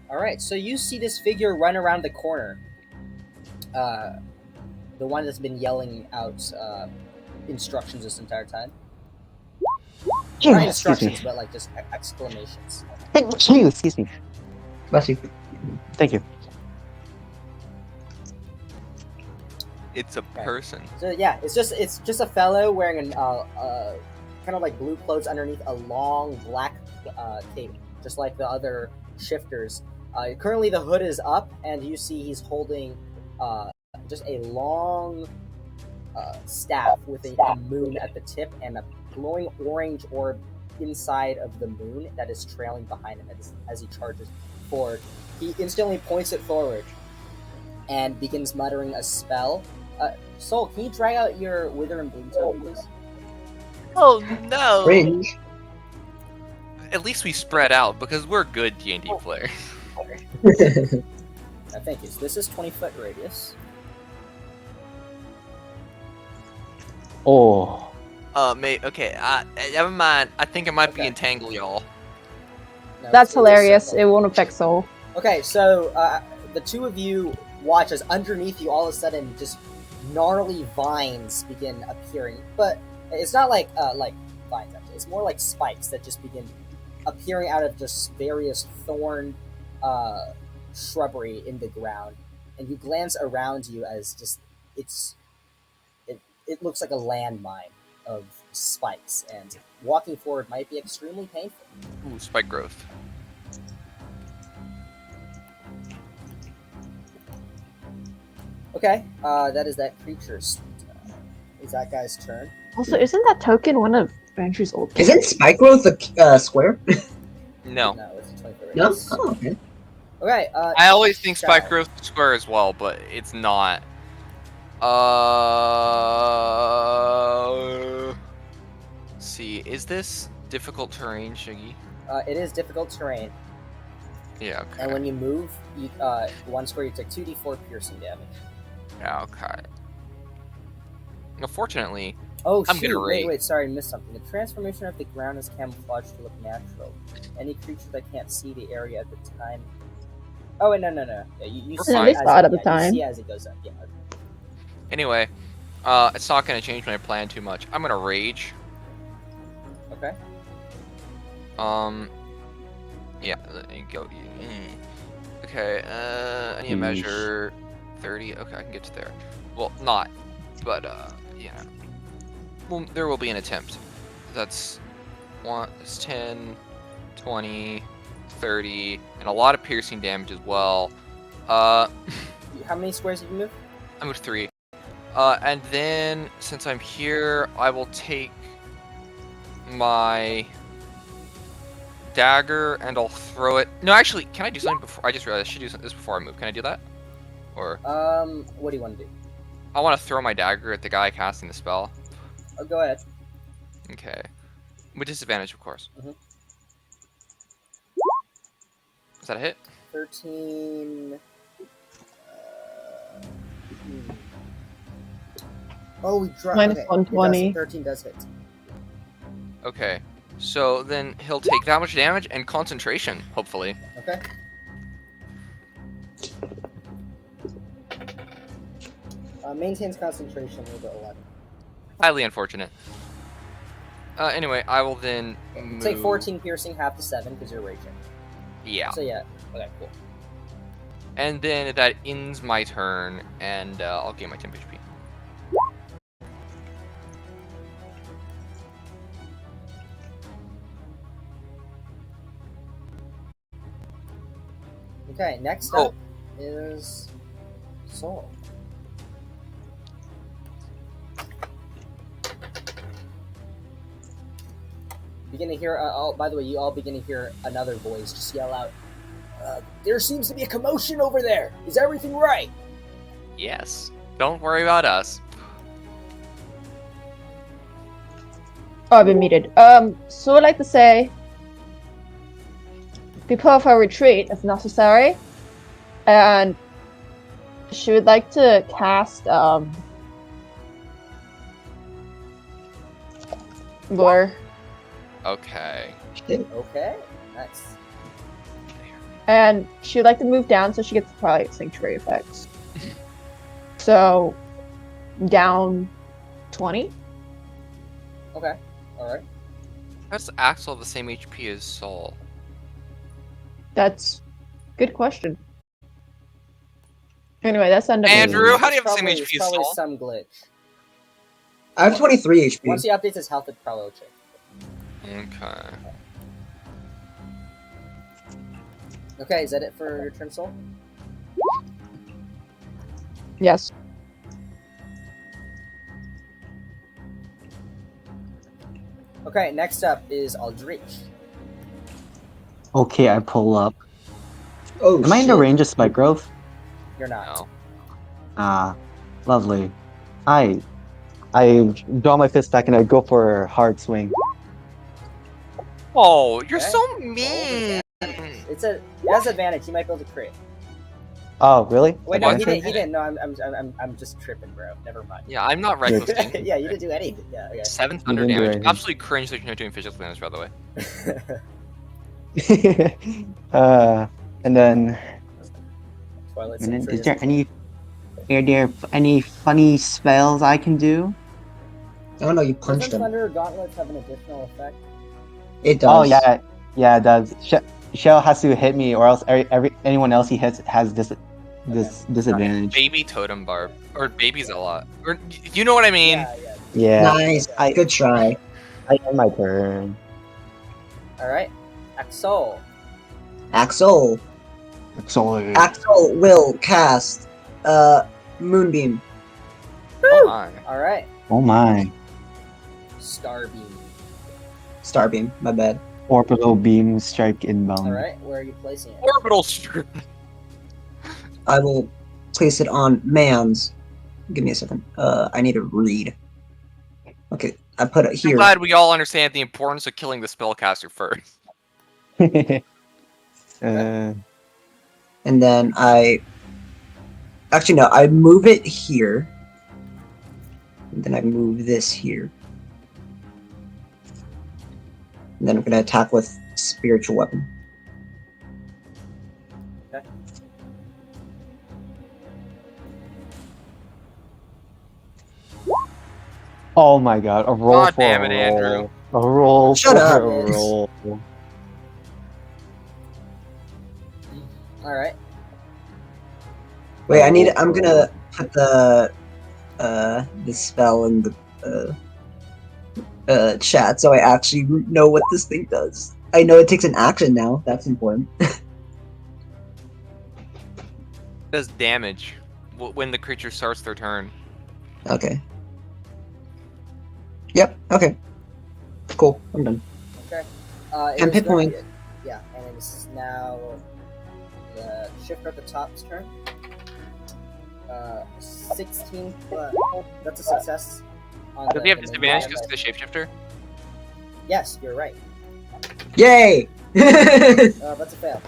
Alright, so you see this figure run around the corner. The one that's been yelling out instructions this entire time. Not instructions, but like just exclamations. Excuse me. Bless you. Thank you. It's a person. So yeah, it's just a fellow wearing an kind of like blue clothes underneath a long black cape, just like the other shifters. Currently, the hood is up, and you see he's holding just a long staff with a moon at the tip and a glowing orange orb inside of the moon that is trailing behind him as he charges forward. He instantly points it forward and begins muttering a spell. Soul, can you drag out your Wither and Bloom token, please? Oh no! Range. at least we spread out because we're good D&D players. Thank you. So this is 20-foot radius. Oh. Mate, okay, never mind. I think it might be Okay. entangle y'all. No, That's it's a hilarious. circle. It won't affect Soul. Okay, so the two of you watch as underneath you all of a sudden just gnarly vines begin appearing, but it's not like vines actually. It's more like spikes that just begin appearing out of just various thorn shrubbery in the ground, and you glance around you as just it looks like a landmine of spikes, and walking forward might be extremely painful. Ooh, spike growth. Okay, that is that creature's. Is that guy's turn? Also, isn't that token one of Andrew's old? Isn't spike growth a square? No. No, it's a 20-foot No. radius. Oh, okay. Okay. I always think Sjel. spike growth is square as well, but it's not. Let's see, is this difficult terrain, Shiggy? It is difficult terrain, Yeah, okay. and when you move, one square you take 2d4 piercing damage. Yeah, okay. Unfortunately, Oh I'm shoot! gonna Wait, rage. sorry, I missed something. The transformation of the ground is camouflaged to look natural. Any creature that can't see the area at the time. Oh wait, no. Yeah, you We're see fine. it They as saw it at the You time. see it as it goes up. Yeah. anyway, it's not gonna change my plan too much. I'm gonna rage. Okay. Yeah, let me go. Okay, I need to measure 30. Okay, I can get to there. Well, not, but yeah. Well, there will be an attempt. That's it's 10, 20, 30, and a lot of piercing damage as well. How many squares have you moved? I moved 3. And then since I'm here, I will take my dagger and I'll throw it. No, actually, can I do something before? I just realized I should do this before I move. Can I do that? Or What do you want to do? I want to throw my dagger at the guy casting the spell. Oh, go ahead. Okay, with disadvantage, of course. Mhm. Is that a hit? 13. Oh, we dropped. Minus okay. 120. 13 does hit. Okay, so then he'll take that much damage and concentration, hopefully. Okay. Maintains concentration with 11. Highly unfortunate. Anyway, I will then Take move- 14 piercing, half to 7 because you're raging. Yeah. So yeah. Okay, cool. And then that ends my turn, and I'll gain my 10 HP. Okay, next Oh. up is Soul. Begin to hear. By the way, you all begin to hear another voice just yell out. There seems to be a commotion over there. Is everything right? Yes. Don't worry about us. Oh, I've been muted. So I'd like to say, prepare for retreat if necessary, and she would like to cast Lure, Okay. Okay, nice. and she would like to move down so she gets probably sanctuary effects. So down 20. Okay, all right. That's Axol the same HP as Soul. That's good question. Anyway, that's the end of Andrew, how do you It's have the same probably- HP it's as probably Soul? some glitch. I have 23 HP. Once he updates his health, it probably will change. Okay. Okay, is that it for your turn, Soul? Yes. Okay, next up is Aldrich. Okay, I pull up. Oh, Am I in the shit. range of spike growth? You're not. No. Ah, lovely. I draw my fist back and I go for a hard swing. Oh, you're Okay. so Roll the mean. damage. It has advantage. He might be able to crit. Oh, really? Wait, no, he Advantage? didn't. He didn't. No, I'm just tripping, bro. Never mind. Yeah, I'm not reckless. Yeah, you didn't do anything. Yeah, okay. 7 You thunder didn't do damage. anything. Absolutely cringe that you're not doing physical damage, by the way. And then, Twilight and then Century is there any funny spells I can do? Oh no, you punched Doesn't him. Thunder Gauntlets have an additional effect? It does. Oh yeah, it does. Shell has to hit me, or else anyone else he hits has this disadvantage. Baby Totem Barb. Or Baby's a lot. Or, you know what I mean? Yeah. Yeah, Nice. I- Good try. I end my turn. All right. Axol. Axol. Sorry. Axol will cast Moonbeam. Oh my. All right. Oh my. Starbeam. Starbeam, my bad. Orbital beam strike inbound. All right. Where are you placing it? Orbital strip. I will place it on Mans. Give me a second. I need to read. Okay, I put it I'm here. glad we all understand the importance of killing the spellcaster first. And then actually no, I move it here. And then I move this here. And then I'm gonna attack with spiritual weapon. Okay. Oh my god, a roll God for damn a it, roll. Andrew. A roll Shut for up. a roll. All right. Wait, I'm gonna put the spell in the chat so I actually know what this thing does. I know it takes an action now. That's important. Does damage when the creature starts their turn. Okay. Yep. Okay. Cool. I'm done. Okay. It 10 is hit going to points. be- Yeah, and it is now the shifter at the top's turn. 16. That's a success. Does he have disadvantage because he's the shapeshifter? Yes, you're right. Yay! Yay! That's a fail.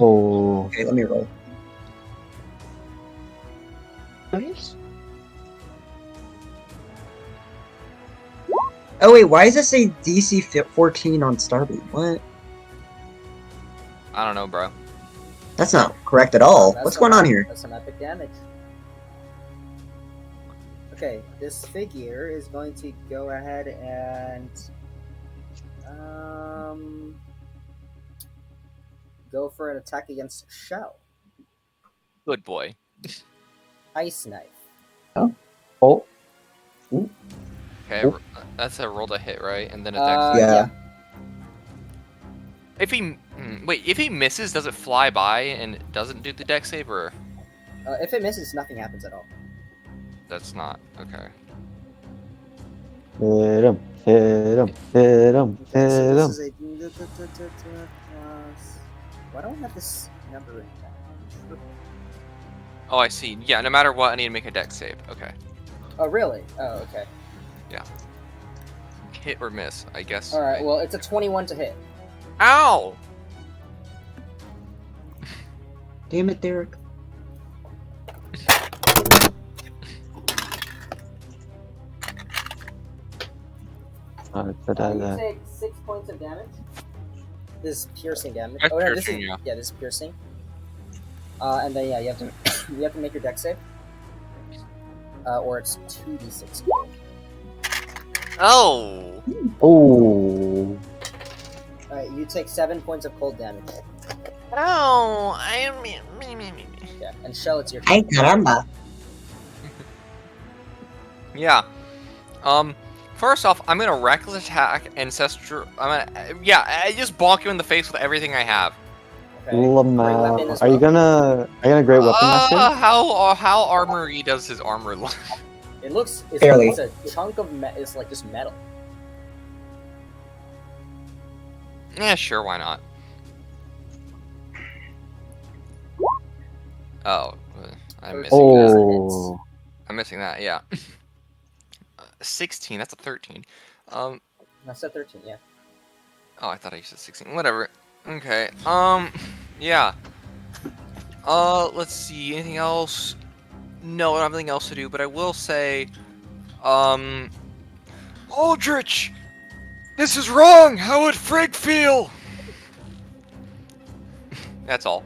Oh. Okay, let me roll. Oh wait, why does it say DC 14 on Starbeam? What? I don't know, bro. That's not correct at all. That's What's some going on ep- here? That's some epic damage. Okay, this figure is going to go ahead and go for an attack against Sjel. Good boy. Ice knife. Oh. Okay, Oop. that's a roll to hit, right? And then a Uh, dex. Yeah. If he wait, if he misses, does it fly by and it doesn't do the dex save, or If it misses, nothing happens at all. that's not okay? Hit him. Hit him. Hit him. Okay, so Hit this him. is a plus. Why don't I have this number written down? Oh, I see. Yeah, no matter what, I need to make a dex save. Okay, Oh, really? Oh, okay. hit or miss, I guess. All right. Well, it's a 21 to hit. Ow! Damn it, Derek. You take 6 points of damage. This is piercing damage. That's Oh no, this piercing, is yeah. this is piercing. And then you have to you have to make your dex save. Or it's 2d6. Oh! Oh. Alright, you take 7 points of cold damage. Oh! I am. Yeah, and Sjel, it's your turn. Ay, caramba. Yeah. First off, I'm gonna reckless attack ancestral. I just bonk him in the face with everything I have. Okay. Great weapon as Are you well. gonna great weapon master? How armory does his armor look? It looks Barely. it's a chunk of it's like just metal. Yeah, sure, why not? Oh, I'm missing that. Oh. I'm missing that. Yeah. 16. That's a 13. I said 13, yeah. Oh, I thought I said 16. Whatever. Okay. Yeah. Let's see. Anything else? No, I don't have anything else to do. But I will say, Aldrich! This is wrong! How would Frigg feel? that's all.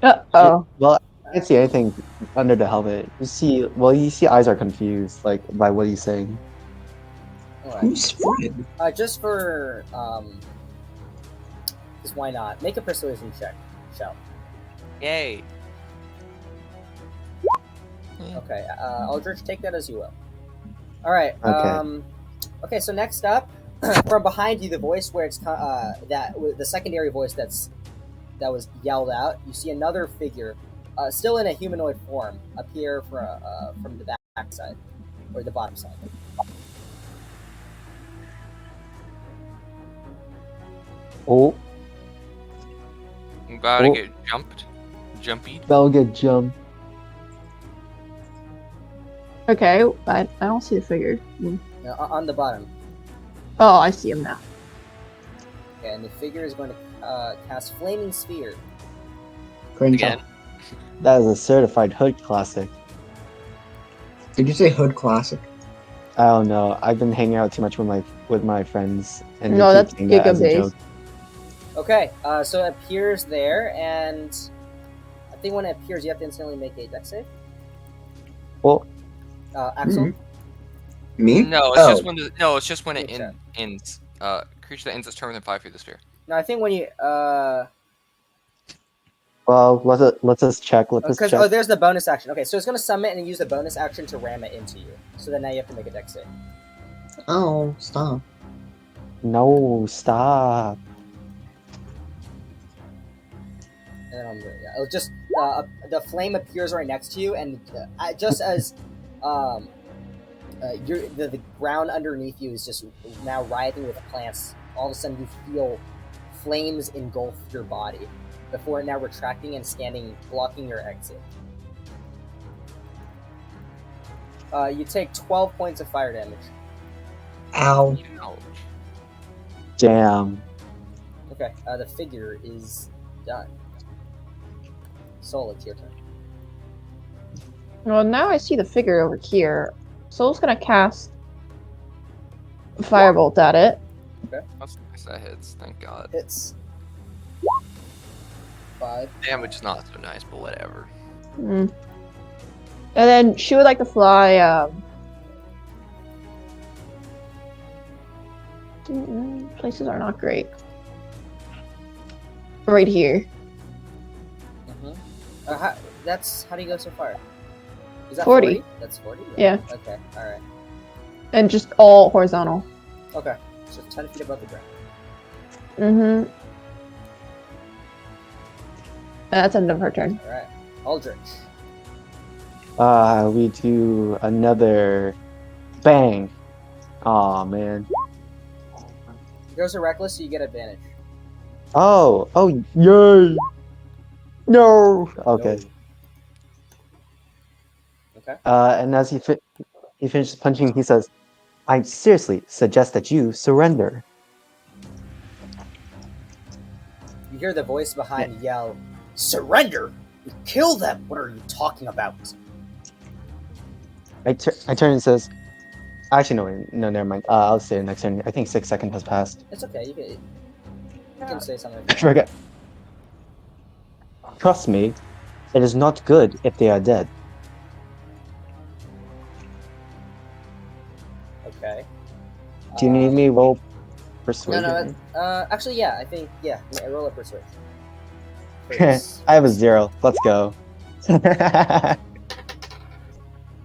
Uh-oh. Well, I can't see anything under the helmet. You see eyes are confused, like, by what he's saying. Alright. Who's Fred? Just for just why not? Make a persuasion check, Sjel. Yay. Okay, Aldrich, take that as you will. Alright, Okay. okay, so next up, from behind you, the voice where it's the secondary voice that was yelled out, you see another figure, still in a humanoid form, appear from the back side, or the bottom side. Oh, I'm about to Oh. get jumpy. that'll get jumped. Okay, I don't see the figure. On the bottom. Oh, I see him now. Okay, and the figure is going to cast Flaming Sphere. Couldn't Again. tell. That is a certified hood classic. Did you say Hood Classic? I don't know. I've been hanging out too much with my friends, and they No, keep that's saying that as a Giga joke. Okay, so it appears there, and I think when it appears, you have to instantly make a dex save. Well, Axol? Me? No, it's just when it's just when it Okay. ends. Creature that ends its turn within 5 feet of the sphere. No, I think when you well, let's just check. Let's because check. there's the bonus action. Okay, so it's gonna summon and use the bonus action to ram it into you. So then now you have to make a dex save. Oh, stop. No, stop. And then it'll just the flame appears right next to you, and just as the ground underneath you is just now writhing with plants. All of a sudden, you feel flames engulf your body before now retracting and blocking your exit. You take 12 points of fire damage. Ow. Ouch. Damn. Okay, the figure is done. Soul, it's your turn. Well, now I see the figure over here. Soul's gonna cast Firebolt at it. That's nice. That hits. Thank God. Hits. 5. Damage is not so nice, but whatever. And then she would like to fly. Places are not great. Right here. How do you go so far? Is that 40. That's 40? Yeah. Okay, alright. And just all horizontal. Okay, so 10 feet above the ground. Mm-hmm. That's end of her turn. Alright. Aldrich. We do another bang. Aw, man. Yours are reckless, so you get advantage. Oh, yay! No. Okay. Okay. And as he finishes punching, he says, "I seriously suggest that you surrender." You hear the voice behind yell, "Surrender! You kill them! What are you talking about?" I turn and says, "Actually, no, never mind. I'll say it next turn. I think 6 seconds has passed." It's okay, you can say something. I forget. Trust me, it is not good if they are dead. Okay. Do you need me roll persuasion? No, actually, yeah, I think, yeah, roll a persuasion. I have a 0. Let's go. You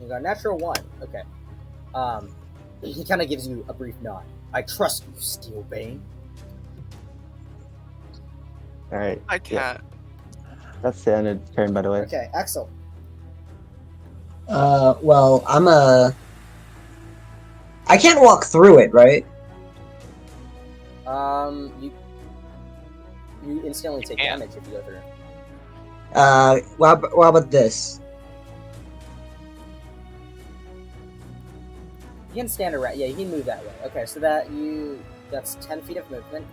got natural 1. Okay. He kind of gives you a brief nod. I trust you, Steelbane. All right. I can't. That's the end of the turn, by the way. Okay, Axol. Well, I can't walk through it, right? You instantly take damage if you go through. What about this? You can stand around. Yeah, you can move that way. Okay, so that you That's 10 feet of movement.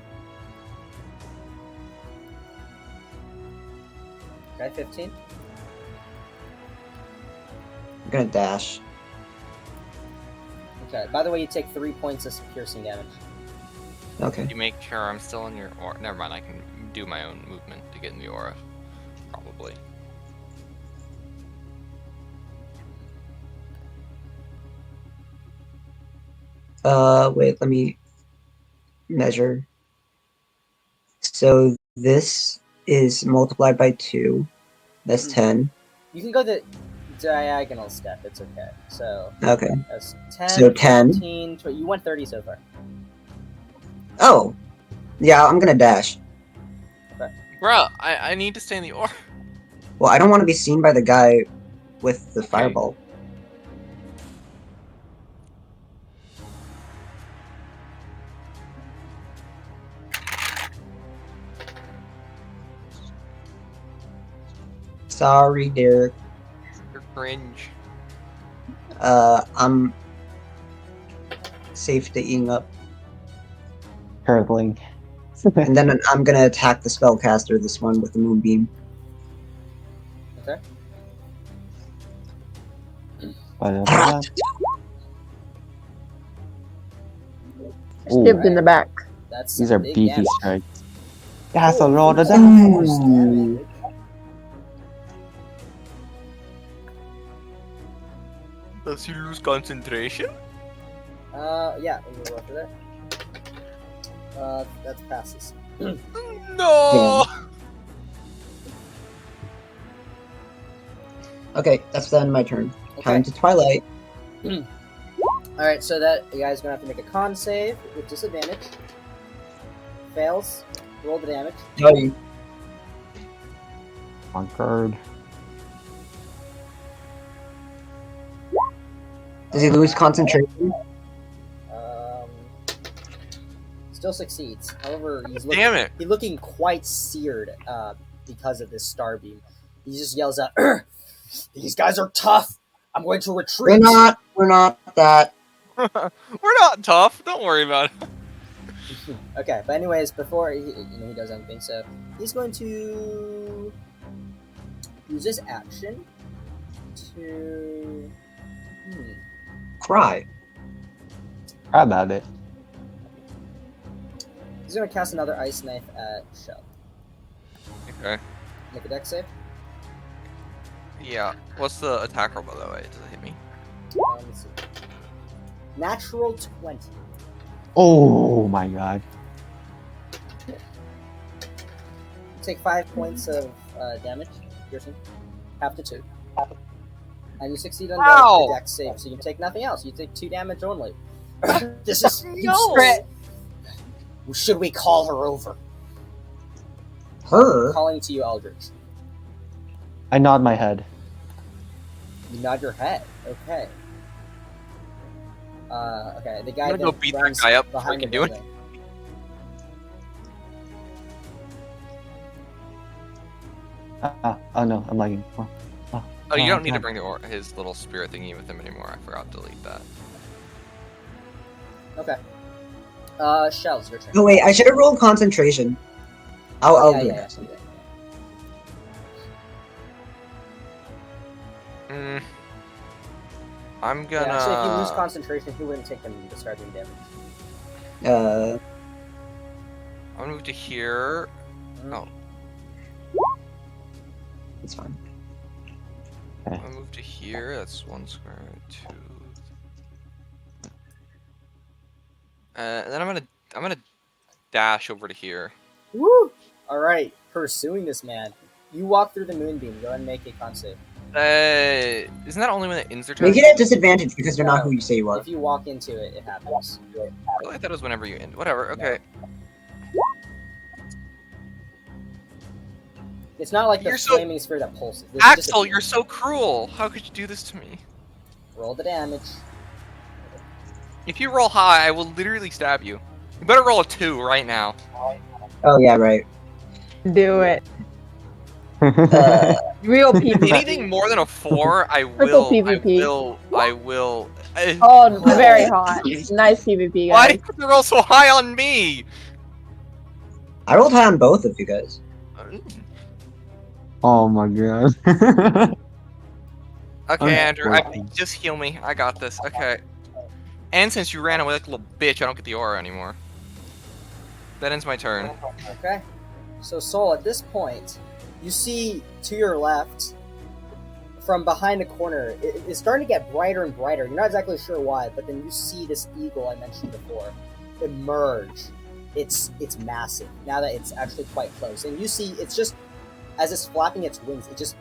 Okay, 15. I'm gonna dash. Okay, by the way, you take 3 points of piercing damage. Okay. You make sure I'm still in your aura. Never mind, I can do my own movement to get in the aura. Probably. Wait, let me measure. So this is multiplied by 2. That's 10. You can go the diagonal step, it's okay. So, Okay. that's 10, So 10. 15, 20. You went 30 so far. Oh! Yeah, I'm gonna dash. Bruh, I need to stay in the aura. Well, I don't want to be seen by the guy with the Okay. fireball. Sorry, Derek. You're cringe. I'm safetying up. Hurtling. And then I'm gonna attack the spellcaster, this one, with the moonbeam. Okay. Ba-da-ba-da. Ooh. Stabbed in the back. That's These some are big beefy damage. strikes. That's a Oh, lot of force damage. Does he lose concentration? Yeah, we'll roll for that. That passes. No! Okay, that's the end of my turn. Okay. Time to Twilight. Alright, so that you guys are gonna have to make a con save with disadvantage. Fails. Roll the damage. Oh, Conquered. does he lose concentration? Still succeeds. However, he's Damn it! he's looking quite seared because of this star beam. He just yells out, "These guys are tough. I'm going to retreat." We're not that. We're not tough. Don't worry about it. Okay, but anyways, before he does anything, so he's going to use his action to. Cry. How about it? He's going to cast another ice knife at Sjel. Okay. Make a dex save. Yeah. What's the attack roll, by the way? Does it hit me? Let's see. Natural 20. Oh my god. Take 5 points of damage, piercing. Half to 2. And you succeed on the dex save, so you can take nothing else. You take 2 damage only. This is No! Should we call her over? Her? Calling to you, Eldritch. I nod my head. You nod your head. Okay. Okay. The guy I'm gonna go beat that guy up before I can do it. Oh no, I'm lagging. Oh, you don't need to bring his little spirit thingy with him anymore. I forgot to delete that. Okay. Shells, your turn. Oh wait, I should have rolled concentration. I'll do it. I'm gonna. Yeah, so if you lose concentration, he wouldn't take the start doing damage. Uh, I'm gonna move to here. Oh, it's fine. I'm gonna move to here. That's 1 square, 2. And then I'm gonna dash over to here. Woo! All right, pursuing this man. You walk through the moonbeam. Go ahead and make a con save. Isn't that only when it ends their turn? Make it at disadvantage because you're not No. who you say you are. If you walk into it, it happens. Really? I thought it was whenever you end. Whatever. Okay. It's not like the You're so- flaming sphere that pulses. This is just a- Axol, you're so cruel. How could you do this to me? Roll the damage. If you roll high, I will literally stab you. You better roll a 2 right now. Oh yeah, right. Do it. Real PvP. Anything more than a 4, I Triple will. PvP. I will. Oh, very hot. Nice PvP, Why guys. did you roll so high on me? I rolled high on both of you guys. Oh my god. Okay, Andrew, Unfortunate. just heal me. I got this. Okay. And since you ran away like a little bitch, I don't get the aura anymore. That ends my turn. Okay. So, Soul, at this point, you see to your left, from behind a corner, it's starting to get brighter and brighter. You're not exactly sure why, but then you see this eagle I mentioned before emerge. It's massive now that it's actually quite close, and you see it's just as it's flapping its wings, it's just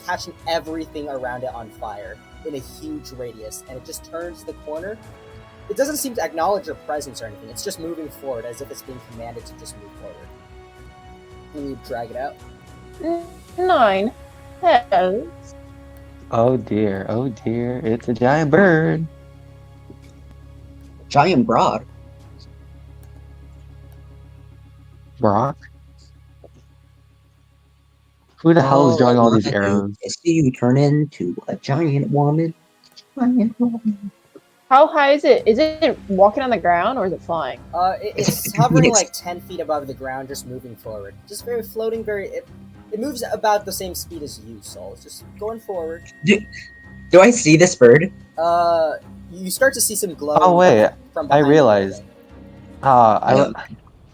catching everything around it on fire in a huge radius, and it just turns the corner. It doesn't seem to acknowledge your presence or anything. It's just moving forward as if it's being commanded to just move forward. And you drag it out. 9 heads. Oh dear, it's a giant bird. Giant broad. Brock? Who the hell is drawing all these my arrows? I see you turn into a giant woman. Giant woman. How high is it? Is it walking on the ground or is it flying? It's hovering like 10 feet above the ground, just moving forward. Just very floating, it moves about the same speed as you, Soul. It's just going forward. Do I see this bird? You start to see some glow. Oh wait, from I behind realized. the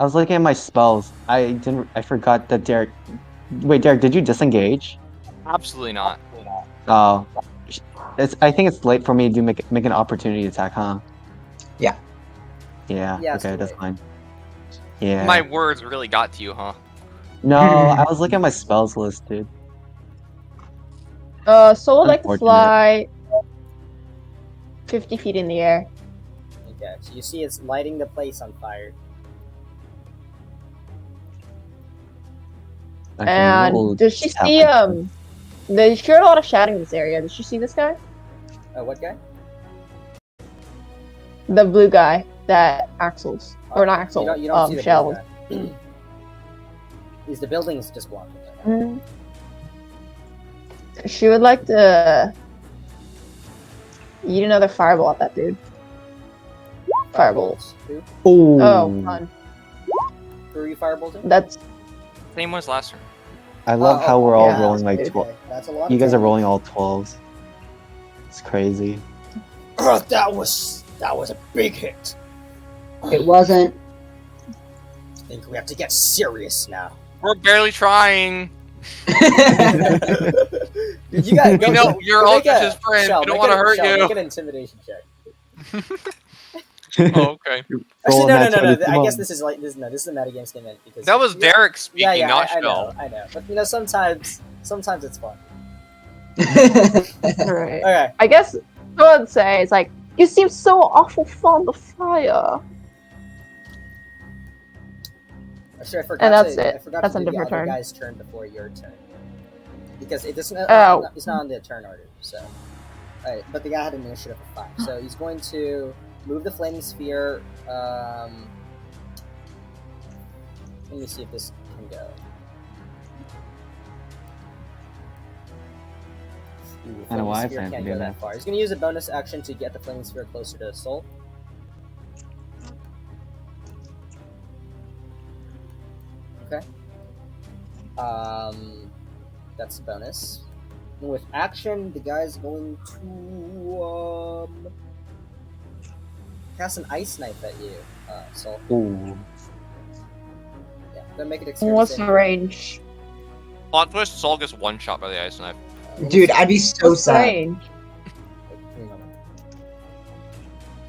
I was looking at my spells. I forgot that Derek. Wait, Derek, did you disengage? Absolutely not. Oh, I think it's late for me to make an opportunity attack, huh? Yeah. Yeah. Yeah, it's Okay, too that's late. fine. Yeah. My words really got to you, huh? No, I was looking at my spells list, dude. Soul would like to Unfortunate. fly 50 feet in the air. Okay, so you see it's lighting the place on fire. Okay, And we'll does she just have see my- there's sure a lot of shading in this area. Does she see this guy? What guy? The blue guy that Axol's. Or not Axol. You don't see the Sjel. blue guy. The building's just blocking it. Mm. She would like to eat another fireball at that dude. Fireballs. Who? Oh, fun. Who are you firebolting? That's Same was last turn. I love how we're all yeah, rolling like dude. 12. Okay, that's a lot. You of guys are damage. rolling all 12s. It's crazy. That was a big hit. It wasn't. I think we have to get serious now. We're barely trying. You got. We know you're Aldrich's friend. We don't want to hurt you. Make an intimidation check. Oh, okay. Actually, Roll a no. nat 20, I come guess on. this is a metagame statement because That was Derek speaking, yeah, not I Sjel. know. But sometimes it's fun. right. Okay. I guess what I'd say is like, you seem so awful fond of fire. Actually, I forgot. And that's to, it. I forgot That's to on do the different other turn. guy's turn before your turn because it doesn't. Oh. It's not on the turn order. So, alright, but the guy had an initiative of 5, so he's going to move the flaming sphere. Let me see if this can go. Ooh, I don't know why I flaming sphere plan to can't do go that. that far. He's going to use a bonus action to get the flaming sphere closer to Soul. Okay. That's a bonus. And with action, the guy's going to cast an ice knife at you, Soul. Ooh. Yeah, then make it experience. What's the range? Plot twist: Saul gets one shot by the ice knife. Dude, I'd be so What's the sad. range?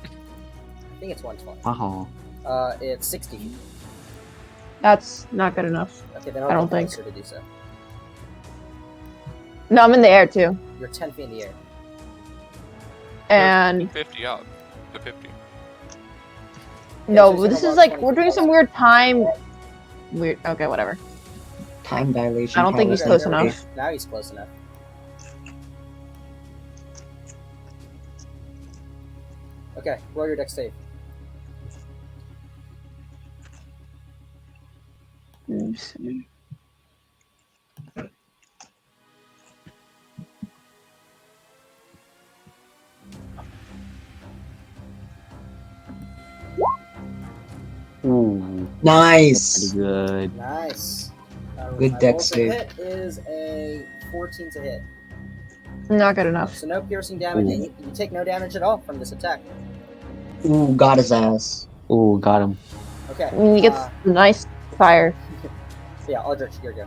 I think it's 120. Oh. It's 60 feet. That's not good enough. Okay, then I don't I'll think. closer to do so. No, I'm in the air too. You're 10 feet in the air. And 50 up. To 50. no, so but this it's is like about we're doing 20 some weird time. Weird. Okay, whatever. Time dilation. I don't think he's Okay, close there we go. enough. Now he's close enough. Okay, roll your dex save. Oops. Ooh, Nice. pretty good. Nice. Good my dex roll to save. hit is a 14 to hit. Not good enough. So no piercing damage, Ooh. and you take no damage at all from this attack. Ooh, got his ass. Ooh, got him. Okay. He gets the nice fire. So yeah, Aldrich, your go.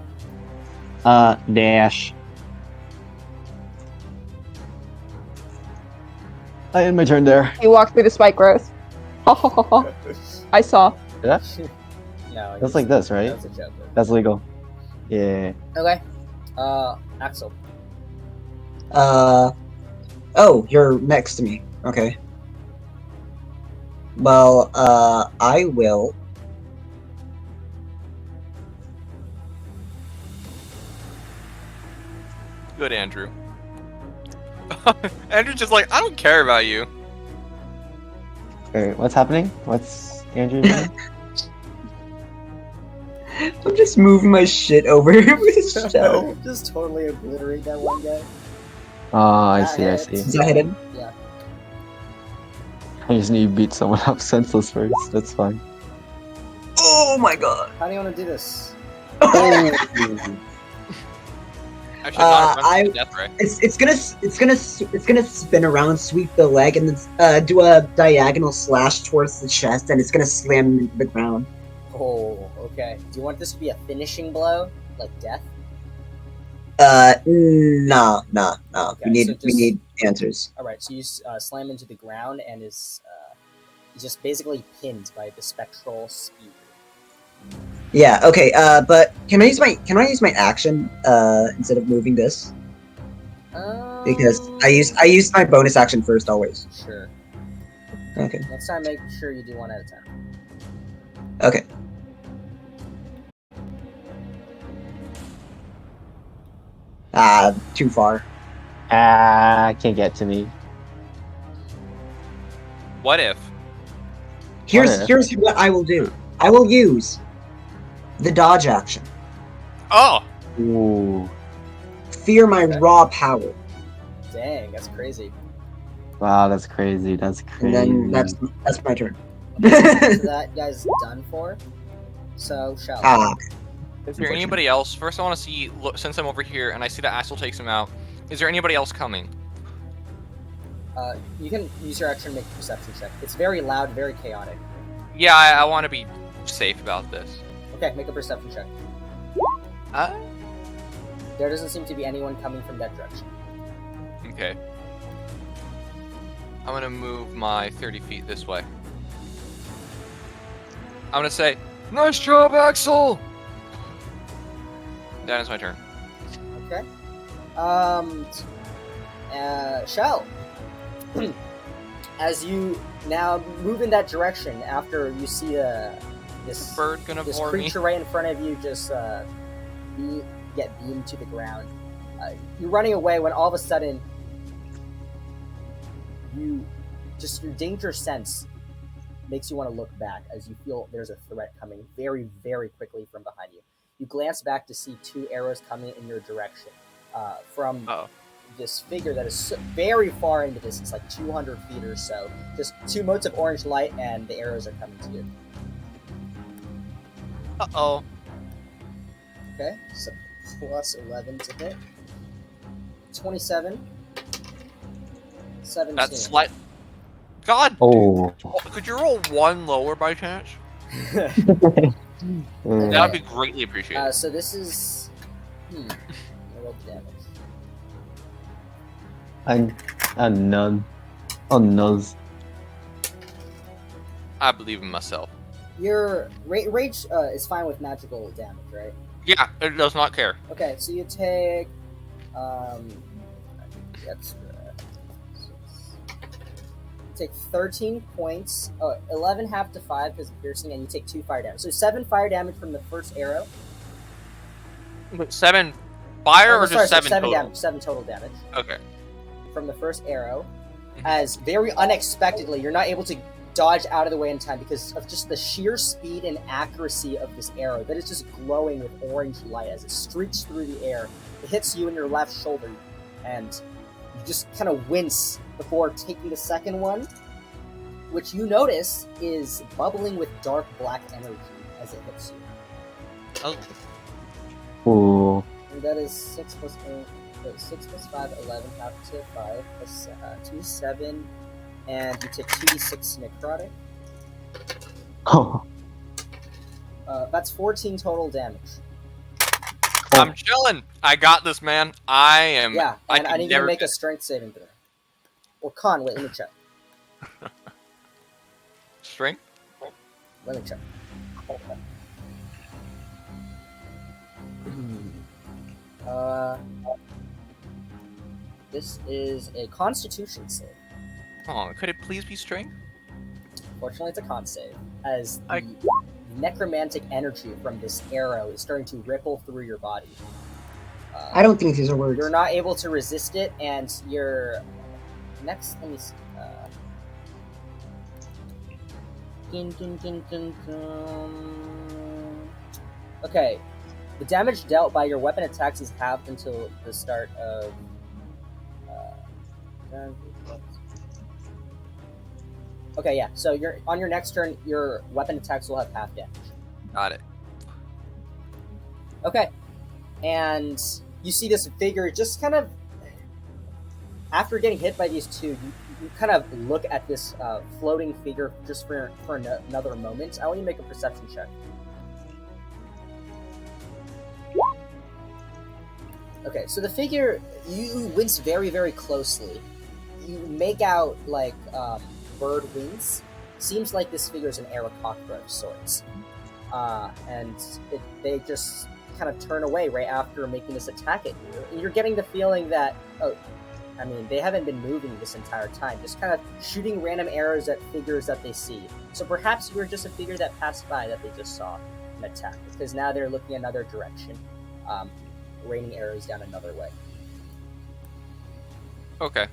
Dash. I end my turn there. He walked through the spike growth. I saw. Did I? No, That's like this, right? That's a joke. That's legal. Yeah. Okay. Axol. Oh, you're next to me. Okay. Well, I will. Good, Andrew. Andrew's just like, I don't care about you. Wait, what's happening? What's Andrew doing? I'm just moving my shit over with Shell. Just totally obliterate that one guy. Oh, I That see, I hits. see. Does that hit him? Yeah. I just need to beat someone up senseless first. That's fine. Oh my god. How do you want to do this? I should not have run I- to the death ray. It's gonna spin around, sweep the leg, and then do a diagonal slash towards the chest, and it's gonna slam him into the ground. Oh, okay. Do you want this to be a finishing blow, like death? No. Okay, we so need answers. All right. So you slam into the ground, and is he's just basically pinned by the spectral speed. Yeah. Okay. But can I use my action instead of moving this? Because I use my bonus action first always. Sure. Okay. Next time, make sure you do one at a time. Okay. Too far. Can't get to me. What if? Here's what I will do. I will use the dodge action. Oh! Ooh. Fear my Okay. raw power. Dang, that's crazy. Wow, that's crazy. That's crazy. And then that's my turn. So that guy's done for. So Sjel. Is there anybody else? First, I want to see, look, since I'm over here and I see that Axol takes him out, is there anybody else coming? You can use your action to make a perception check. It's very loud, very chaotic. Yeah, I want to be safe about this. Okay, make a perception check. There doesn't seem to be anyone coming from that direction. Okay. I'm gonna move my 30 feet this way. I'm gonna say, nice job, Axol! That is my turn. Okay. Sjel. As you now move in that direction after you see this Bird gonna this bore me. creature right in front of you just get beamed to the ground. You're running away when all of a sudden your danger sense makes you want to look back as you feel there's a threat coming very, very quickly from behind you. You glance back to see two arrows coming in your direction from this figure that is very far in the distance, like 200 feet or so. Just two motes of orange light, and the arrows are coming to you. Uh-oh. Okay, so plus 11 to hit. 27. 17. That's slight. God! Oh. Could you roll one lower by chance? Mm. That would be greatly appreciated. So this is... roll the damage. A none. Oh, nose. I believe in myself. Your rage is fine with magical damage, right? Yeah, it does not care. Okay, so you take... take 13 points, 11 half to 5 because of piercing, and you take 2 fire damage. So 7 fire damage from the first arrow. 7 fire or sorry, just 7 7 total? damage. 7 total damage Okay. from the first arrow. As very unexpectedly, you're not able to dodge out of the way in time because of just the sheer speed and accuracy of this arrow that is just glowing with orange light as it streaks through the air. It hits you in your left shoulder, and you just kind of wince before taking the second one. which you notice is bubbling with dark black energy as it hits you. Oh, Ooh. And that is 6 plus 8, 6 plus 5, 11, half to 5, plus 2, 7, and you take 2d6 necrotic. Oh. That's 14 total damage. I'm chilling. I got this, man. I am. Yeah, and I can need you to never make a get- strength saving throw. Or con, wait, let me check. strength. Let me check. This is a Constitution save. Oh, could it please be strength? Fortunately, it's a con save, as the I- necromantic energy from this arrow is starting to ripple through your body. I don't think these are words. You're not able to resist it, and you're next. Let me see. Okay, the damage dealt by your weapon attacks is halved until the start of. Okay, yeah. So you're on your next turn. Your weapon attacks will have half damage. Got it. Okay, and you see this figure just kind of after getting hit by these two. You kind of look at this floating figure just for another moment. I want you to make a perception check. Okay, so the figure, you wince very, very closely. You make out, like, bird wings. Seems like this figure is an Aarakocra of sorts. And they just kind of turn away right after making this attack at you. And you're getting the feeling that, they haven't been moving this entire time, just kind of shooting random arrows at figures that they see. So perhaps you were just a figure that passed by that they just saw an attack, because now they're looking another direction, raining arrows down another way. Okay.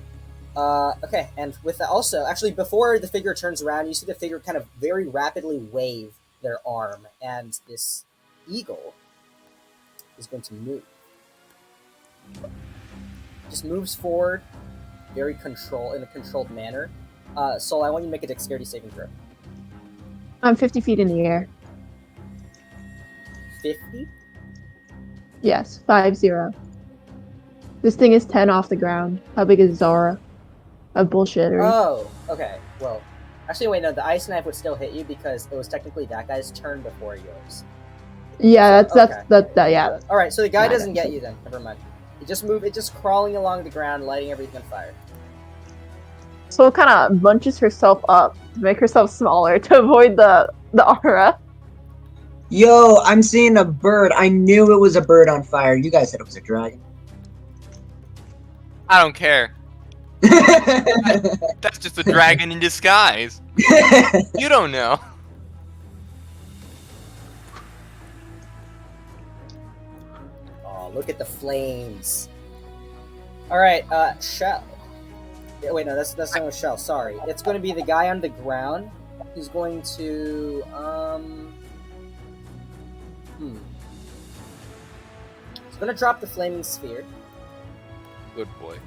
Okay, and with that also, actually, before the figure turns around, you see the figure kind of very rapidly wave their arm, and this eagle is going to move. Just moves forward, in a controlled manner. Sol, I want you to make a dexterity saving throw. I'm 50 feet in the air. 50? Yes, 5-0. This thing is 10 off the ground. How big is Zara? A bullshitter. Oh, okay. Well, actually, wait, no, the ice knife would still hit you because it was technically that guy's turn before yours. Yeah, Okay. yeah. All right, so the guy Got it. doesn't get you then. Never mind. It just crawling along the ground, lighting everything on fire. So it kind of bunches herself up to make herself smaller to avoid the aura. Yo, I'm seeing a bird. I knew it was a bird on fire. You guys said it was a dragon. I don't care. That's just a dragon in disguise. You don't know. Oh, look at the flames. All right, Sjel. Yeah, wait, no, that's not Sjel. Sorry, it's going to be the guy on the ground who's going to He's going to drop the flaming sphere. Good boy.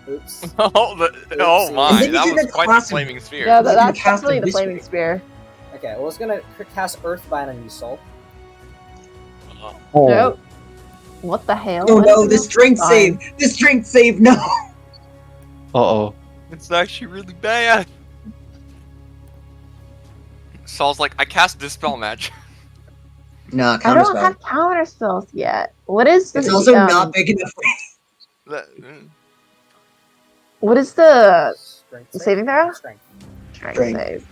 Oops. Oh Oopsie. my, Is it that even was a quite the class of- flaming sphere. Yeah, He's gonna that's cast definitely a the flaming mystery. spear. Okay, well, it's going to cast Earthbind on you, Soul. Oh. Nope. What the hell? Oh What no, is the it? strength Fine. save! The strength save, no! Uh-oh. It's actually really bad. Saul's like, I cast Dispel Match. Nah, I don't counterspell. have counter spells yet. What is the It's also not big enough. What is the Strength saving throw? Strength. strength Strength. save?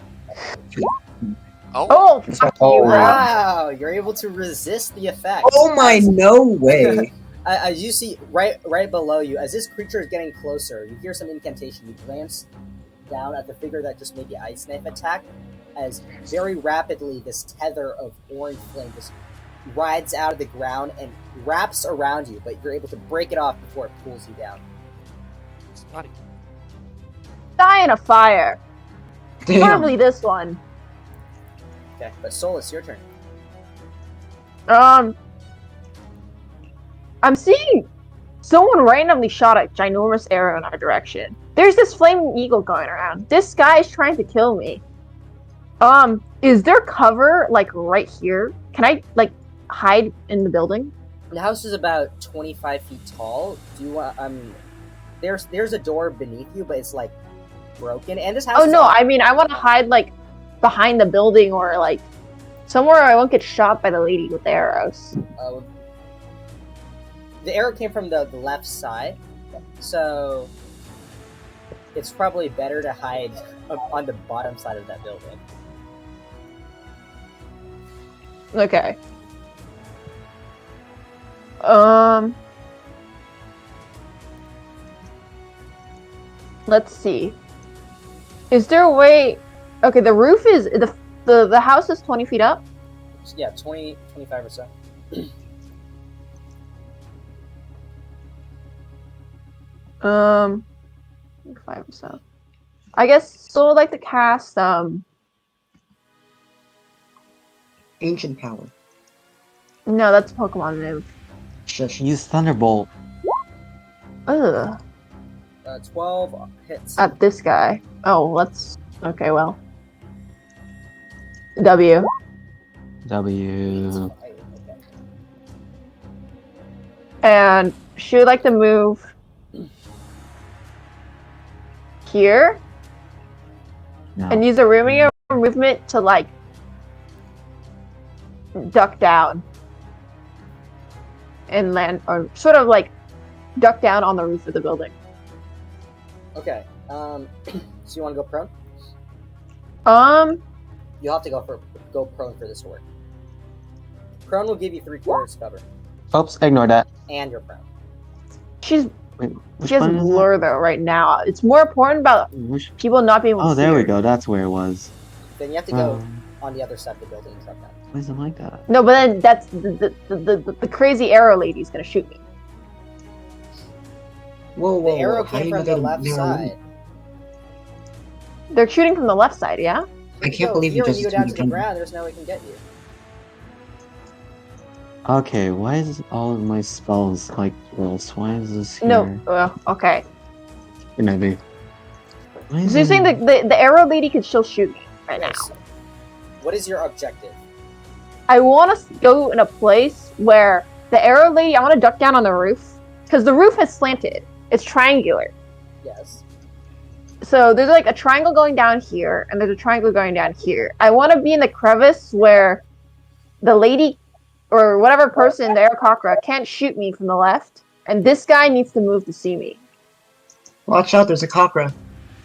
Oh, Oh, fuck Oh, you! Wow, you're able to resist the effect. Oh my, no way. As you see right below you, as this creature is getting closer, you hear some incantation. You glance down at the figure that just made the ice knife attack, as very rapidly this tether of orange flame just rides out of the ground and wraps around you, but you're able to break it off before it pulls you down. it's not Die in a fire. Damn. Probably this one. Okay, but Solus, your turn. I'm seeing Someone randomly shot a ginormous arrow in our direction. There's this flaming eagle going around. This guy is trying to kill me. Is there cover like right here? Can I like hide in the building? The house is about 25 feet tall. Do you want there's a door beneath you, but it's like broken. And this house Oh is no, I mean I want to hide like behind the building or like somewhere I won't get shot by the lady with the arrows. The arrow came from the left side, so it's probably better to hide on the bottom side of that building. Okay. Let's see. Is there a way? Okay, the roof is the house is 20 feet up. Yeah, 20, 25 or so. 5 or so. I guess so. I'd like to cast Ancient power. No, that's Pokemon move. Shush. Use Thunderbolt. Ugh. 12 hits. At this guy. Oh, let's. Okay, well. W. W. Okay. And she would like to move here No. and use a rooming movement to like duck down and land, or sort of like duck down on the roof of the building. Okay. So you want to go prone? You'll have to go prone for this to work. Prone will give you 3/4 cover, Oops, ignore that. and you're prone. She's Wait, which she has button is that? blur though right now. It's more important about Which... people not being able to Oh, see there we her. go. That's where it was. Then you have to go on the other side of the building and drop down. Why is it like that? No, but then that's the crazy arrow lady's gonna shoot me. Whoa, The arrow came from the left side. They're shooting from the left side, yeah? I can't No, believe you here when just you go down to the threw ground, there's no way we can get you. Okay, why is all of my spells like rolls? Why is this here? No, okay. Maybe. Why is So you're saying it- the arrow lady could still shoot me right now? Yes. What is your objective? I want to go in a place where the arrow lady, I want to duck down on the roof. Because the roof is slanted. It's triangular. Yes. So there's like a triangle going down here, and there's a triangle going down here. I want to be in the crevice where the lady, or whatever person, the Aarakocra, can't shoot me from the left. And this guy needs to move to see me. Watch out, there's a cockra.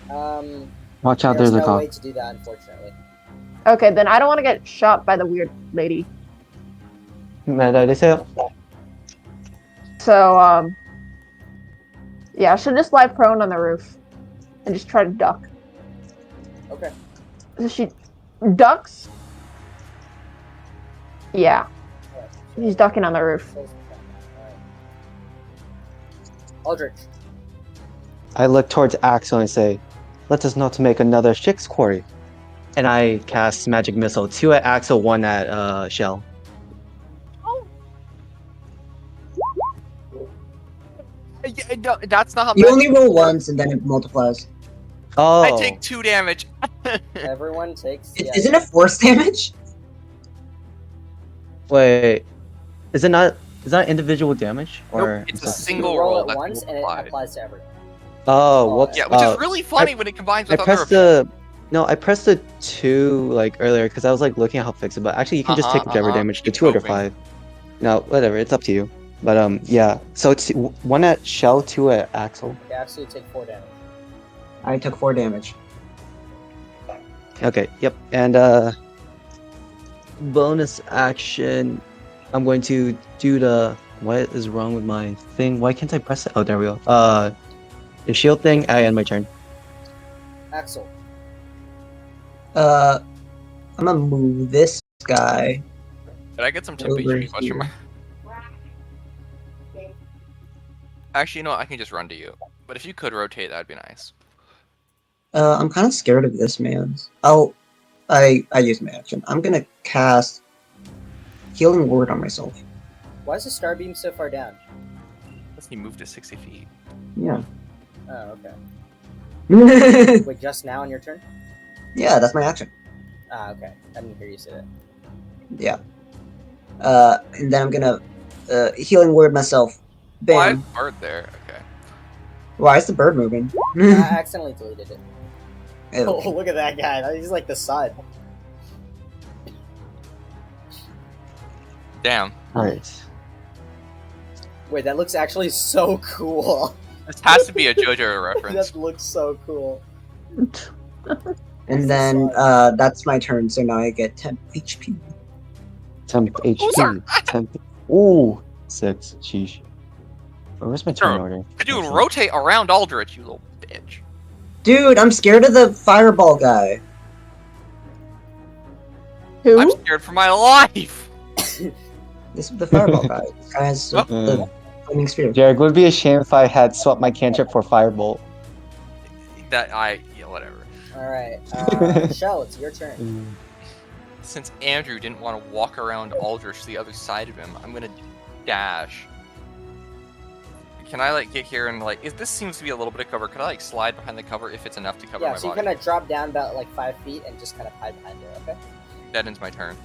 Watch out, There's there's a no cop. way to do that, unfortunately. Okay, then I don't want to get shot by the weird lady. They say So, yeah, I should just lie prone on the roof and just try to duck. Okay. So she ducks? Yeah, Alright. he's ducking on the roof. Alright. Aldrich. I look towards Axol and say, "Let us not make another Shik's quarry." And I cast Magic Missile, 2 at Axol, 1 at Sjel. No, that's not how You magic only roll works. once and then it multiplies. Oh, I take 2 damage. Everyone takes. yeah. Isn't it force damage? wait, is it not? Is that individual damage or? Nope, it's is a it- single You roll roll it that's once and it multiplied. applies to everyone. Oh, whoops. Yeah, which uh, is really funny when it combines I with other pressed the. No, I pressed the 2 like earlier because I was like looking at how to fix it. But actually, you can just take whichever damage. The Keep 2 or hoping. 5. No, whatever. It's up to you. But yeah. So it's 1 at Sjel, 2 at Axol. Okay, actually you take 4 damage. I took 4 damage. Okay. Yep. And bonus action. I'm going to do the. What is wrong with my thing? Why can't I press it? Oh, there we go. The shield thing. I end my turn. Axol. I'm gonna move this guy. Did I get some Over temptation? Question here. mark. Actually, you know what? I can just run to you. But if you could rotate, that'd be nice. I'm kind of scared of this man's. I use my action. I'm gonna cast Healing Word on myself. Why is the star beam so far down? Unless he moved to 60 feet. Yeah. Oh, okay. Wait, just now on your turn? Yeah, that's my action. Ah, okay. I didn't hear you say that. Yeah. And then I'm gonna healing word myself. Oh, I Bam. have a bird there. Okay. Why is the bird moving? I accidentally deleted it. Ew. Oh, look at that guy. He's like the sun. Damn. Alright. Wait, that looks actually so cool. This has to be a JoJo reference. That looks so cool. And then that's my turn, so now I get 10 HP. Temp Oh, sorry. HP. Temp. Ooh. 6. Sheesh. Where's my turn Sure. order? Dude, rotate around Aldrich, you little bitch. Dude, I'm scared of the fireball guy. Who? I'm scared for my life. This is the fireball guy. This guy has the flaming sphere. Jared, would be a shame if I had swapped my cantrip for Firebolt. Yeah, whatever. Alright, Sjel, it's your turn. Since Andrew didn't want to walk around Aldrich to the other side of him, I'm gonna dash. Can I like get here and like? This seems to be a little bit of cover. Can I like slide behind the cover if it's enough to cover Yeah, my so you body? kind of drop down about like 5 feet and just kind of hide behind it, okay? That ends my turn.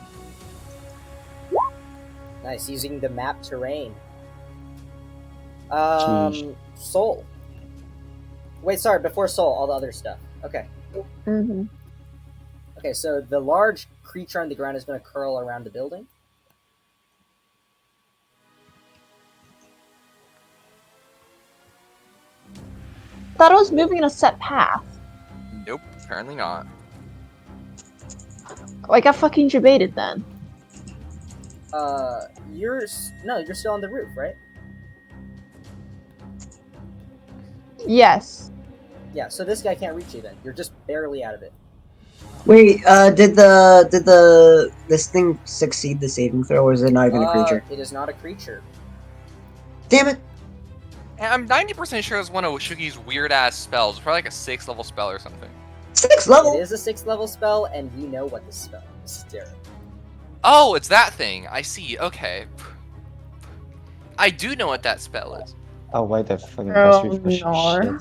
Nice, using the map terrain. Jeez. Soul. Wait, sorry, before Soul, all the other stuff. Okay. Mm-hmm. Okay, so the large creature on the ground is going to curl around the building. Thought I was moving in a set path. Nope, apparently not. I got fucking debated then. You're still on the roof, right? Yes. Yeah, so this guy can't reach you then. You're just barely out of it. Wait, did this thing succeed the saving throw, or is it not even a creature? It is not a creature. Damn it! And I'm 90% sure it's one of Shugi's weird ass spells. Probably like a 6th level spell or something. 6th level. It is a 6th level spell, and you know what this spell is, Derek. Oh, it's that thing. I see. Okay. I do know what that spell is. Oh, why the fucking Oh, refresh no. shit.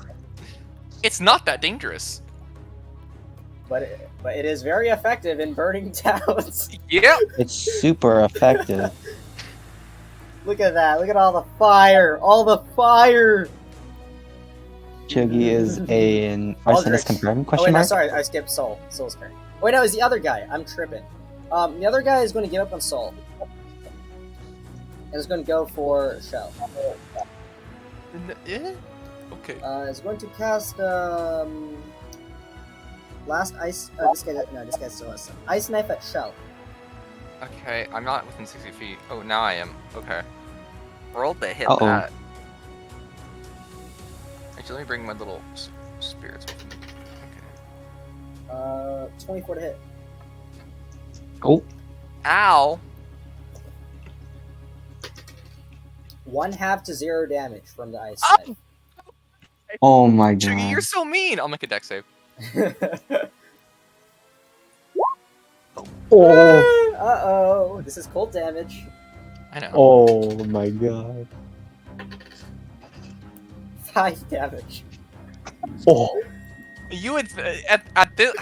It's not that dangerous. But it is very effective in burning towns. Yep. It's super effective. Look at that. Look at all the fire. All the fire. Chuggy is an Aldrich. arsonist confirmed? Oh, Question wait, no, mark? sorry. I skipped Soul. Soul's turn. Wait, no, it's the other guy. I'm tripping. The other guy is going to get up on Soul. And is going to go for Sjel. Okay. Is going to cast, last ice... this guy still has some. Ice Knife at Sjel. Okay, I'm not within 60 feet. Oh, now I am. Okay. Roll to hit Uh-oh. that. Actually, let me bring my little spirits with me. Okay. 24 to hit. Oh, Ow! 1/2 to 0 damage from the ice Oh! oh my Chuggy, god. you're so mean! I'll make a dex save. knife. Oh, Uh-oh. This is cold damage. I know. oh my god. 5 damage. Oh, You would at this,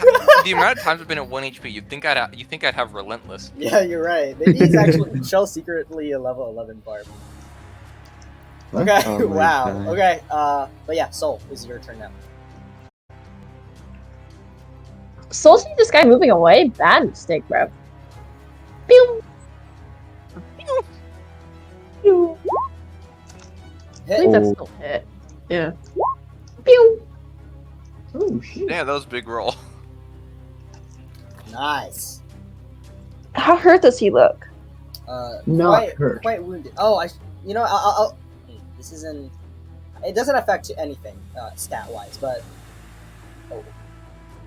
the amount of times I've been at 1 HP, you'd think I'd have relentless. Yeah, you're right. Maybe he's actually Shell's secretly a level 11 barb. Okay, Oh my wow. God. Okay, but yeah, Soul, this is your turn now. Soul see this guy moving away? Bad mistake, bro. Pew! Pew! Pew! I Hit. think that's Oh. still hit. Yeah. Pew! Oh shit! Yeah, that was a big roll. Nice. How hurt does he look? Not hurt. Quite wounded. Oh, I'll this isn't. It doesn't affect anything stat-wise, but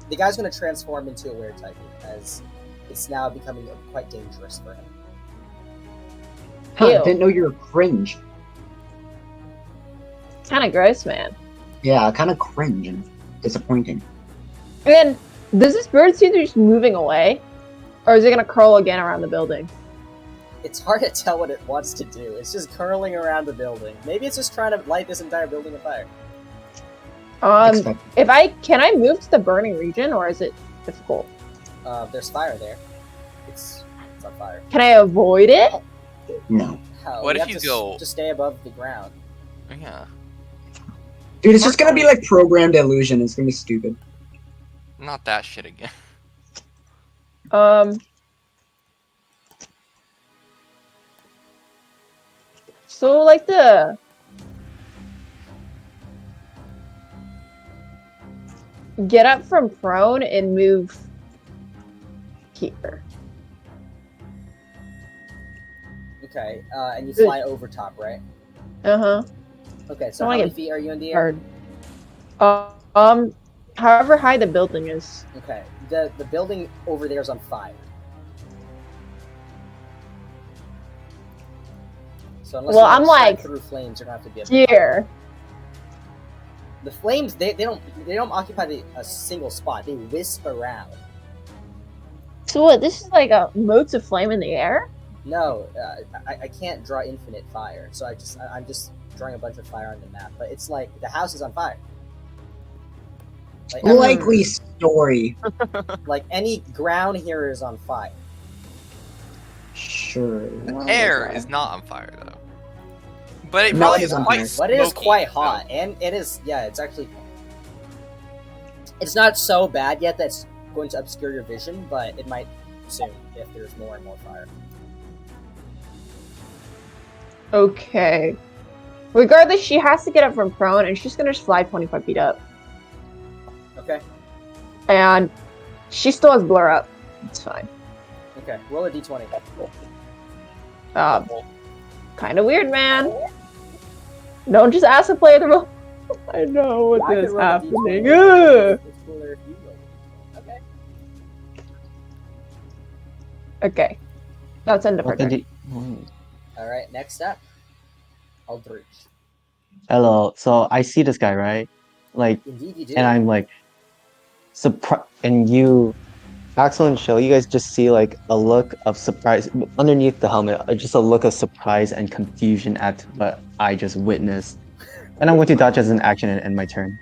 the guy's going to transform into a weird type as it's now becoming quite dangerous for him. Huh, Ew. didn't know you were cringe. Kind of gross, man. Yeah, kind of cringe and disappointing. And then, does this bird seem to be just moving away? Or is it gonna curl again around the building? it's hard to tell what it wants to do. It's just curling around the building. Maybe it's just trying to light this entire building on fire. Can I move to the burning region, or is it difficult? There's fire there. It's on fire. Can I avoid it? No. What if have you to go- just stay above the ground? Yeah. Dude, it's just gonna be like programmed illusion. It's gonna be stupid. Not that shit again. So like the get up from prone and move here. Okay, and you fly over top, right? Uh-huh. Okay, so I how wanna many get feet are you in the air? Hard. However high the building is. Okay, the building over there is on fire. So unless Well, you I'm strike like through flames, you're gonna have to be up here. The flames, they don't occupy a single spot. They wisp around. So what? This is like a motes of flame in the air. No, I can't draw infinite fire, so I'm just drawing a bunch of fire on the map. But it's like the house is on fire. Like, Likely story. like any ground here is on fire. Sure. The air is not on fire though. But it No, probably it is is on quite fire. But it is smoky, quite so- hot, and it is, yeah, it's actually, it's not so bad yet that's going to obscure your vision, but it might soon if there's more and more fire. Okay. Regardless, she has to get up from prone, and she's gonna just fly 25 feet up. Okay, And she still has blur up. It's fine. okay, roll a d20. Kind of weird, man. Don't just ask the player to roll. I know what I could is roll a happening. D20. Ugh. It's cooler if you roll. Okay. Okay. That's end of her turn. Alright, next up. Aldrich. Hello. So I see this guy, right? Like, Indeed you do. and I'm like, surprised. And you, Axol and Sjel, you guys just see like a look of surprise underneath the helmet, just a look of surprise and confusion at what I just witnessed. And I'm going to dodge as an action and end my turn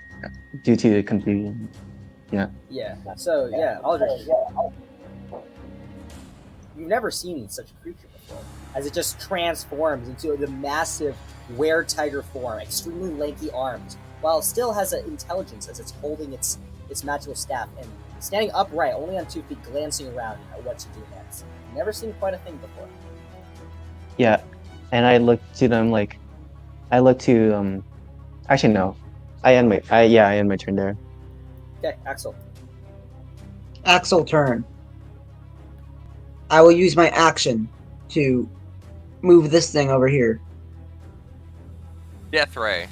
due to the confusion. Yeah, so, yeah, Aldrich. You've never seen such a creature before, as it just transforms into the massive were-tiger form, extremely lanky arms, while it still has an intelligence as it's holding its magical staff and standing upright, only on 2 feet, glancing around at what to do next. You've never seen quite a thing before. Yeah, and I look to them like, actually no, I end my turn there. Okay, Axol. Axol turn. I will use my action to move this thing over here. Death ray.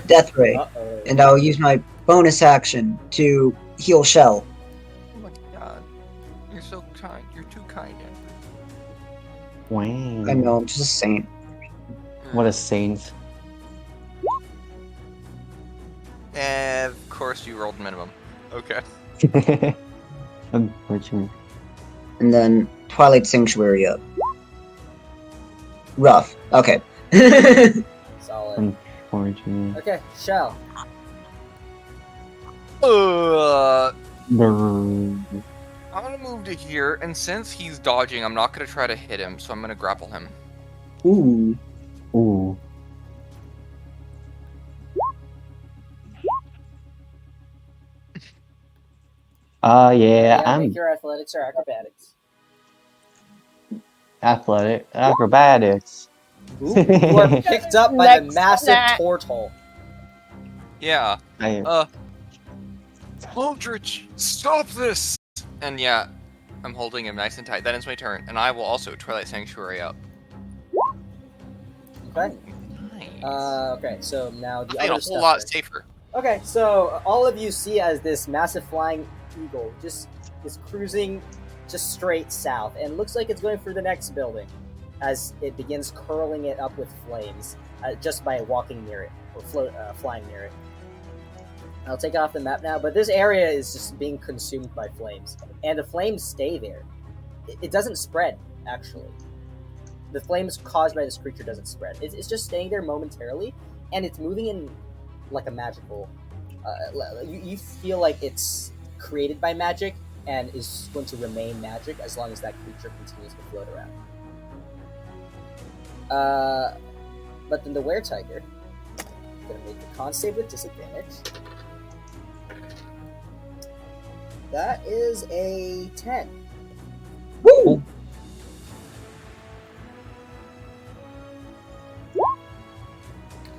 Death Ray. Uh-oh. And I'll use my bonus action to heal Sjel. Oh my god. You're so kind. You're too kind, Andrew. Wow. I know, I'm just a saint. What a saint. Of course you rolled minimum. Okay. Unfortunate. And then Twilight Sanctuary up. Rough. Okay. Solid. Unfortunate. Okay, Sjel. I'm gonna move to here, and since he's dodging, I'm not gonna try to hit him, so I'm gonna grapple him. Ooh. Ooh. Yeah, I'm Make your athletics or acrobatics. athletic. Acrobatics. Ooh, you are picked up by the Next massive snack. tortle. Yeah. I, Aldrich, stop this! And yeah, I'm holding him nice and tight. That ends my turn, and I will also Twilight Sanctuary up. Okay. Nice. Okay, so now the I feel other a whole stuff lot is- safer. Okay, so all of you see as this massive flying eagle just is cruising just straight south, and looks like it's going for the next building as it begins curling it up with flames just by walking near it or flying near it. I'll take it off the map now, but this area is just being consumed by flames, and the flames stay there. It doesn't spread, actually. the flames caused by this creature doesn't spread. It's just staying there momentarily, and it's moving in like a magical. You feel like it's created by magic and is going to remain magic as long as that creature continues to float around. But then the were-tiger is going to make the con save with disadvantage. That is a 10. Woo!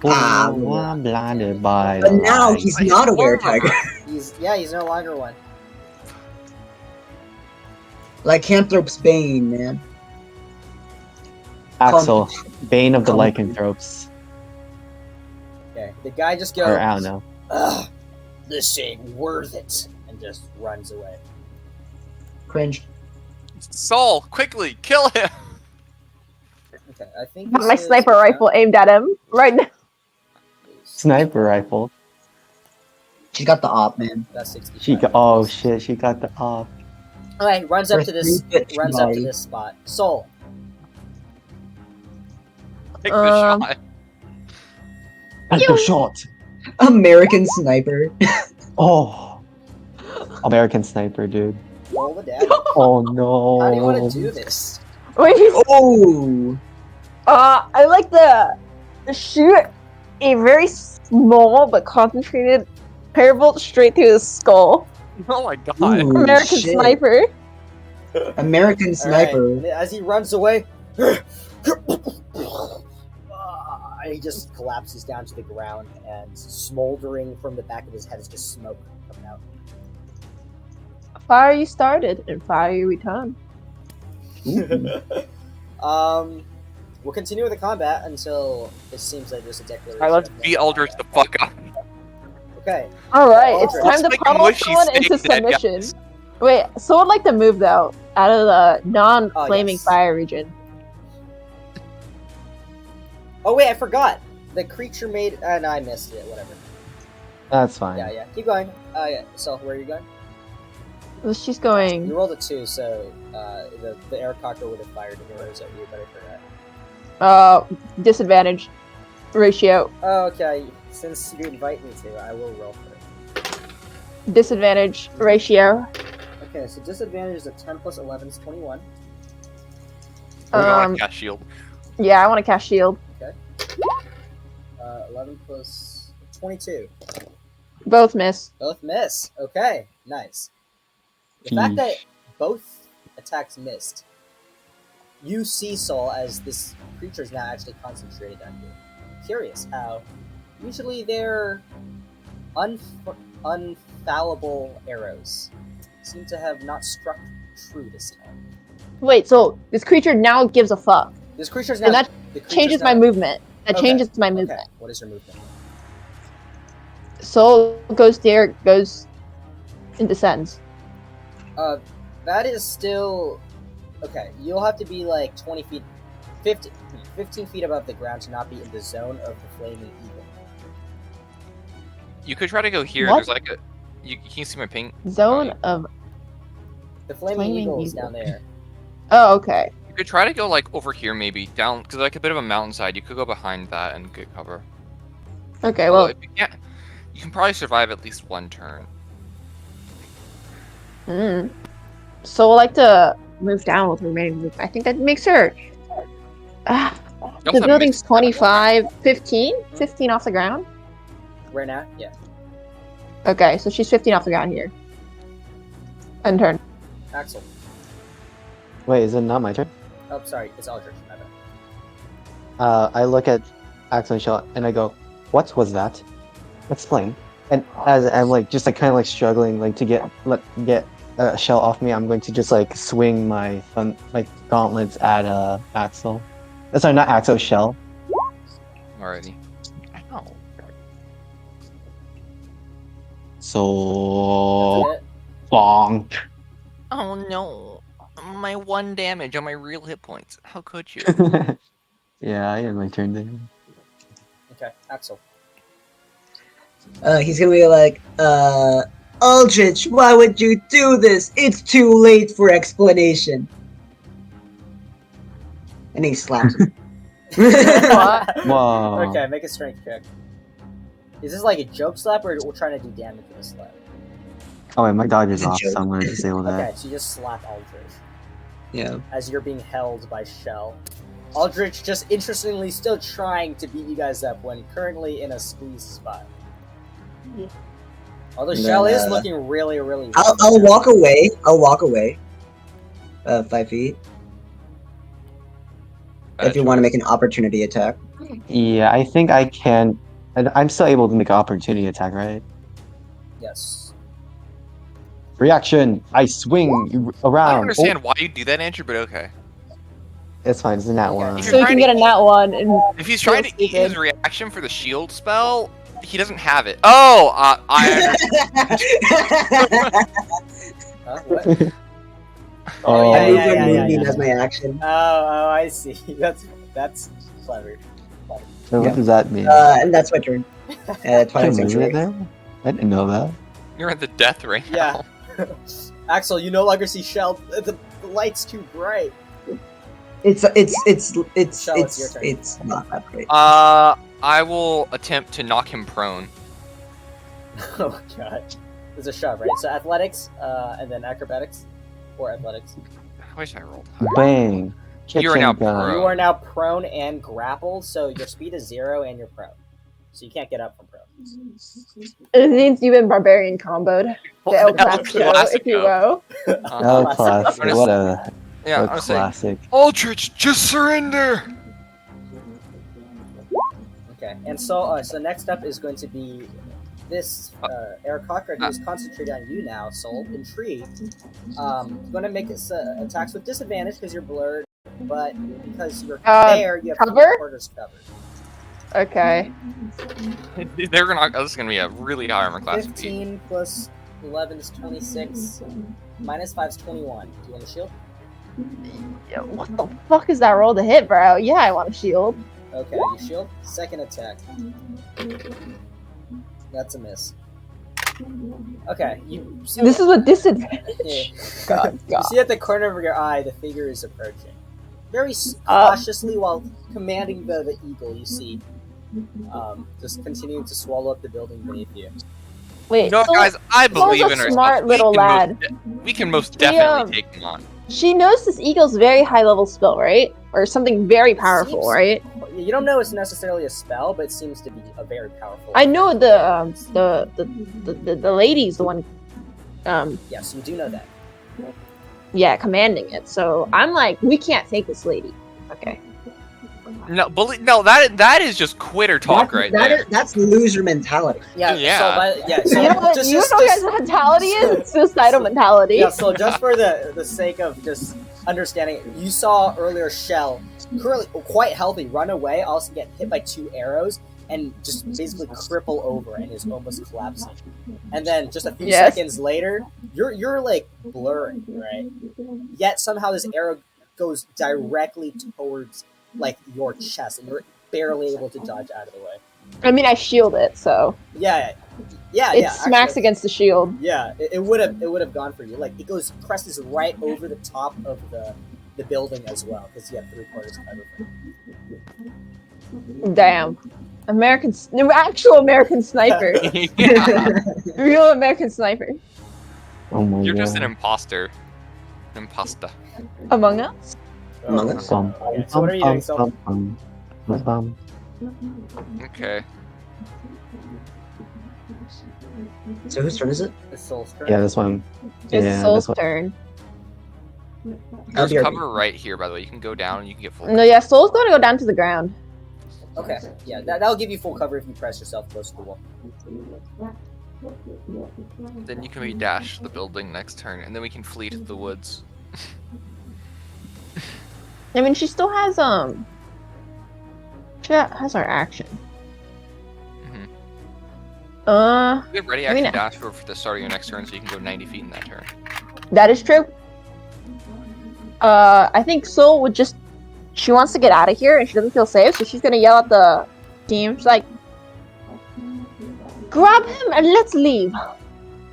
I'm blinded by But the now light. he's not a were-tiger. He's no longer one. Lycanthrope's Bane, man. Axol, Bane of the Lycanthropes. Okay, the guy just goes, Or I don't know. ugh, this ain't worth it, and just runs away. Cringe. Soul, quickly, kill him! Okay, I think Got this my is sniper the rifle aimed at him right now. Sniper rifle. She got the op, man. That's 65. She got. Oh shit! She got the op. Okay, runs up to this. First Runs up to body. this spot. Soul. Take the shot. That's the shot. American Sniper. Oh, American Sniper, dude. Roll the damage. Oh no. How do you want to do this? Wait, Oh! I like the shoot a very small but concentrated firebolt straight through his skull. Oh my god. Ooh, American shit. Sniper. American All Sniper. right, as he runs away, and he just collapses down to the ground, and smoldering from the back of his head is just smoke coming out. Fire you started and fire you return. We'll continue with the combat until it seems like there's a declaration. Alright, let's of beat Eldritch the fuck up. Okay. Alright, it's Let's time to make a pummel mushy someone into steak dead, submission. guys. Wait, so I'd like to move though, out of the non-flaming yes. fire region. Oh wait, I forgot. The creature made. No, I missed it. Whatever. That's fine. Yeah. Keep going. Yeah. So where are you going? Well, she's going. You rolled a 2, so the air cocker would have fired arrows at you, but I forgot. Disadvantage ratio. Oh, okay. Since you invite me to, I will roll for it. Disadvantage ratio. Okay, so disadvantage is a 10 plus 11 is 21. We're going to cast shield. Yeah, I want to cast shield. 11 plus 22. Both miss. Both miss. Okay, nice. The fact that both attacks missed, you see Soul as this creature is now actually concentrated on you. I'm curious how usually they're unfallible arrows seem to have not struck true this time. Wait, so this creature now gives a fuck. This creature's now And that the creature's changes now- my movement. That Okay, changes my Okay, movement. what is your movement? Soul goes there, goes and descends. That is still okay. You'll have to be like 20 feet, 15 feet above the ground to not be in the zone of the flaming eagle. You could try to go here. What? There's like a. You can see my ping. Zone of. The flaming Flaming eagle is eagle. down there. Oh, okay. You could try to go like over here, maybe down, because like a bit of a mountainside. You could go behind that and get cover. Okay, Although well, if you can't, you can probably survive at least one turn. So I like to move down with remaining movement. I think that makes her. You The also have building's missed- 25, 15? 15 off the ground? Right now, yeah. Okay, so she's 15 off the ground here. End turn. Axol. Wait, is it not my turn? Oh, sorry, it's Eldritch. My bad. I look at Axel and Sjel and I go, "What was that? Explain." And as I'm like just like kind of like struggling like to get Sjel off me, I'm going to just like swing my gauntlets at Axel. Sorry, not Axel, Sjel. Alrighty. Ow. So That's it. bonk. Oh no. My 1 damage on my real hit points. How could you? Yeah, I had my turn there. Okay, Axol. He's gonna be like, Aldrich, why would you do this? It's too late for explanation. And he slaps him. What? Whoa. Okay, make a strength check. Is this like a joke slap, or we're trying to do damage with a slap? Oh wait, my dog is It's a off, joke. so I'm gonna disable that. Okay, so you just slap Aldrich Yeah. as you're being held by Sjel. Aldrich just interestingly still trying to beat you guys up when currently in a squeeze spot. Although And Sjel then, is looking really, really weak I'll now. walk away. 5 feet. If you want to make an opportunity attack. Yeah, I think I can. And I'm still able to make an opportunity attack, right? Yes. Reaction! I swing around. I don't understand why you do that, Andrew, but okay. It's fine. It's a nat Okay. one. If So you're you can trying get a nat one and If he's trying to eat stupid. his reaction for the shield spell, he doesn't have it. Oh, I Huh? What? Oh, yeah, I moved yeah, a yeah, yeah, moonbeam yeah. as my action. Oh, I see. That's clever. So what does that mean? And that's my turn. Can Twilight I move it Sanctuary. there? I didn't know that. You're in the death ring. Yeah. Axel, you no longer see Sjel. The light's too bright. It's Shell, it's your turn. it's not that great. I will attempt to knock him prone. Oh god. There's a shove, right? So athletics, and then acrobatics, or athletics. I wish I rolled higher. Bang! You are now Kitchen gun. prone. You are now prone and grappled, so your speed is 0 and you're prone. So you can't get up from prone. it means you've been barbarian comboed. The El Clasico, if you will. Oh, Classic. classic! What a, Yeah, what I a was saying. classic! Aldrich, just surrender! Okay, and so next up is going to be this Eric Cochran, who's concentrated on you now, Soul. Intrigued. Going to make his attacks with disadvantage because you're blurred, but because you're there, you have cover? 3 quarters covered. Okay. They're gonna. This is gonna be a really high armor class. 15 plus 11 is 26. Minus 5 is 21. Do you want a shield? Yeah, what the fuck is that roll to hit, bro? Yeah, I want a shield. Okay, you shield. Second attack. That's a miss. Okay, you see. This is with disadvantage. Yeah. God, You God. see at the corner of your eye, the figure is approaching. Very cautiously, while commanding the eagle, you see, just continuing to swallow up the building beneath you. Wait, No, so guys, I Soul's believe a in ourselves. smart little lad. We can most She, definitely take him on. she knows this eagle's very high level spell, right? Or something very powerful, Seems- right? You don't know it's necessarily a spell, but it seems to be a very powerful. I know the lady's the one, Yes, you do know that. yeah, commanding it. So I'm like, we can't take this lady. Okay. No, that is just quitter talk right there. That's loser mentality. Yeah. Yeah. So You know what? just- You know just- what guys' mentality is? It's suicidal mentality. Yeah, so just for the sake of just understanding, you saw earlier Sjel, currently quite healthy, run away, also get hit by 2 arrows, and just basically cripple over and is almost collapsing. And then just a few Yes. seconds later, you're like blurring, right? Yet somehow this arrow goes directly towards like your chest, and you're barely able to dodge out of the way. I mean, I shield it, so Yeah. it smacks actually. against the shield. Yeah, it would have gone for you. Like it goes crests right over the top of the building as well, because you have 3 quarters cover. Damn. Actual American sniper. Yeah. Real American sniper. Oh my You're god! just an imposter. Imposter. Among Us? Among Us. Okay, so what are you doing, Sol? Okay. So whose turn is it? It's Soul's turn. Yeah, this one. It's Yeah, Soul's this one. turn. I'll There's be right cover right here, by the way. You can go down and you can get full. No, yeah, Soul's going to go down to the ground. Okay, yeah, that'll give you full cover if you press yourself close to the wall. Then you can maybe dash the building next turn, and then we can flee to the woods. I mean, she still has, she has our action. Get ready, I action mean- dash for the start of your next turn, so you can go 90 feet in that turn. That is true. I think Soul would just, she wants to get out of here and she doesn't feel safe, so she's gonna yell at the team. She's like, grab him and let's leave.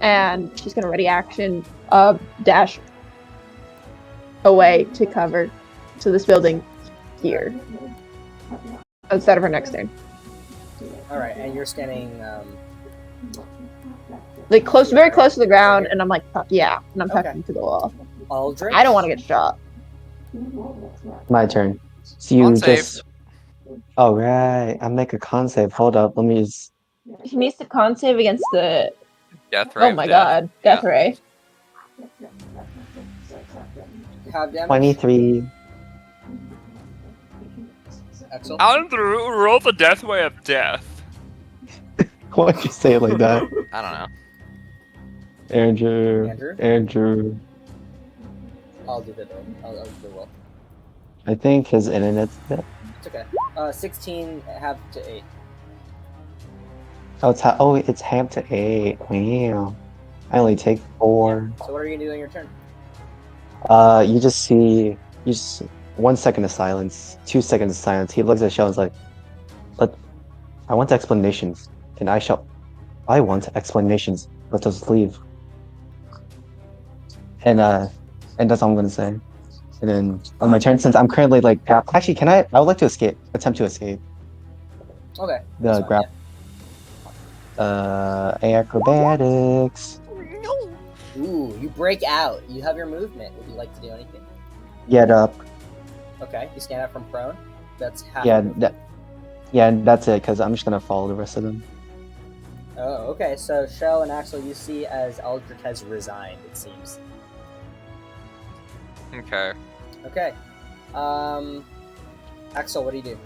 And she's gonna ready action, dash away to cover to this building. here. Instead of her next turn. Alright, and you're standing, Like close, very Right. close to the ground, Right. and I'm like, yeah, and I'm Okay. tucking to the wall. Aldrich. I don't want to get shot. My turn. So you Con save. just. Oh right, I make a con save. Hold up, let me just. He needs to con save against the. Death ray. Oh my god, death ray. Have damage. 23. Axol. Andrew, roll the death way of death. Why'd you say it like that? I don't know. Andrew. Andrew? Andrew. I'll do the roll. I'll do the roll. I think his internet's dead. It's okay. 16 half to 8. Oh, it's half to 8. Wow. I only take 4. So what are you gonna do on your turn? You just see 1 second of silence, 2 seconds of silence. He looks at Sjel and is like, "But I want explanations." And I want explanations. Let us leave. And that's all I'm gonna say. And then on my turn, since I'm currently like actually, I would like to attempt to escape Okay. the that's fine, grab. Acrobatics. yeah. Ooh, you break out. You have your movement. Would you like to do anything? Get up. Okay. You stand up from prone. That's half. Yeah, your movement. that's it. Cause I'm just gonna follow the rest of them. Oh, okay. So Sjel and Axol, you see as Aldrich has resigned. It seems. Okay. Okay. Axol, what do you do?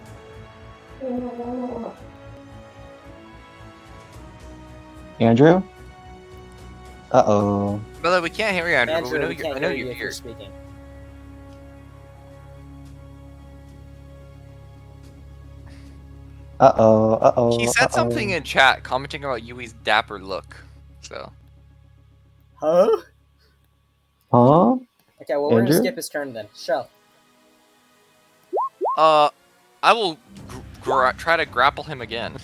Andrew. Uh-oh. Brother, we can't hear you, Andrew. Andrew, but we can't I know hear you you're if you're here. speaking. Uh-oh. He said something in chat commenting about Yui's dapper look. So. Huh? Huh? Okay, well, we're Andrew? gonna skip his turn then. Sjel. I will try to grapple him again.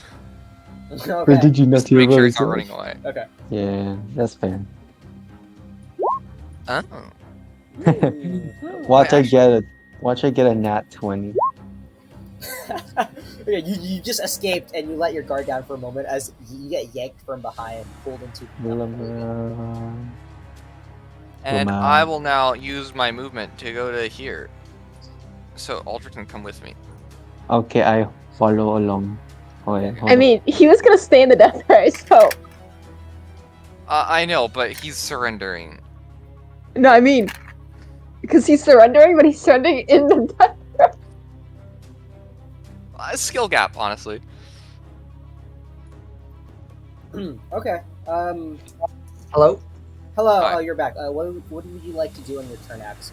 Or Okay. did you not Just to hear make what sure I he's not said? running away. Okay. Yeah, that's fair. Oh. Watch I actually- get a nat 20. Okay, you just escaped and you let your guard down for a moment as you get yanked from behind, pulled into. And Come on. I will now use my movement to go to here. So Aldrich can come with me. Okay, I follow along. Okay, hold I on. mean, he was gonna stay in the death ray, so. I know, but he's surrendering. No, I mean, because he's surrendering, but he's surrendering in the death. Skill gap, honestly. Okay. Hello? Hello. Hi. Oh, you're back. What would you like to do on your turn, Axol?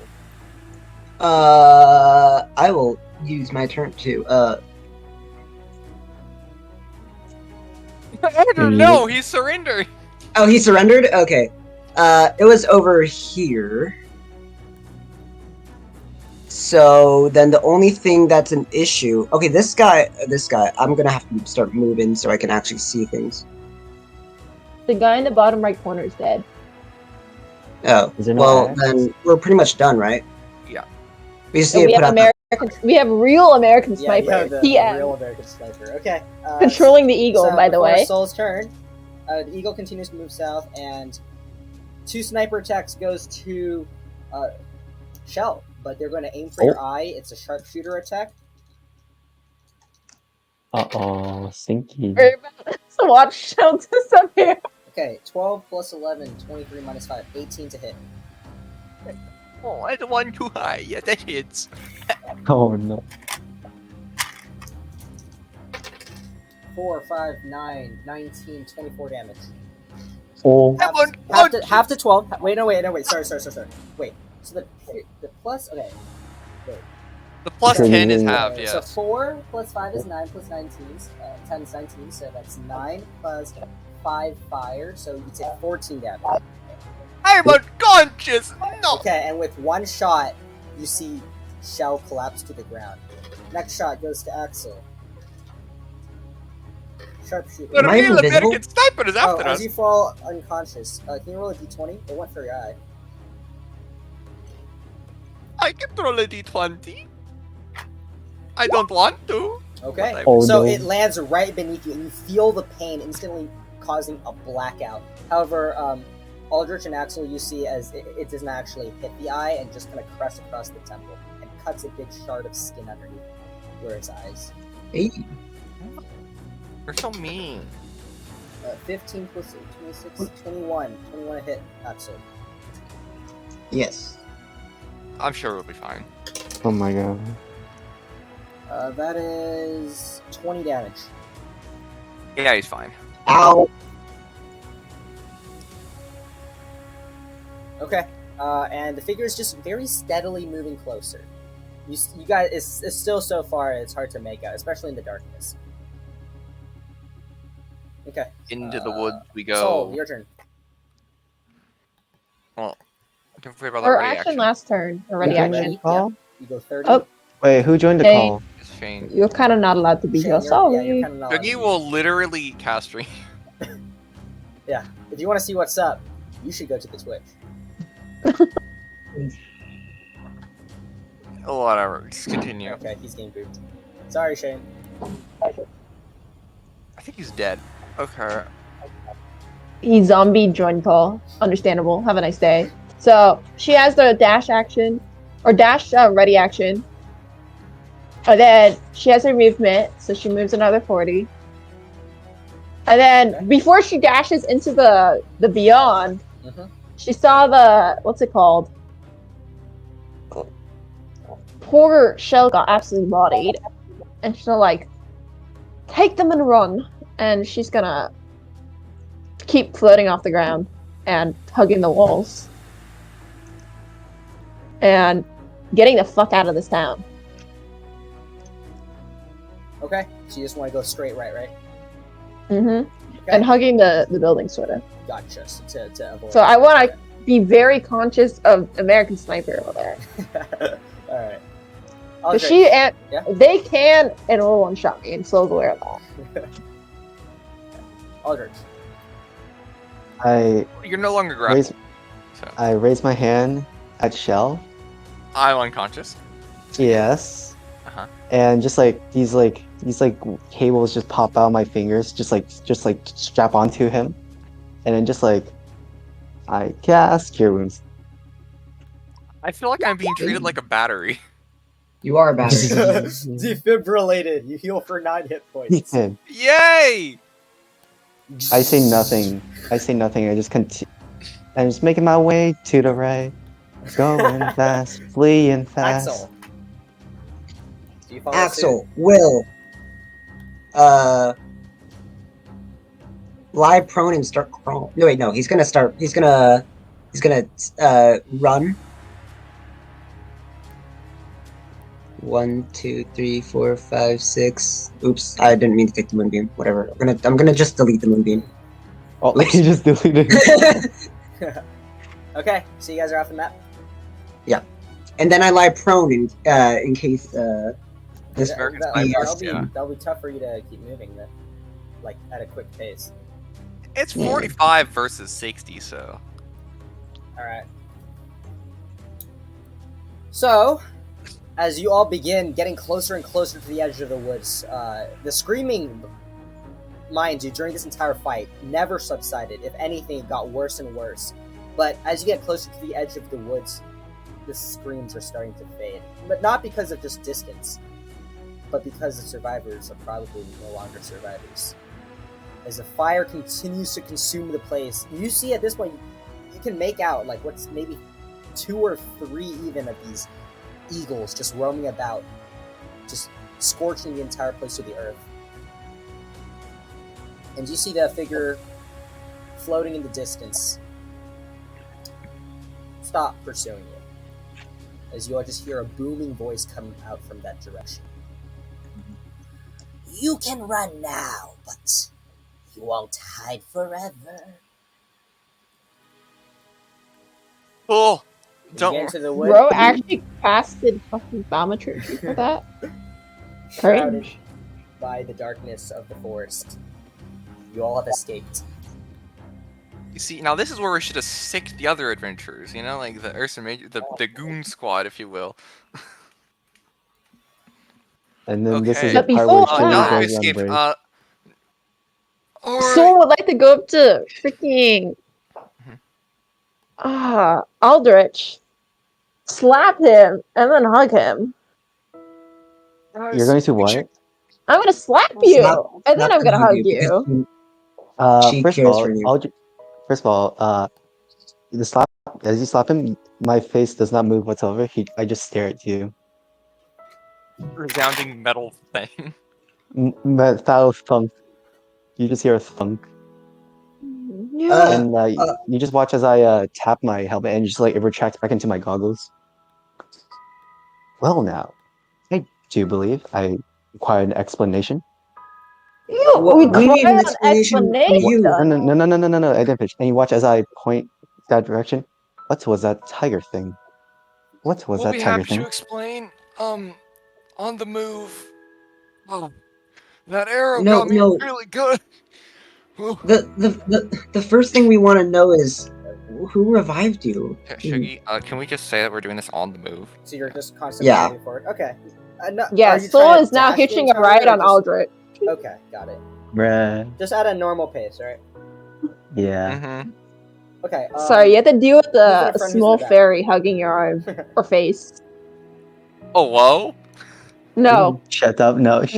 I will use my turn to, Andrew, no, he's surrendering. oh, he surrendered? Okay. It was over here. So then the only thing that's an issue... Okay, this guy, I'm gonna have to start moving so I can actually see things. The guy in the bottom right corner is dead. Oh, Is there no well, axe? then we're pretty much done, right? Yeah. We just And need we to have put out we have real American Yeah, you sniper. have the TM. real American sniper. Okay. Controlling the eagle, so by the before way. Soul's turn, the eagle continues to move south, and 2 sniper attacks goes to Sjel, but they're going to aim for your eye. It's a sharpshooter attack. Uh-oh, stinky. We're about to watch Sjel disappear. Okay, 12 plus 11, 23 minus 5, 18 to hit. Oh, I don't want too high. Yeah, that hits. Oh no. 4, 5, 9, 19, 24 damage. Oh. Half to 12. Wait, sorry. Wait, so the plus, okay. The plus Okay, 10 is yeah. half, So yes. 4 plus 5 is 9 plus 19, 10 is 19, so that's 9 plus 5 fire, so you take 14 damage. I'm unconscious! No! Okay, and with one shot, you see Sjel collapse to the ground. Next shot goes to Axol. Sharpshooter. The Am I real invisible? American sniper is Oh, after as us. you fall unconscious, can you roll a d20? It went for your eye. I can roll a d20. I don't want to. Okay. Oh, So no. it lands right beneath you, and you feel the pain instantly causing a blackout. However, Aldrich and Axol, you see as it doesn't actually hit the eye and just kind of crests across the temple and cuts a big shard of skin underneath where its eyes. Hey. You're so mean. 15 plus 26, 21. 21 hit, Axol. Yes. I'm sure we'll be fine. Oh my god. That is 20 damage. Yeah, he's fine. Ow. Okay. And the figure is just very steadily moving closer. You guys, it's still so far, it's hard to make out, especially in the darkness. Okay. Into the woods we go. Sol, your turn. Well, don't forget about that Or ready action action. last turn. Or ready Who joined action. the call? You go 30. Oh. Wait, who joined the Hey. call? It's Shane. You're kind of not allowed to be Shane, here. you're Sorry. kind of not. Dougie will literally cast stream. Yeah. If you want to see what's up, you should go to the Twitch. Whatever. Just continue. Okay, he's game booped. Sorry, Shane. I think he's dead. Okay. He zombie join call. Understandable. Have a nice day. So she has the dash action, or dash ready action. And then she has her movement, so she moves another 40. And then before she dashes into the beyond, she saw the, what's it called? Poor Sjel got absolutely bodied, and she's like, take them and run. And she's gonna keep floating off the ground and hugging the walls and getting the fuck out of this town. Okay, so you just want to go straight right? Mm-hmm. Okay. And hugging the building, sort of. Gotcha. So to avoid. So I want to be very conscious of American Sniper over there. All right. Because she and Yeah. they can and will one shot me, and so aware of that. Aldrich. You're no longer grappled. So I raise my hand at Sjel. I'm unconscious. Yes. Uh-huh. And just like these cables just pop out of my fingers, just like strap onto him, and then just like I cast Cure Wounds. I feel like I'm being treated like a battery. You are a battery. Defibrillated. You heal for 9 hit points. And Yay! I say nothing. I just continue. I'm just making my way to the right, going fast, fleeing fast. Axol. Do you follow suit? Axol will lie prone and start crawling. No wait, no, he's gonna run. 1, 2, 3, 4, 5, 6. Oops, I didn't mean to take the moonbeam. Whatever. I'm gonna just delete the moonbeam. Oh, you just deleted. Okay, so you guys are off the map. And then I lie prone in case this American That'll be tough for you to keep moving then, like at a quick pace. It's 45 versus 60, so. All right. So, as you all begin getting closer and closer to the edge of the woods, the screaming, mind you, during this entire fight never subsided. If anything, it got worse and worse. But as you get closer to the edge of the woods, the screams are starting to fade. But not because of just distance, but because the survivors are probably no longer survivors. As the fire continues to consume the place, you see at this point, you can make out like what's maybe 2 or 3 even of these eagles just roaming about, just scorching the entire place to the earth. And you see the figure floating in the distance stop pursuing you, as you all just hear a booming voice coming out from that direction. You can run now, but you won't hide forever. Oh, You don't get worry. into the wood, Bro actually casted fucking thaumaturgy for that. shrouded Cringe. by the darkness of the forest. You all have escaped. You see, now this is where we should have sicked the other adventurers, you know, like the Ursa Majors, the goon squad, if you will. And then this is Okay. the But part where before Shiggy that- now goes we on escaped. break. Alright. Someone would like to go up to freaking Aldrich, slap him, and then hug him. You're going to we what? should- I'm gonna slap you, Slap- and then slap I'm gonna and hug because you. she First of cares all, for you. the slap, as you slap him, my face does not move whatsoever. I just stare at you. Resounding metal thing. Foul thunk. You just hear a thunk. Yeah. And you just watch as I tap my helmet and just like it retracts back into my goggles. Well now, I do believe I require an explanation. You What- we need an require an explanation from you. No, explanation. no, I didn't finish. And you watch as I point that direction. What was that tiger thing? What was We'll that be tiger happy thing? to explain. On the move. Oh, that arrow No, got me no. really good. Ooh. The first thing we want to know is who revived you. Shuggy, can we just say that we're doing this on the move? So you're just constantly Yeah. moving forward. Okay. Are Yeah, you Soul trying to is now dash hitching the a ride encounter or on just- Aldrich. Okay, got it. Bruh. Just at a normal pace, right? Yeah. Mm-hmm. Okay. Sorry, you have to deal with who's in a front, who's small in the back? fairy hugging your arm or face. Oh, whoa? No, Shut up. No, shut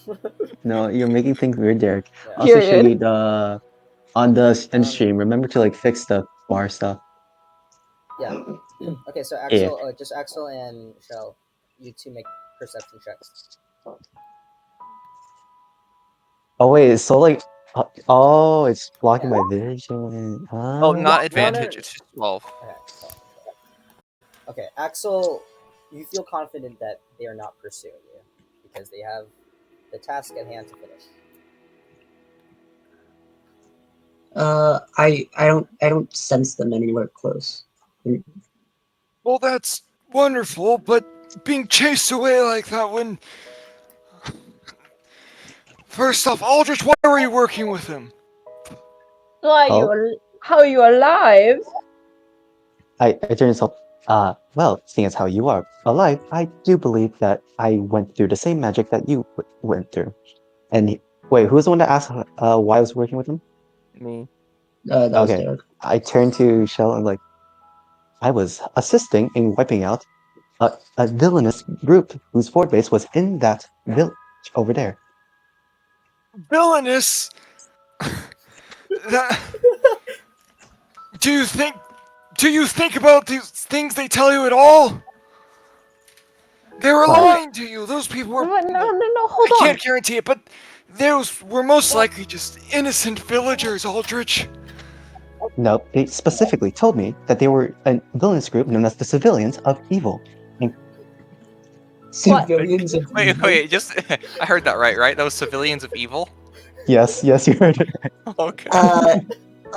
no. up. No, you're making things weird, Derek. Yeah. Also, Period. Shiggy, on the end stream, remember to like fix the bar stuff. Yeah. Okay, so Yeah. Axol, just Axol and Sjel, you two make perception checks. Oh wait, so like, oh, it's blocking Yeah. my vision. Oh, not no, advantage. no. It's just 12. Okay. So, okay, Axol, you feel confident that they are not pursuing you because they have the task at hand to finish. I don't sense them anywhere close. Well, that's wonderful, but being chased away like that when... First off, Aldrich, why were you working with him? How are you alive? I turn myself. Well, seeing as how you are alive, I do believe that I went through the same magic that you went through. And wait, who's the one that asked why I was working with him? Me. That was Okay. Derek. I turned to Shell and like, I was assisting in wiping out a villainous group whose fort base was in that village over there. Villainous? That... Do you think about these things they tell you at all? They were What? lying to you. Those people were... No, hold I on. can't guarantee it, but those were most likely just innocent villagers, Aldrich. No, they specifically told me that they were a villainous group known as the Civilians of Evil. And Civilians of Wait, just... I heard that right? Those civilians of evil? yes, you heard it right. Okay.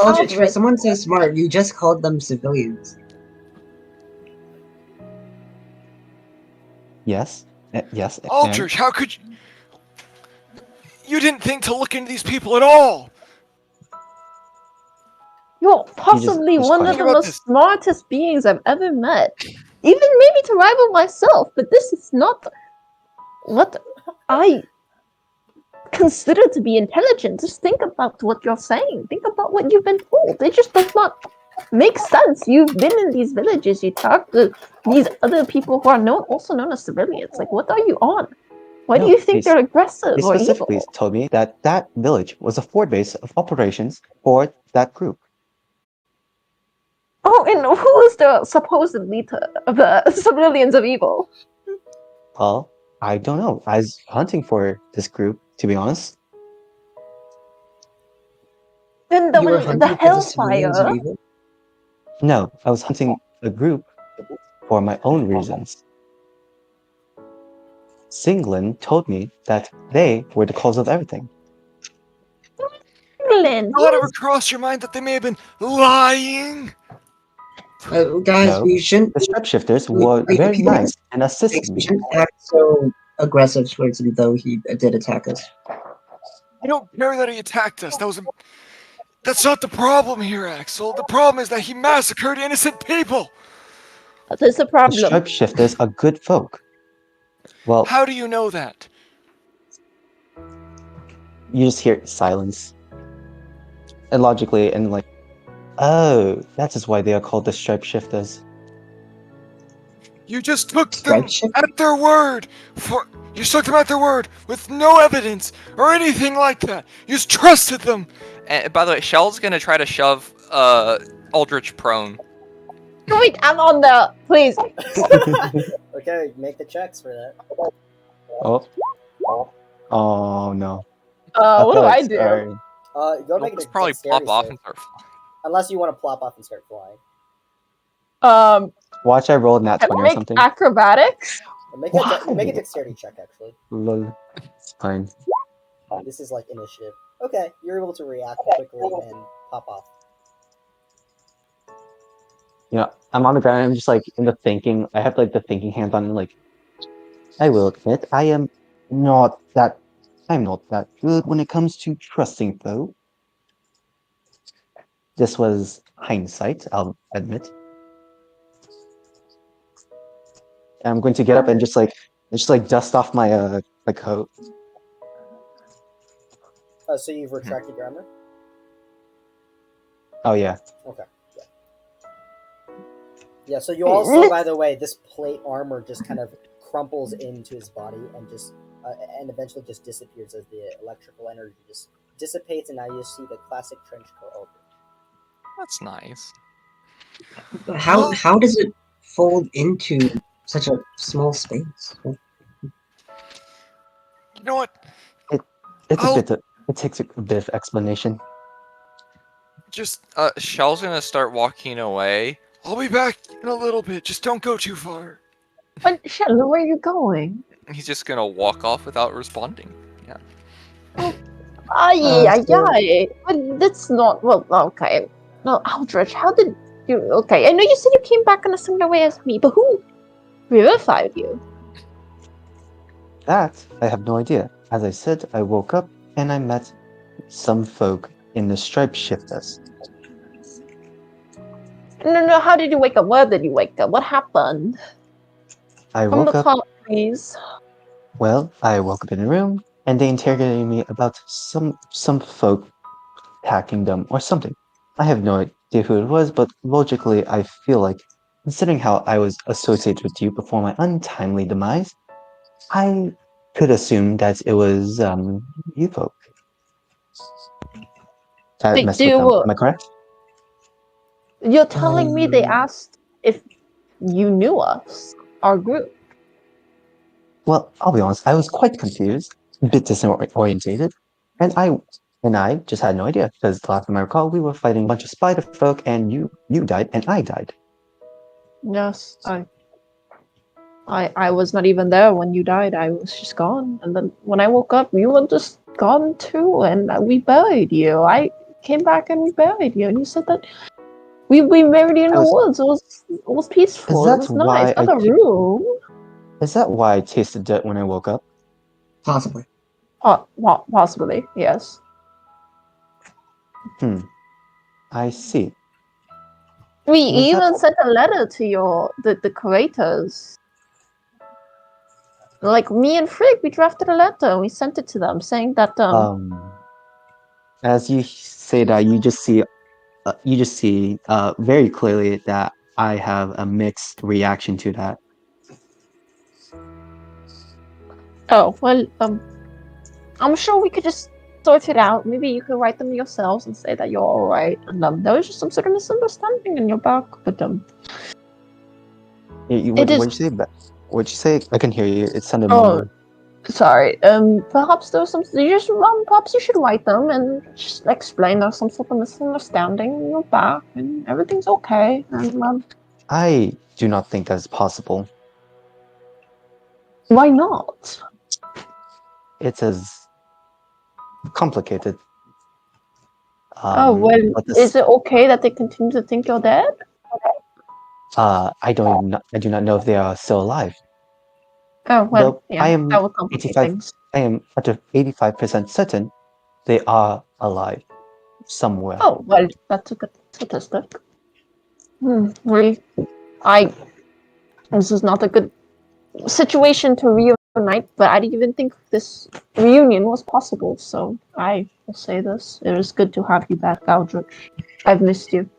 Aldrich, for someone so smart, you just called them civilians. Yes, yes. and- Aldrich, how could you... You didn't think to look into these people at all! You're possibly just one of quiet. the Think about most this. smartest beings I've ever met. Even maybe to rival myself, but this is not what I consider to be intelligent. Just think about what you're saying. Think about what you've been told. It just does not make sense. You've been in these villages. You talk to these other people who are also known as civilians. Like, what are you on? Why do No, you think they they're aggressive They or specifically evil? told me that that village was a fort base of operations for that group. Oh, and who is the supposed leader of the civilians of evil? Well, I don't know. I was hunting for this group, to be honest. Then You were the hunting for the civilians of Hellfire. evil? No, I was hunting a group for my own reasons. Singlin told me that they were the cause of everything. England. Not ever crossed your mind that they may have been lying? Guys, No, we shouldn't. The Stripeshifters we- were we- very if you don't nice and assisted We me. shouldn't act so aggressive towards him, though he did attack us. I don't care that he attacked us. That's not the problem here, Axol. The problem is that he massacred innocent people. That's a The problem. Stripeshifters are good folk. Well, How do you know that? you just hear silence. And logically, and like, oh, that is why they are called the Stripeshifters. You just took them Stripeshifter? at their word. You took them at their word with no evidence or anything like that. You just trusted them. And by the way, Shel's gonna try to shove Aldrich prone. Wait, I'm on the. Please. Okay, make the checks for that. Oh. Oh no. What do I Athletics do? are- Go make Let's a probably dexterity plop off save. and start flying. Unless you want to plop off and start flying. Watch, I rolled nat Can 20 I or make something. acrobatics? Make Wow. a dexterity check, actually. Lol. It's fine. This is like initiative. Okay, you're able to react quickly and pop off. You know, I'm on the ground. I'm just like in the thinking. I have like the thinking hands on. And, like, I will admit, I'm not that good when it comes to trusting, though. This was hindsight, I'll admit. And I'm going to get up and just like dust off my coat. So you've retracted your armor? Oh yeah. Okay. Yeah, so you also, by the way, this plate armor just kind of crumples into his body and just and eventually just disappears as the electrical energy just dissipates, and now you see the classic trench coat over. That's nice. How does it fold into such a small space? You know what? It's I'll- it takes a bit of explanation. Just Shel's gonna start walking away. I'll be back in a little bit. Just don't go too far. But Sjel, where are you going? He's just gonna walk off without responding. Yeah. Ay. But that's not. Well, okay. No, Aldrich, how did you. Okay, I know you said you came back in a similar way as me, but who revivified you? That I have no idea. As I said, I woke up and I met some folk in the Stripeshifters. No, how did you wake up? Where did you wake up? What happened? I From woke the up. top, please. Well, I woke up in a room and they interrogated me about some folk attacking them or something. I have no idea who it was, but logically, I feel like, considering how I was associated with you before my untimely demise, I could assume that it was you folk. That Did messed with them. you? Am I correct? You're telling me they asked if you knew us, our group. Well, I'll be honest. I was quite confused, a bit disorientated, and I just had no idea because the last time I recall, we were fighting a bunch of spider folk, and you died, and I died. Yes, I was not even there when you died. I was just gone, and then when I woke up, you were just gone too, and we buried you. I came back and we buried you, and you said that we buried you in the woods. It was peaceful. It Is was that nice. why Not a room. Is that why I tasted dirt when I woke up? Possibly. Possibly, yes. I see. We Was that- even sent a letter to the creators. Like me and Frick, we drafted a letter. We sent it to them saying that As you say that, you just see very clearly that I have a mixed reaction to that. Oh well, I'm sure we could just sort it out. Maybe you could write them yourselves and say that you're all right. And there was just some sort of misunderstanding in your back, but What'd you say? What'd you say? I can hear you. It sounded mumbling. Sorry. Perhaps there was some. Perhaps you should write them and just explain there's some sort of misunderstanding in your back, and everything's okay. And I do not think that's possible. why not? It's as complicated. Is it okay that they continue to think you're dead? I do not know if they are still alive. Oh well, Though yeah, that would complicate things. I am at 85% certain they are alive somewhere. Oh well, that's a good statistic. This is not a good situation to night, but I didn't even think this reunion was possible, so I will say this. It was good to have you back, Aldrich. I've missed you.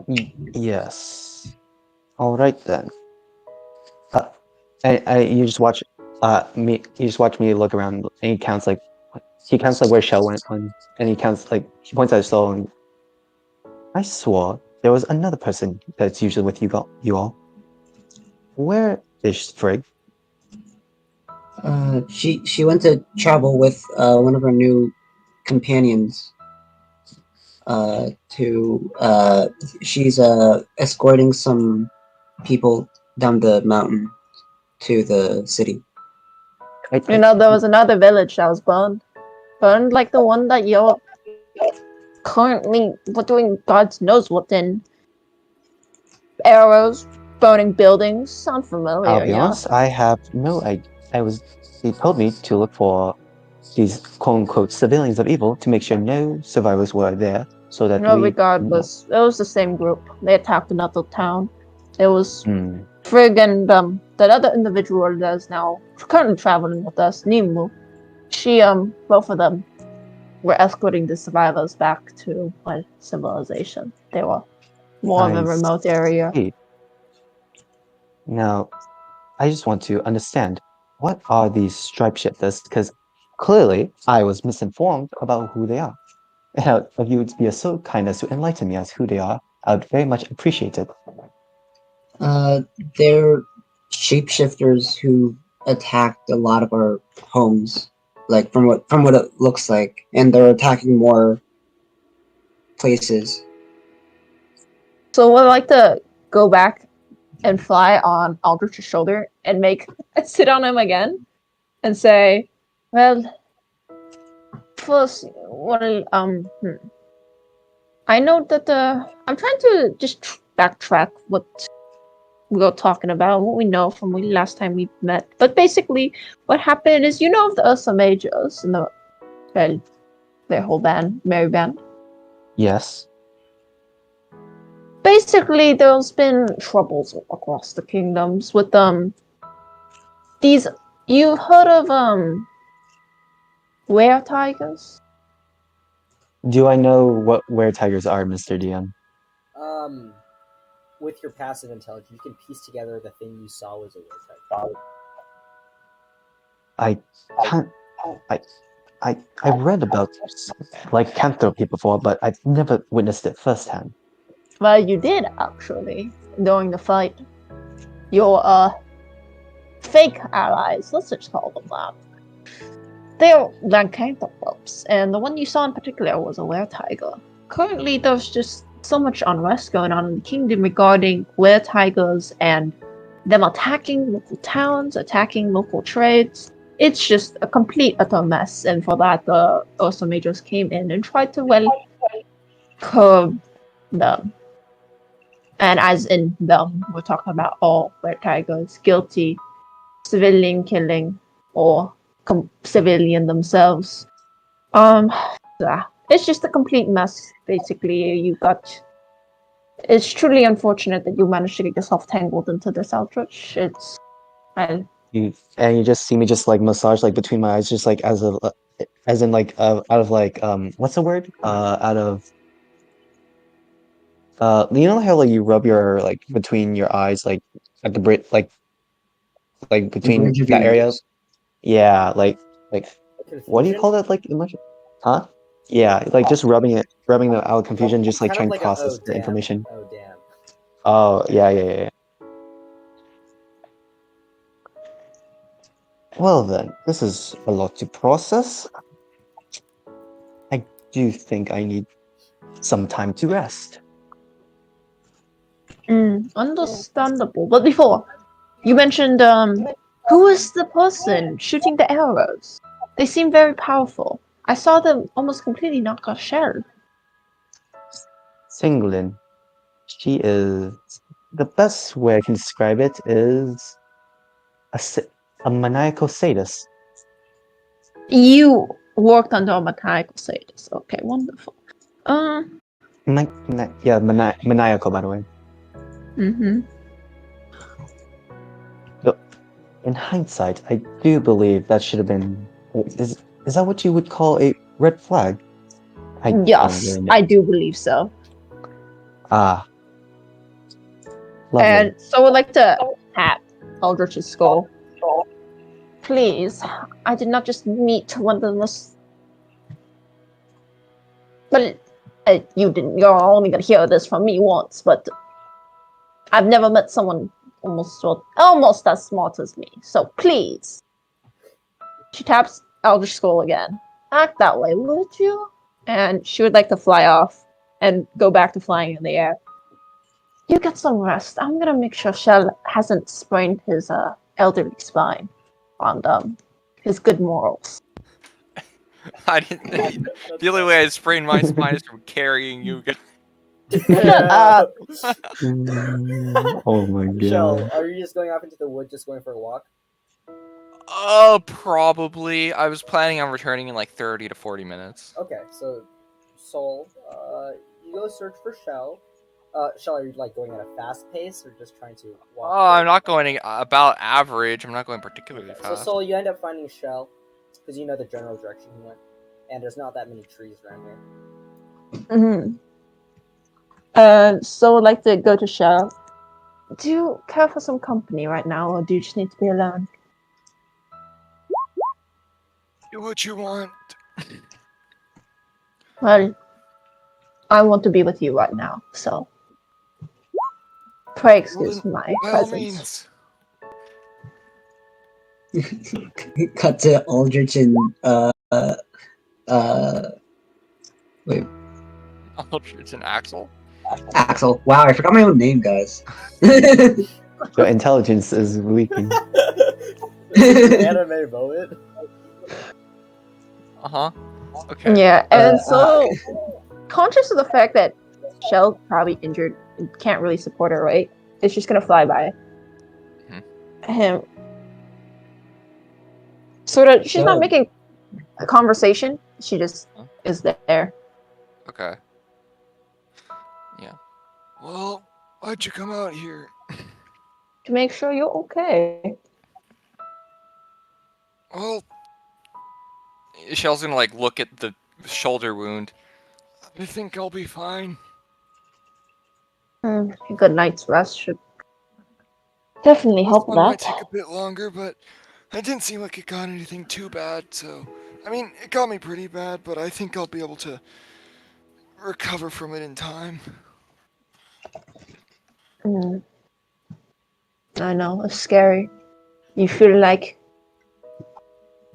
Yes. All right then. You just watch me. You just watch me look around, and he counts like where Sjel went on, and he points at Sjel, and I swore there was another person that's usually with you all. Where is Frigg? She went to travel with one of her new companions. She's escorting some people down the mountain to the city. You know, there was another village that was burned. Burned like the one that you're currently doing God knows what in. Arrows, burning buildings. Sound familiar, I'll be yeah? honest, I have no idea. He told me to look for these quote-unquote civilians of evil to make sure no survivors were there, so that No, we... regardless, it was the same group. They attacked another town. It was Hmm. Frigg and that other individual that is now currently traveling with us, Nimu. She both of them were escorting the survivors back to civilization. They were more of a I remote area. see. Now, I just want to understand, what are these Stripeshifters? Because clearly I was misinformed about who they are. And if you would be so kind as to enlighten me as who they are, I would very much appreciate it. They're shapeshifters who attacked a lot of our homes, like from what it looks like, and they're attacking more places. So I'd like to go back and fly on Aldrich's shoulder and sit on him again and say, well, first, I know that I'm trying to just backtrack what we were talking about, what we know from the last time we met. But basically, what happened is, you know, of the Ursa Majors and their whole band, merry band. Yes. Basically, there's been troubles across the kingdoms with these. You've heard of were tigers? Do I know where tigers are, Mr. DM? With your passive intelligence, you can piece together the thing you saw was a were-tiger. I can't... I've read about lycanthropy before, but I've never witnessed it firsthand. Well, you did actually during the fight. Your fake allies, let's just call them that. They're lycanthropes, and the one you saw in particular was a were-tiger. Currently, there's just so much unrest going on in the kingdom regarding were-tigers and them attacking local towns, attacking local trades. It's just a complete utter mess, and for that, the Ursa Majors came in and tried to, curb them. And as in them, we're talking about all were-tigers guilty civilian killing or civilian themselves. Yeah, it's just a complete mess. Basically, It's truly unfortunate that you managed to get yourself tangled into this outrage. You just see me just massage between my eyes, just as in out of what's the word? Out of you know how you rub your between your eyes at the The between bridge of your that area? ears. Yeah, what do you Confusion? call that emotion? Huh? Yeah, just rubbing the out confusion, just Kind of trying to like process the damn. information. Oh damn. Oh, yeah. Well then, this is a lot to process. I do think I need some time to rest. Understandable. But before, you mentioned who is the person shooting the arrows? They seem very powerful. I saw them almost completely knock off Sjel. Singlin, she is... the best way I can describe it is a maniacal sadist. You worked under a maniacal sadist. Okay, wonderful. Maniacal, by the way. Mm-hmm. in hindsight, I do believe that should have been. Is that what you would call a red flag? I don't Yes, really know. I do believe so. Ah, lovely. And so I would like to tap Eldritch's skull. Please, I did not just meet one of the most. But you didn't. You're only gonna hear this from me once. But I've never met someone almost as smart as me. So please. She taps Eldritch Skull again. Act that way, would you? And she would like to fly off and go back to flying in the air. You get some rest. I'm gonna make sure Sjel hasn't sprained his elderly spine on his good morals. I didn't. The only way I sprained my spine is from carrying you guys. Uh, Oh my Shell, god. are you just going off into the wood, just going for a walk? Probably. I was planning on returning in like 30 to 40 minutes. Okay, so Soul, you go search for Shell. Shell, are you like going at a fast pace or just trying to walk? Oh, I'm not going about average. I'm not going particularly Okay, so fast. Soul, you end up finding Shell because you know the general direction he went, and there's not that many trees around here. mm-hmm. So I'd like to go to Sjel. Do you care for some company right now, or do you just need to be alone? Do what you want. Well, I want to be with you right now, so pray excuse my By all presence. means. Cut to Aldrich and wait, It's an Axol. Axol. Wow, I forgot my own name, guys. Your intelligence is weakening. Anime moment. Okay. Yeah, and so conscious of the fact that Sjel probably injured and can't really support her, right? It's just gonna fly by him. Sort of, she's not making a conversation. She just is there. Okay. Yeah. Well, why'd you come out here? To make sure you're okay. Well, Shell's gonna like look at the shoulder wound. I think I'll be fine. A good night's rest should definitely help This one might that. take a bit longer, but it didn't seem like it got anything too bad, so... I mean, it got me pretty bad, but I think I'll be able to recover from it in time. I know, it's scary. You feel like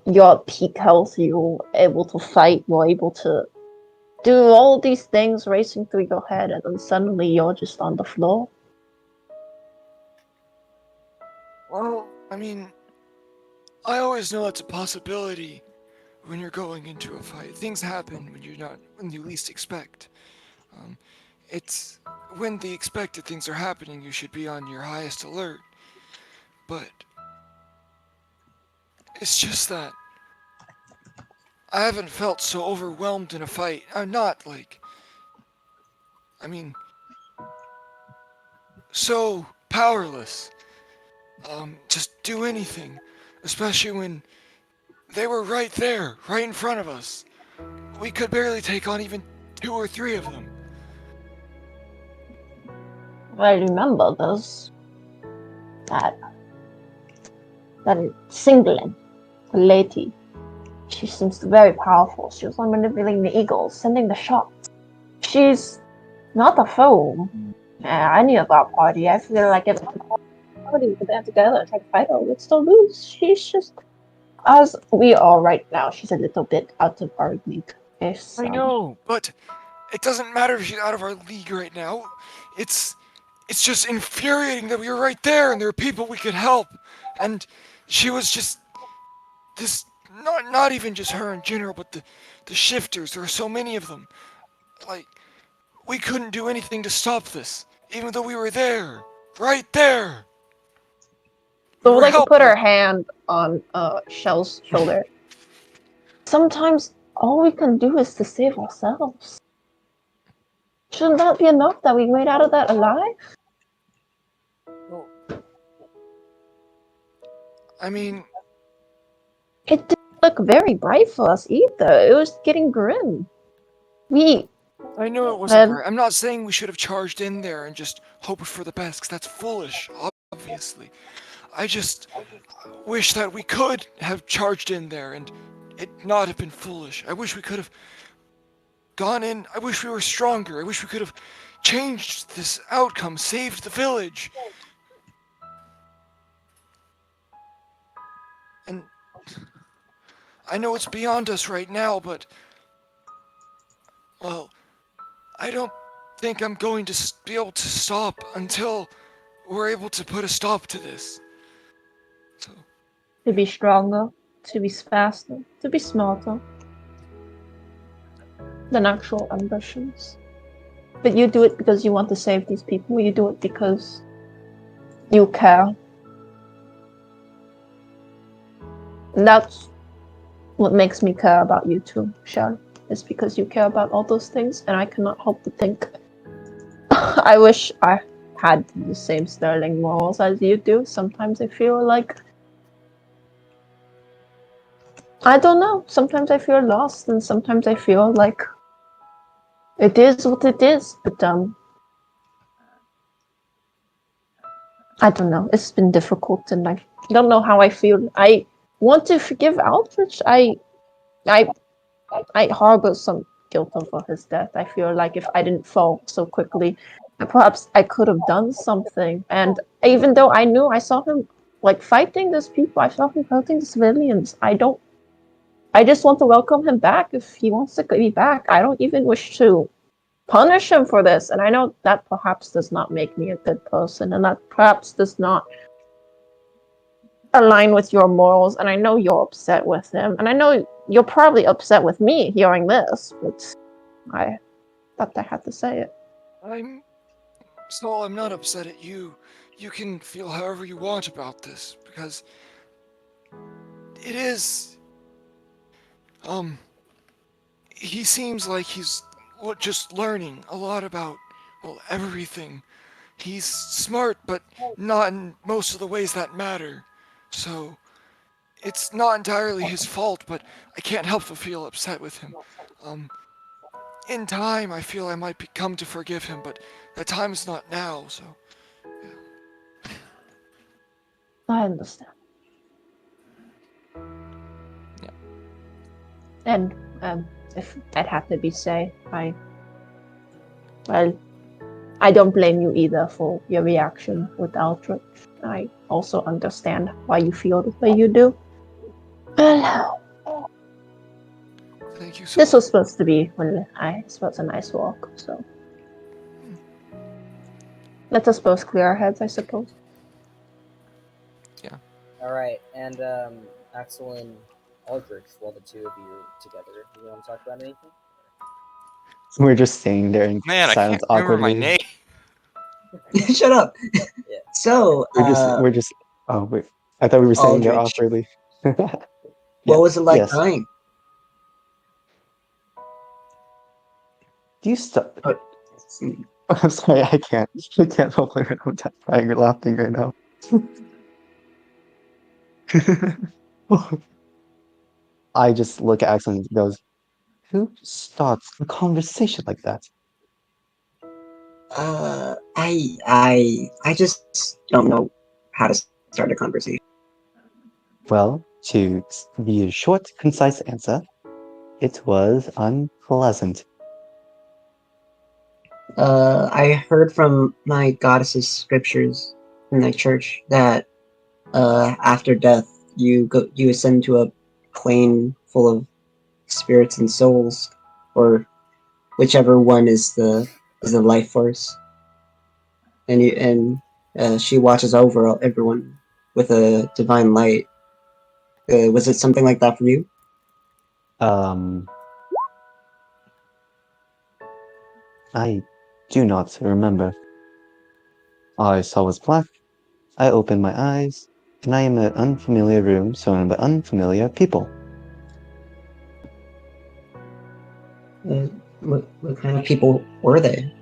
you're at peak health, you're able to fight, you're able to do all these things racing through your head, and then suddenly you're just on the floor. Well, I mean, I always know it's a possibility when you're going into a fight. Things happen when you least expect. It's when the expected things are happening, you should be on your highest alert. But it's just that I haven't felt so overwhelmed in a fight. I'm not so powerless. Just do anything, especially when they were right there, right in front of us. We could barely take on even 2 or 3 of them. I remember this. That Singling, the lady. She seems very powerful. She was manipulating the eagles, sending the shots. She's not a foe. Any of our party. I feel like if party would band together and try to fight her, we'd still lose. She's just as we are right now. She's a little bit out of our league. I know, but it doesn't matter if she's out of our league right now. It's just infuriating that we were right there and there were people we could help. And she was just this, not even just her in general, but the shifters. There are so many of them. Like, we couldn't do anything to stop this, even though we were there, right there. So we'd like to put her hand on Shel's shoulder. Sometimes all we can do is to save ourselves. Shouldn't that be enough that we made out of that alive? I mean, It didn't look very bright for us either. It was getting grim. We I know it wasn't had bright. I'm not saying we should have charged in there and just hoped for the best, because that's foolish, obviously. I just wish that we could have charged in there and it not have been foolish. I wish we could have gone in. I wish we were stronger. I wish we could have changed this outcome, saved the village. And I know it's beyond us right now, but, well, I don't think I'm going to be able to stop until we're able to put a stop to this. So, to be stronger, to be faster, to be smarter than actual ambitions. But you do it because you want to save these people. You do it because you care. And that's what makes me care about you too, Sjel. It's because you care about all those things, and I cannot help but think I wish I had the same sterling morals as you do. Sometimes I feel like I don't know. Sometimes I feel lost, and sometimes I feel like it is what it is. But I don't know. It's been difficult, and I don't know how I feel. I want to forgive Aldrich. I harbor some guilt over his death. I feel like if I didn't fall so quickly, perhaps I could have done something. And even though I knew I saw him like fighting these people, I saw him hurting the civilians. I just want to welcome him back if he wants to be back. I don't even wish to punish him for this. And I know that perhaps does not make me a good person, and that perhaps does not align with your morals. And I know you're upset with him, and I know you're probably upset with me hearing this, but I thought I had to say it. I'm not upset at you. You can feel however you want about this, because it is, he seems like he's just learning a lot about, well, everything. He's smart, but not in most of the ways that matter. So, it's not entirely his fault, but I can't help but feel upset with him. In time, I feel I might come to forgive him, but the time is not now, so. Yeah. I understand. Yeah. And if that had to be said, I don't blame you either for your reaction with Aldrich. I also understand why you feel the way you do. Well, Thank you so this much. was supposed to be I suppose a nice walk, so let us both clear our heads, I suppose. All right, and Axel and Aldrich, while the two of you together, do you want to talk about anything? We're just staying there in Man, I silence can't remember my awkwardly. name. Shut up. Yeah. So, We're just. Oh wait, I thought we were staying there Aldrich, awkwardly. what Yeah. was it like Yes. dying? Do you stop? But- I'm sorry, I can't. I can't help it. I'm crying or laughing right now. I just look at Axel and he goes, "Who starts a conversation like that?" I just don't know how to start a conversation. Well, to be a short, concise answer, it was unpleasant. I heard from my goddess's scriptures in the church that after death you ascend to a plane full of spirits and souls, or whichever one is the life force, and she watches over everyone with a divine light. Was it something like that for you? I do not remember. All I saw was black. I opened my eyes, and I am in an unfamiliar room surrounded by unfamiliar people. What kind of people were they?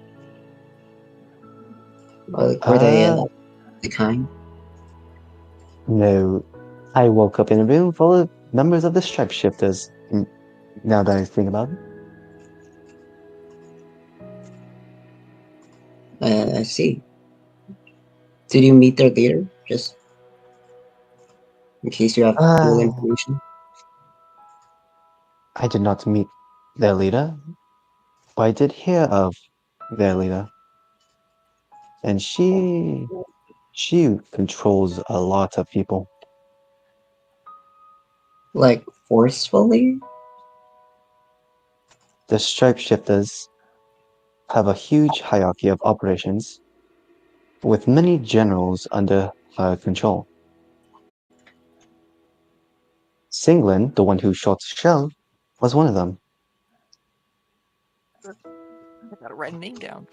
Were they the kind? No, I woke up in a room full of members of the Stripeshifters. Now that I think about it. I see. Did you meet their leader? Just in case you have full information. I did not meet their leader, but I did hear of their leader. And she controls a lot of people. Like forcefully? The Stripeshifters have a huge hierarchy of operations, with many generals under her control. Singlin, the one who shot Sjel, was one of them. I gotta write a name down.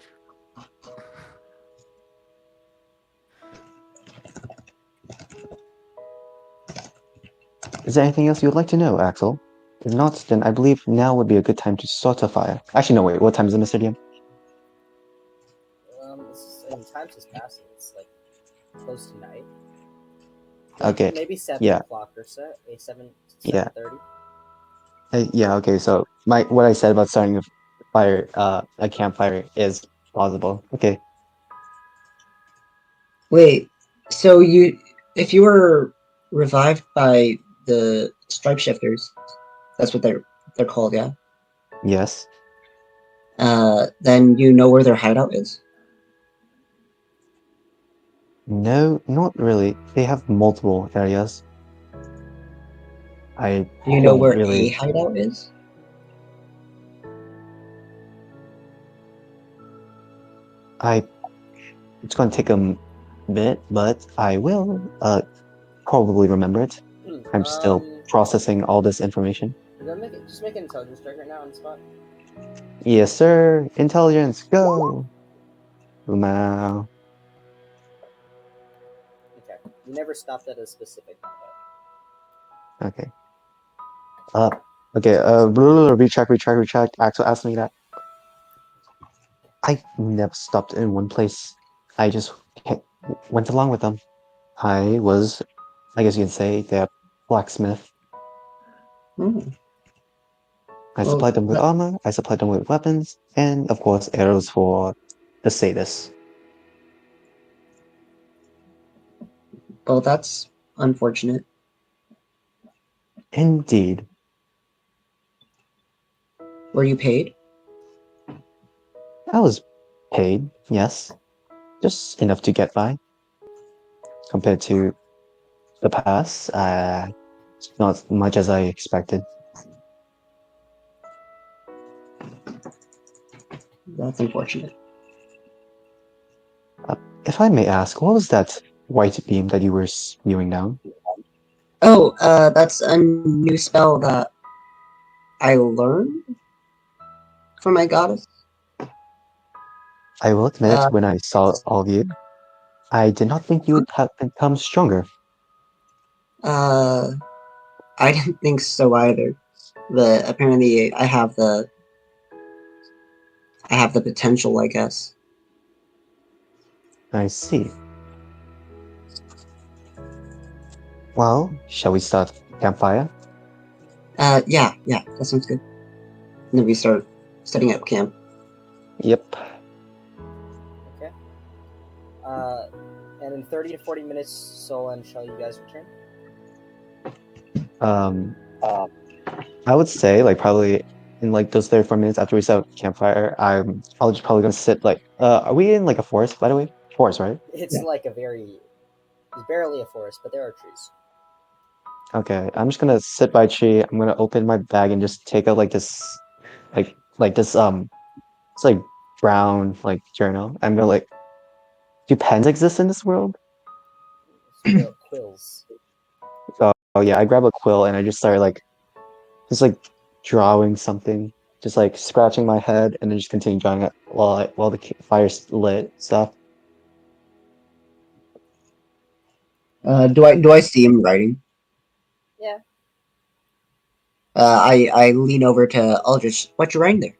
Is there anything else you would like to know, Axol? If not, then I believe now would be a good time to start a fire. Actually, no, wait, what time is it, Mr. DM? Time's just passing. It's like close to night. Okay, Maybe 7 yeah. o'clock or so. 7:30. Yeah, okay, so what I said about starting a fire, a campfire is plausible. Okay. Wait, so if you were revived by the Stripeshifters, that's what they're called, yeah? Yes. Then you know where their hideout is? No, not really. They have multiple areas. I Do you know don't where really. a hideout is? It's going to take a bit, but I will probably remember it. I'm still processing all this information. Just make an intelligence check right now on the spot. Yes, sir. Intelligence, go. Wow. Okay. You never stopped at a specific hideout. Okay. Okay. Retract. Axel asked me that. I never stopped in one place. I just went along with them. I was, I guess you can say, their blacksmith. I supplied them with armor, I supplied them with weapons, and of course arrows for the sadists. Well, that's unfortunate. Indeed. Were you paid? I was paid, yes. Just enough to get by. Compared to the past, not much as I expected. That's unfortunate. If I may ask, what was that white beam that you were spewing down? Oh, that's a new spell that I learned from my goddess. I will admit, when I saw all of you, I did not think you would have become stronger. I didn't think so either. But apparently I have the potential, I guess. I see. Well, shall we start campfire? Yeah, that sounds good. And then we start setting up camp. Yep. Okay. And in 30 to 40 minutes, Sol and Sjel, you guys return? I would say like probably in like those 34 minutes after we set up campfire, I'll just probably gonna sit like are we in like a forest, by the way? Forest, right? It's like it's barely a forest, but there are trees. Okay. I'm just gonna sit by a tree, I'm gonna open my bag and just take out like this it's like brown like journal. I'm gonna like, do pens exist in this world? Quills. Oh yeah, I grab a quill and I just start like drawing something, just like scratching my head and then just continue drawing it while the fire's lit stuff. Do I see him writing? Yeah. I lean over to Aldrich. What you writing there?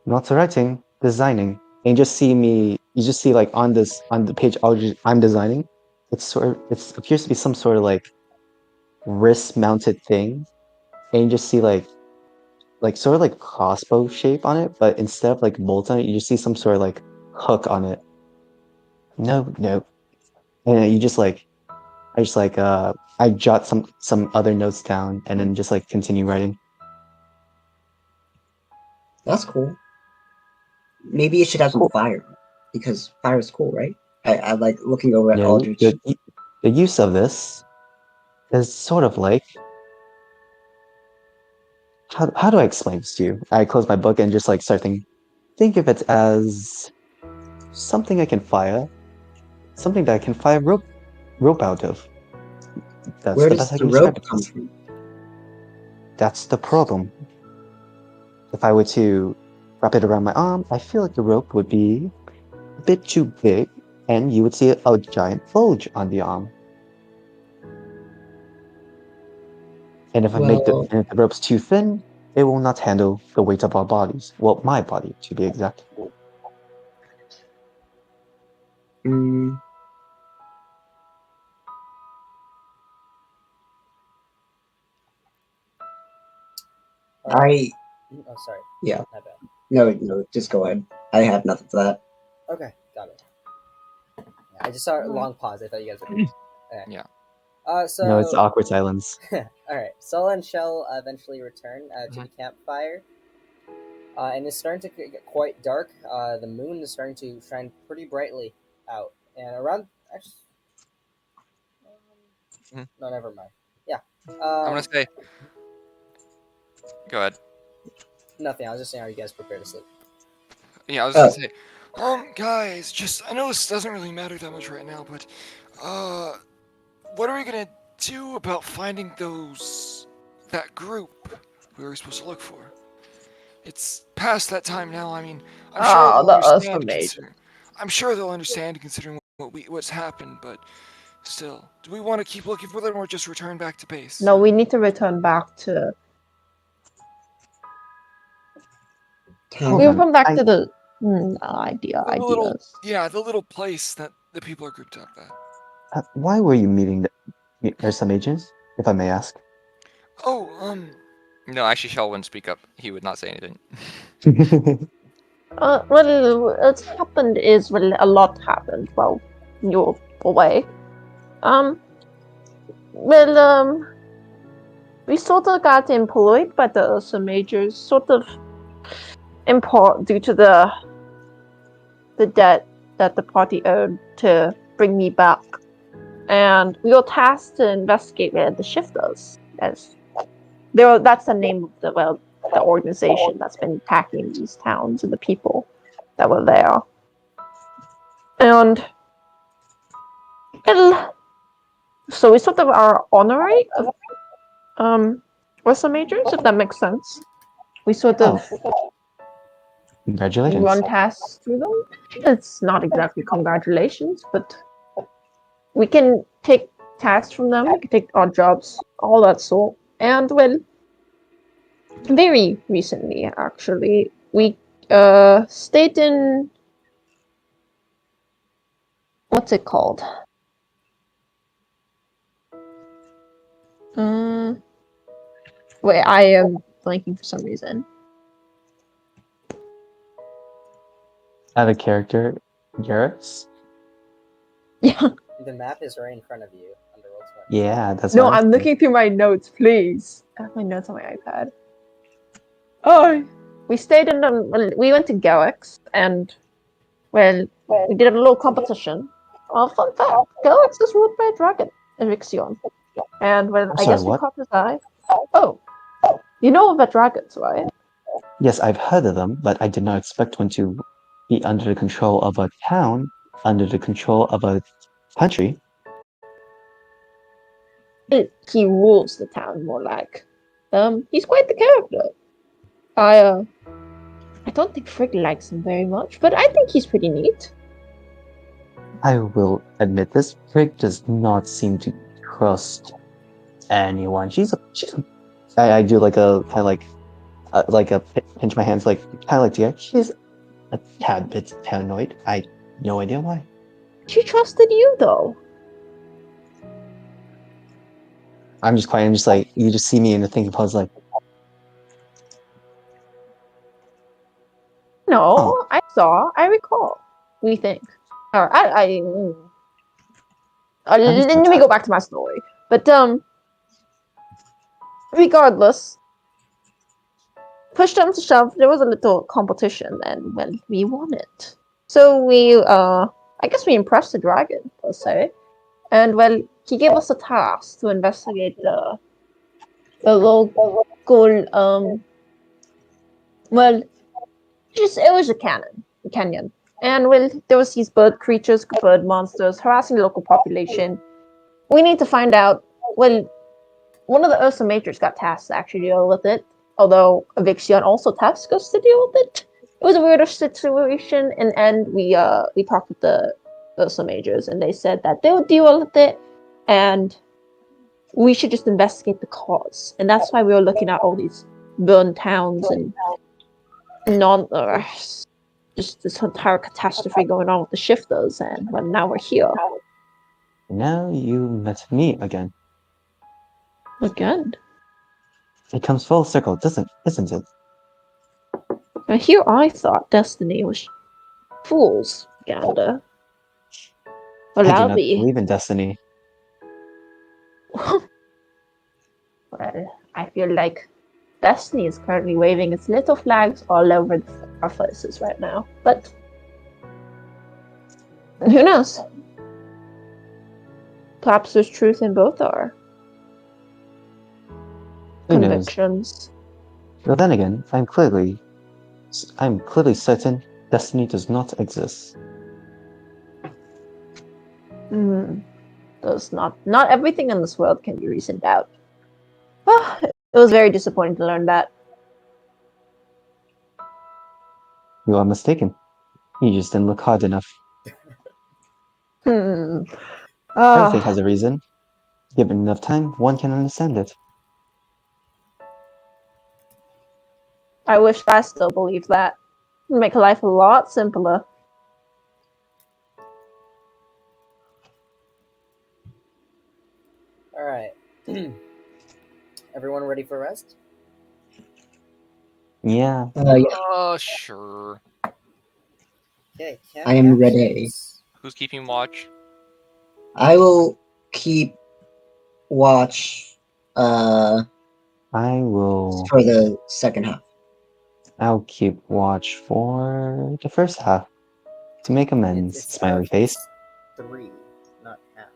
Not writing, designing. And you just see like on the page I'm designing, it appears to be some sort of like wrist-mounted thing, and you just see like sort of like crossbow shape on it, but instead of like bolts on it, you just see some sort of like hook on it. No, no, and you just like I jot some other notes down and then just like continue writing. That's cool. Maybe it should have some fire, because fire is cool, right? I like looking over at You know, Aldrich. the use of this is sort of like how do I explain this to you? I close my book and just like start thinking. Think of it as something I can fire, something that I can fire rope out of. That's Where the does best I the can describe rope it come as. from? That's the problem. If I were to wrap it around my arm, I feel like the rope would be a bit too big, and you would see a giant bulge on the arm. And if Well, and if the rope's too thin, it will not handle the weight of our bodies. Well, my body, to be exact. mm, I Oh, sorry. yeah. My bad. No, just go ahead. I have nothing for that. Okay, got it. Yeah, I just saw a long pause. I thought you guys were. Okay. Yeah. So. No, it's awkward silence. All right. Sol and Shell eventually return to Mhm. the campfire, and it's starting to get quite dark. The moon is starting to shine pretty brightly out, and around. Actually, Mhm. no, never mind. Yeah. I'm gonna say. Go ahead. Nothing. I was just saying, are you guys prepared to sleep? Yeah, I was just gonna say. Guys, just I know this doesn't really matter that much right now, but what are we gonna do about finding that group we were supposed to look for? It's past that time now. I mean, I'm sure they'll The Ursa understand Majors. I'm sure they'll understand considering what's happened, but still, do we want to keep looking for them or just return back to base? No, we need to return back to. Town. We'll come back I- to the ideas. The little place that the people are grouped up at. Why were you meeting the Ursa Majors, if I may ask? Oh, No, actually, Sjel wouldn't speak up. He would not say anything. Well, what's happened is a lot happened while you're away. We sort of got employed by the Ursa Majors, sort of in part due to the debt that the party owed to bring me back. And we were tasked to investigate the shifters, as that's the name of the organization that's been attacking these towns and the people that were there. And so we sort of are honorary of Ursa Majors, if that makes sense. We sort of Congratulations. run tasks through them. It's not exactly congratulations, but we can take tasks from them, we can take odd jobs, all that sort. And very recently, actually, we stayed in what's it called? Wait, I am blanking for some reason. Out of character, Garrett's? Yeah. The map is right in front of you on the roll 20. Yeah, that's No, what I was I'm thinking. looking through my notes, please. I have my notes on my iPad. Oh, we stayed in we went to Galax, and we did a little competition. Fun fact, Galax is ruled by a dragon, Evixion. And I'm I sorry, guess we what? caught his eye. Oh, you know about dragons, right? Yes, I've heard of them, but I did not expect one to be under the control of a town, under the control of a country. He rules the town more like. He's quite the character. I don't think Frick likes him very much, but I think he's pretty neat. I will admit this. Frick does not seem to trust anyone. I do like a kind of like a pinch my hands, like kind of like yeah. She's a tad bit paranoid. I no idea why. She trusted you, though. I'm just quiet. I'm just like, you just see me in the thinking pose, like, No, Oh. I recall. We think. Or just let me go back to my story. But regardless, push comes to shove, there was a little competition, and well, we won it. So we I guess we impressed the dragon, per se. And well, he gave us a task to investigate the local well, just it was a canyon. And well, there was these bird creatures, bird monsters harassing the local population. We need to find out. Well, one of the Ursa Majors got tasked to actually deal with it, although Eviction also tasked us to deal with it. It was a weirder situation. In the end, we talked with the Ursa Majors, and they said that they would deal with it, and we should just investigate the cause. And that's why we were looking at all these burned towns and just this entire catastrophe going on with the shifters, and well, now we're here now you met me again. again. It comes full circle, isn't it? Now here I thought destiny was fool's gander. Well, I do I'll not be. believe in destiny. Well, I feel like destiny is currently waving its little flags all over our faces right now. But who knows? Perhaps there's truth in both our Who knows? convictions. Well, then again, I'm clearly certain destiny does not exist. Does not everything in this world can be reasoned out. Oh, it was very disappointing to learn that. You are mistaken. You just didn't look hard enough. Hmm. Everything has a reason. Given enough time, one can understand it. I wish I still believed that. It'd make life a lot simpler. All right. Everyone ready for rest? Yeah. Yeah, Sure. Okay. I am ready. Who's keeping watch? I will keep watch I will. for the second half. I'll keep watch for the first half to make amends. It's Smiley face. 3, not half.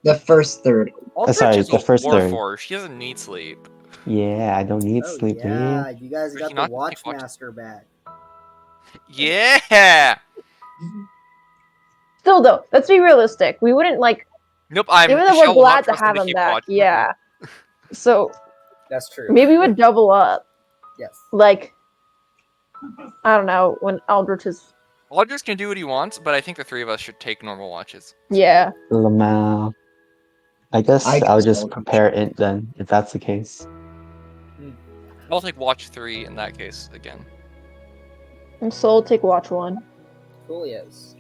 The first third. Aldrich sorry, is the a first third. warforged. She doesn't need sleep. Yeah, I don't need Oh sleep. yeah, you guys Does got she the not take watch? Watchmaster back. Yeah. Still, though, let's be realistic. We wouldn't like. Nope. Even though Sjel we're will glad not to trust have to him keep back, watch with me. yeah. So That's true. maybe we'd double up. Yes. Like, I don't know, when Aldrich is. Aldrich can do what he wants, but I think the three of us should take normal watches. Yeah. Lamau. I guess I I'll just just don't. prepare it then, if that's the case. I'll take watch 3 in that case again. And Soul take watch 1. Coolios.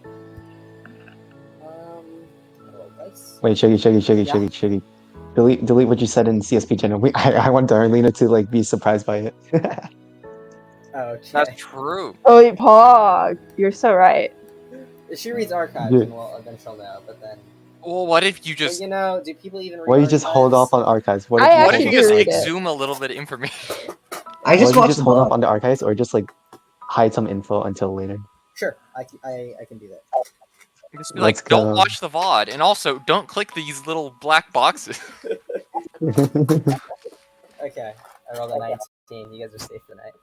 Roll dice. Wait, Shiggy. Delete what you said in CSP channel. I want Darlena to like be surprised by it. Okay. That's true. Oh, Pog! You're so right. She reads archives, Yeah. and well, then she'll know. But then, Well, what if you but, just you know, do people even read? Why you just hold off archives? on archives? What I if you what actually if hold you do off? just read it. exhume a little bit of information? I What just if you watched just the hold off vlog. on the archives, or just like hide some info until later? Sure, I can do that. Just be Let's like, don't go. watch the VOD, and also don't click these little black boxes. Okay, I rolled a 19. You guys are safe tonight.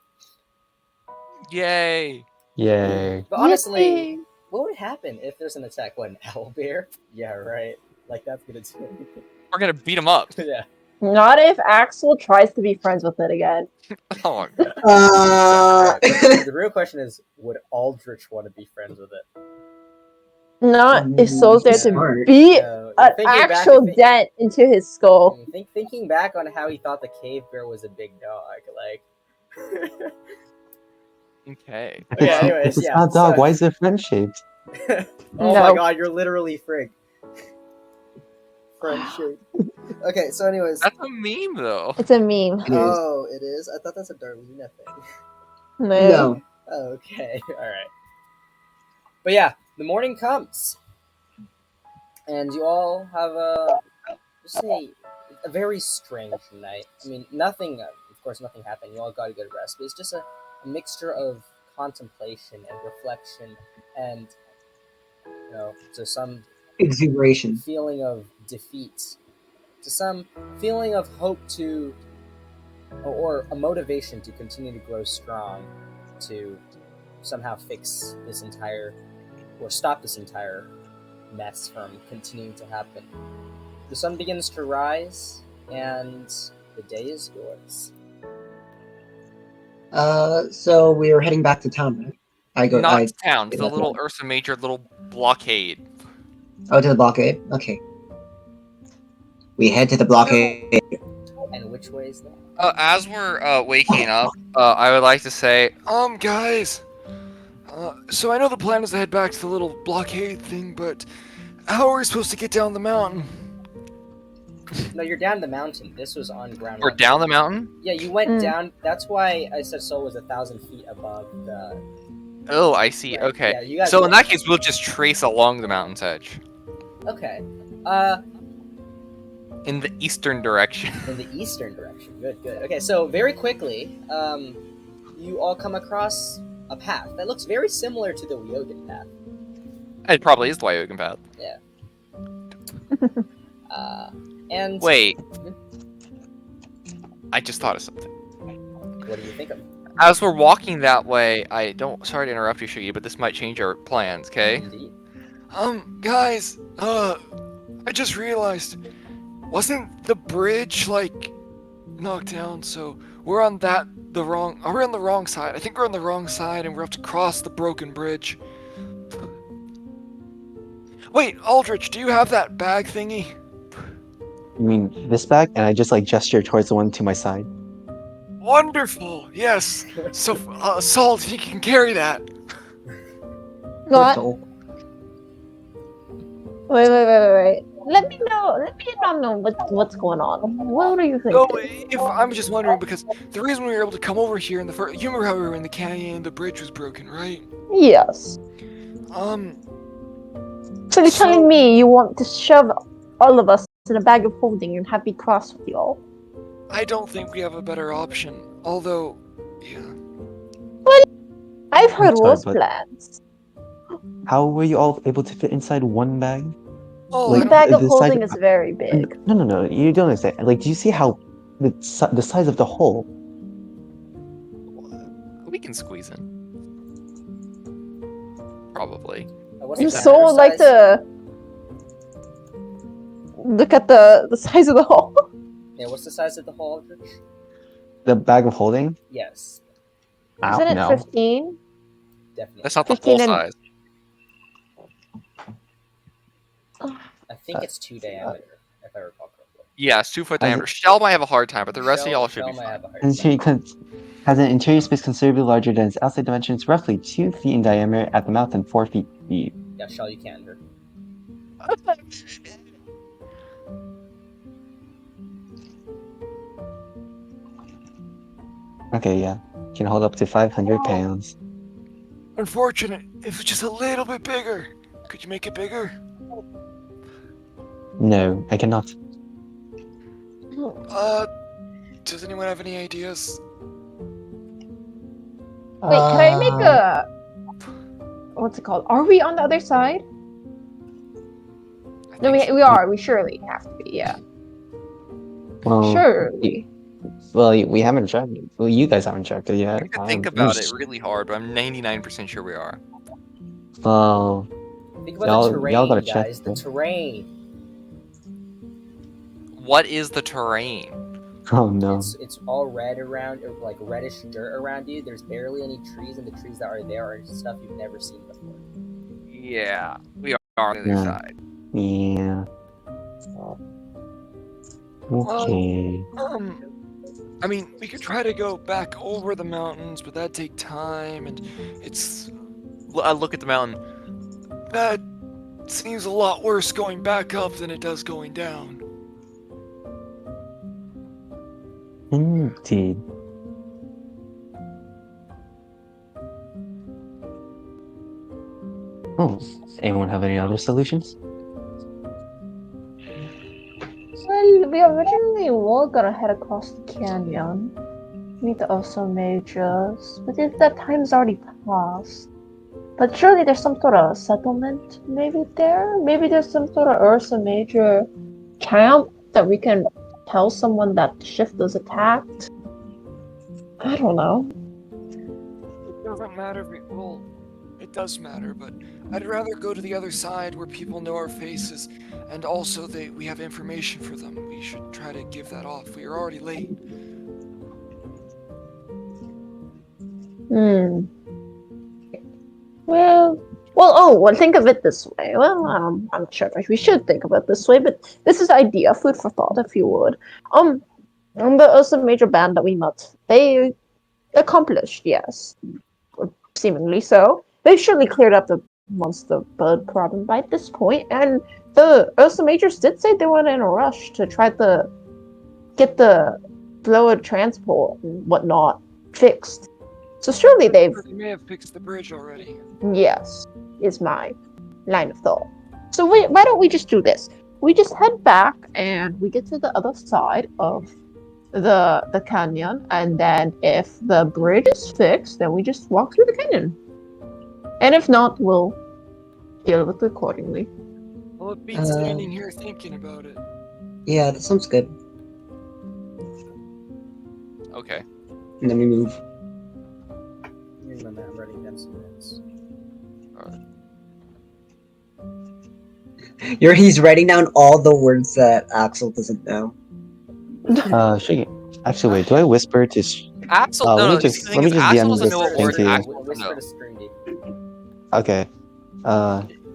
Yay! Yay. But honestly, Yay. what would happen if there's an attack? What, an owlbear? Yeah, right. Like that's gonna do anything. We're gonna beat him up. Yeah. Not if Axol tries to be friends with it again. Oh my god. The real question is, would Aldrich want to be friends with it? Not if Soul's there to Smart. beat No, an thinking back- actual dent into his skull. Thinking back on how he thought the cave bear was a big dog, like. Okay. If Yeah, it's, anyways, if it's yeah, not dog, so- why is it friend shaped? Oh No. my god, you're literally Frigg. Friendship. Okay, so anyways. That's a meme, though. It's a meme. It is. Oh, it is? I thought that's a Darlena thing. No. No. Okay, alright. But yeah, the morning comes. And you all have just a very strange night. I mean, nothing, of course, nothing happened. You all got a good rest, but it's just a mixture of contemplation and reflection and, to some Exuberation. feeling of defeat, to some feeling of hope or a motivation to continue to grow strong, to somehow fix this entire, or stop this entire mess from continuing to happen. The sun begins to rise, and the day is yours. So we are heading back to town, right? Not town, get the that little done. Ursa Major little blockade. Oh, to the blockade? Okay. We head to the blockade. And which way is that? As we're waking up, I would like to say, Guys. So I know the plan is to head back to the little blockade thing, but how are we supposed to get down the mountain? No, you're down the mountain. This was on ground we're level. down the mountain. Yeah, you went Mm. down. That's why I said Seoul was 1,000 feet above the. Oh, I see. Right, Okay. yeah, you guys So in went- that case, we'll just trace along the mountain's edge Okay. in the eastern direction. In the eastern direction. Good, good. Okay, so very quickly, you all come across a path that looks very similar to the Ryogan path. It probably is the Wyogan path. And Wait. I just thought of something. what do you think of? As we're walking that way, sorry to interrupt you, Shiggy, but this might change our plans, okay? Indeed. Guys, I just realized, wasn't the bridge, knocked down, so we're on are we on the wrong side? I think we're on the wrong side and we have to cross the broken bridge. Wait, Aldrich, do you have that bag thingy? You mean this bag? And I just gesture towards the one to my side. Wonderful, yes. So, Salt, you can carry that. What? Portal. Wait. Let me not know what's going on. What are you No, thinking? if I'm just wondering because the reason we were able to come over here in the first, you remember how we were in the canyon and the bridge was broken, right? Yes. So you're So- telling me you want to shove all of us in a bag of holding and have me cross with y'all? I don't think we have a better option. Although, yeah. I've heard sorry, worse but- plans. How were you all able to fit inside one bag? Oh, The I bag of the size holding is very big. No, you don't understand. Do you see how the size of the hole? We can squeeze in. Probably. What's I'm the so diameter like size? to look at the size of the hole. Yeah, what's the size of the hole, Aldrich? The bag of holding? Yes, I Isn't don't it know. 15? definitely. That's not the 15 full and- size. I think it's 2 diameter, if I recall correctly. Yeah, it's 2 foot I- diameter. Shell might have a hard time, but the rest of Shell- y'all should Shell be might fine. have a hard And time. has an interior space considerably larger than its outside dimensions, roughly 2 feet in diameter at the mouth and 4 feet deep. Yeah, Shell, you can. Her. Okay, yeah. Can hold up to 500 pounds. unfortunate. If it's just a little bit bigger. Could you make it bigger? No, I cannot. Does anyone have any ideas? Wait, can I make a... What's it called? Are we on the other side? I No, think so. we are. We surely have to be, yeah. Well, Surely. Well, we haven't checked. Well, you guys haven't checked it yet. I could think about it really hard, but I'm 99% sure we are. Well, Think about Y'all- the terrain, y'all gotta check guys. The it. terrain. What is the terrain? oh no. It's all red around, or like reddish dirt around you. There's barely any trees, and the trees that are there are stuff you've never seen before. Yeah, we are on the other Yeah. side. Yeah. Okay. I mean, we could try to go back over the mountains, but that'd take time, and it's I look at the mountain. that seems a lot worse going back up than it does going down. Indeed. Oh, anyone have any other solutions? Well, we originally were gonna head across the canyon, meet the Ursa Majors, but if that time's already passed. But surely there's some sort of settlement maybe there? Maybe there's some sort of Ursa Major camp that we can tell someone that the Shifters attacked? I don't know. It doesn't matter. Well, it does matter, but I'd rather go to the other side where people know our faces, and also we have information for them. We should try to give that off. We are already late. Well, think of it this way. Well, I'm not sure if we should think of it this way, but this is idea, food for thought, if you would. The Ursa Major band that we met, they accomplished, yes, seemingly so. They surely cleared up the monster bird problem by this point, and the Ursa Majors did say they weren't in a rush to try to get the fluid transport and whatnot fixed. So surely They may have fixed the bridge already. yes, is my line of thought. So why don't we just do this? We just head back and we get to the other side of the canyon, and then if the bridge is fixed, then we just walk through the canyon. And if not, we'll deal with it accordingly. Well, it beats standing here thinking about it. Yeah, that sounds good. Okay. And then we move. Here's my map writing down some notes. He's writing down all the words that Axel doesn't know. Actually, wait. Do I whisper to? Axel, let no, me just the thing is, DM Axel doesn't this know what thing words to you. Axel doesn't Whisper know. to Scream Deep. Okay.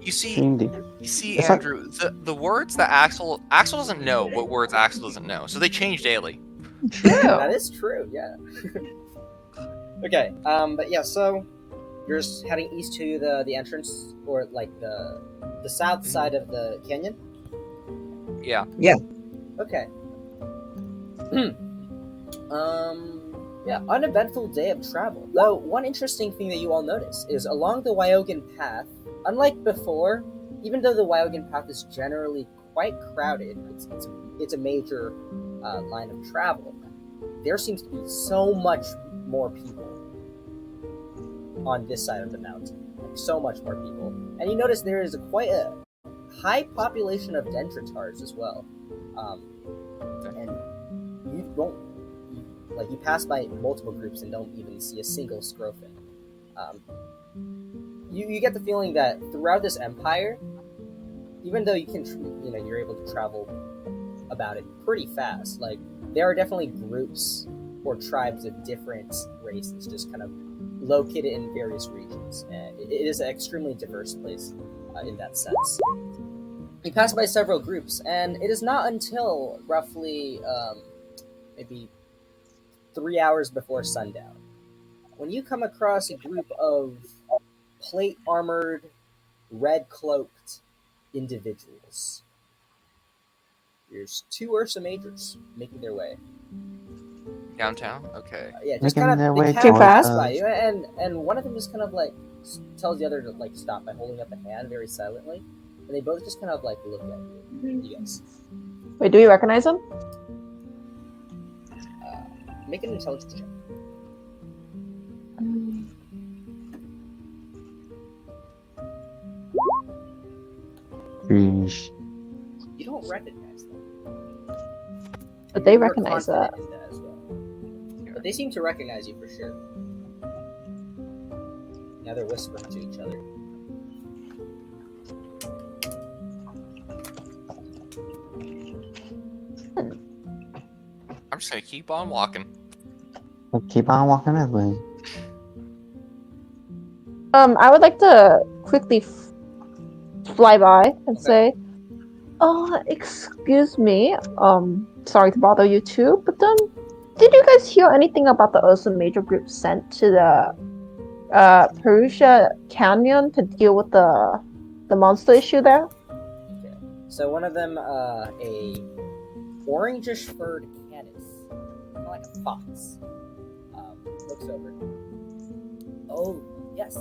You see, Stream deep. It's not- Andrew, the words that Axel doesn't know what words Axel doesn't know, so they change daily. That is true, yeah. Okay, but yeah, so you're just heading east to the entrance, or like the south side of the canyon? Yeah. Okay. Yeah, uneventful day of travel. Though, one interesting thing that you all notice is along the Wyogan path, unlike before, even though the Wyogan path is generally quite crowded, it's a major line of travel, there seems to be so much more people on this side of the mountain. Like, so much more people. And you notice there is quite a high population of dendritars as well. And you don't... you pass by multiple groups and don't even see a single Scrofin. You get the feeling that throughout this empire, even though you're able to travel about it pretty fast, like, there are definitely groups or tribes of different races just kind of located in various regions. And it is an extremely diverse place in that sense. You pass by several groups, and it is not until roughly maybe 3 hours before sundown when you come across a group of plate-armored, red-cloaked individuals. There's 2 Ursa Majors making their way Downtown? Okay. yeah, just Making kind their of way they pass towards by you, and one of them just kind of like tells the other to like stop by holding up a hand very silently, and they both just kind of like look at you guys. Wait, do we recognize him? Make an intelligence check. You don't recognize them. But they You're recognize that. confident in as well. But they seem to recognize you for sure. Now they're whispering to each other. I'm just gonna keep on walking. We'll keep on walking that way. I would like to quickly fly by and say, excuse me, sorry to bother you too, but did you guys hear anything about the Ursa Major group sent to the Perusia Canyon to deal with the the monster issue there? Okay. So one of them, a orangish furred canis, kind of like a fox, looks over. Oh, yes.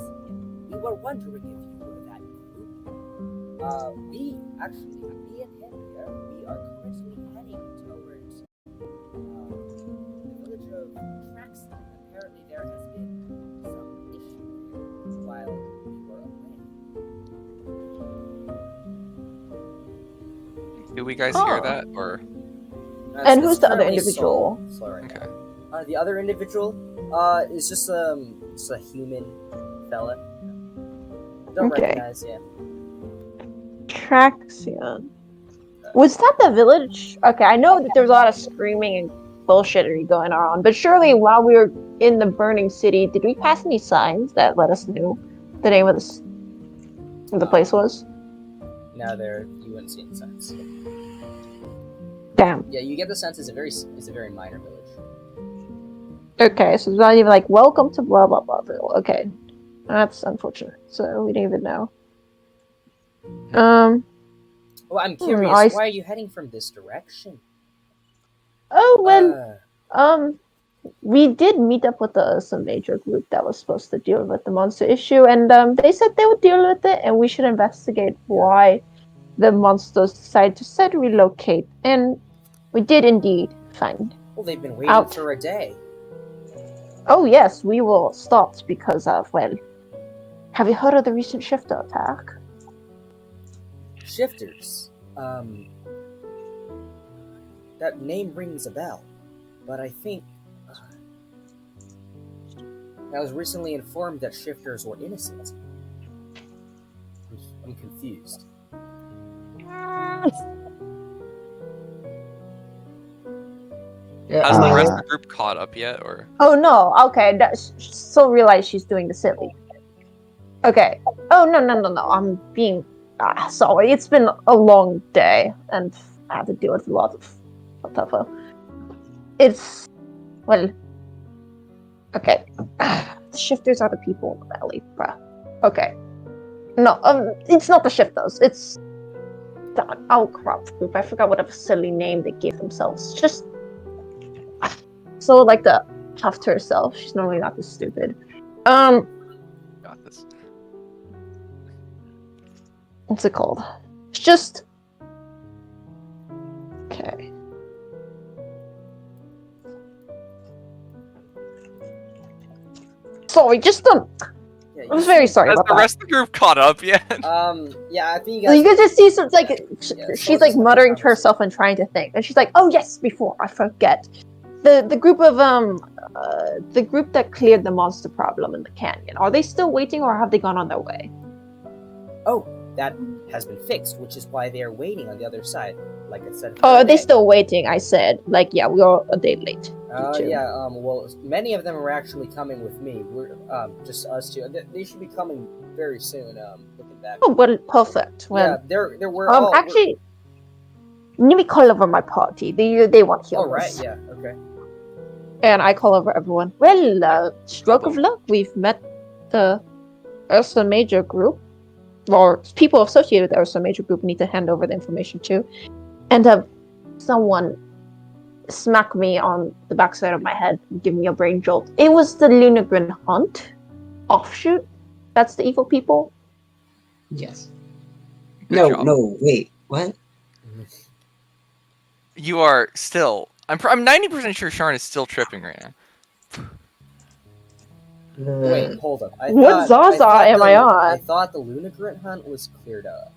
We were wondering if you were that group. Me and him here, we are currently heading towards the village of Traxlan. Apparently there has been some issue here while we were away. Do we guys Oh. hear that, or? And So who's it's the other currently individual? Sol right Okay. now. The other individual is just a human fella. Don't Okay. recognize, yeah. Traxlan. Was that the village? Okay, I know that there's a lot of screaming and bullshittery going on, but surely while we were in the burning city, did we pass any signs that let us know the name of the place was? Now there, you wouldn't see any signs. Damn. Yeah, you get the sense it's a very minor village. Okay, so it's not even like, welcome to blah blah blah. Okay, that's unfortunate. So we didn't even know. Well, I'm curious. I- Why are you heading from this direction? Oh well, we did meet up with the Ursa Major group that was supposed to deal with the monster issue, and they said they would deal with it, and we should investigate why the monsters decided to relocate, and we did indeed find. Well, they've been waiting Out. for a day. Oh yes, we were stopped because of, well, have you heard of the recent shifter attack? Shifters. That name rings a bell, but I think I was recently informed that shifters were innocent. I'm confused. Yeah, Has the my- rest of the group caught up yet, or? Oh no, okay, still realize she's doing the silly. Okay. Oh no, I'm being sorry. It's been a long day, and I have to deal with a lot of whatever. It's, well, okay. The shifters are the people in the valley, bruh. Okay. No, it's not the shifters. It's the outcrop group. I forgot whatever silly name they gave themselves. Just so like the puffed herself. She's normally not this stupid. Got this. What's it called? It's just okay. Sorry, just Yeah, I'm very sorry Has about the that. rest of the group caught up yet? Yeah, I think you So guys. you guys just see some like Yeah, she's so like just muttering to conversation. herself and trying to think, and she's like, "Oh yes, before I forget, the group of the group that cleared the monster problem in the canyon. Are they still waiting, or have they gone on their way?" Oh, that has been fixed, which is why they are waiting on the other side. Like I said. Oh, are they today. still waiting? I said, like, yeah, we are a day late. too. Yeah. Well, many of them are actually coming with me. We're just us two. They should be coming very soon. Looking back. Oh, well, perfect. Well, Yeah, there were. all, actually, let me call over my party. They want healers. Oh right. Yeah. Okay. And I call over everyone. Well, stroke of luck. We've met the Ursa Major group, or people associated with the Ursa Major group. We need to hand over the information to, and someone smacked me on the backside of my head, and give me a brain jolt. It was the Lunagrin Hunt offshoot. That's the evil people. Yes. Good job. No, wait, what? You are still. I'm 90% sure Sharn is still tripping right now. Wait, hold up. What Zaza am I on? I thought the Lunagrin hunt was cleared up.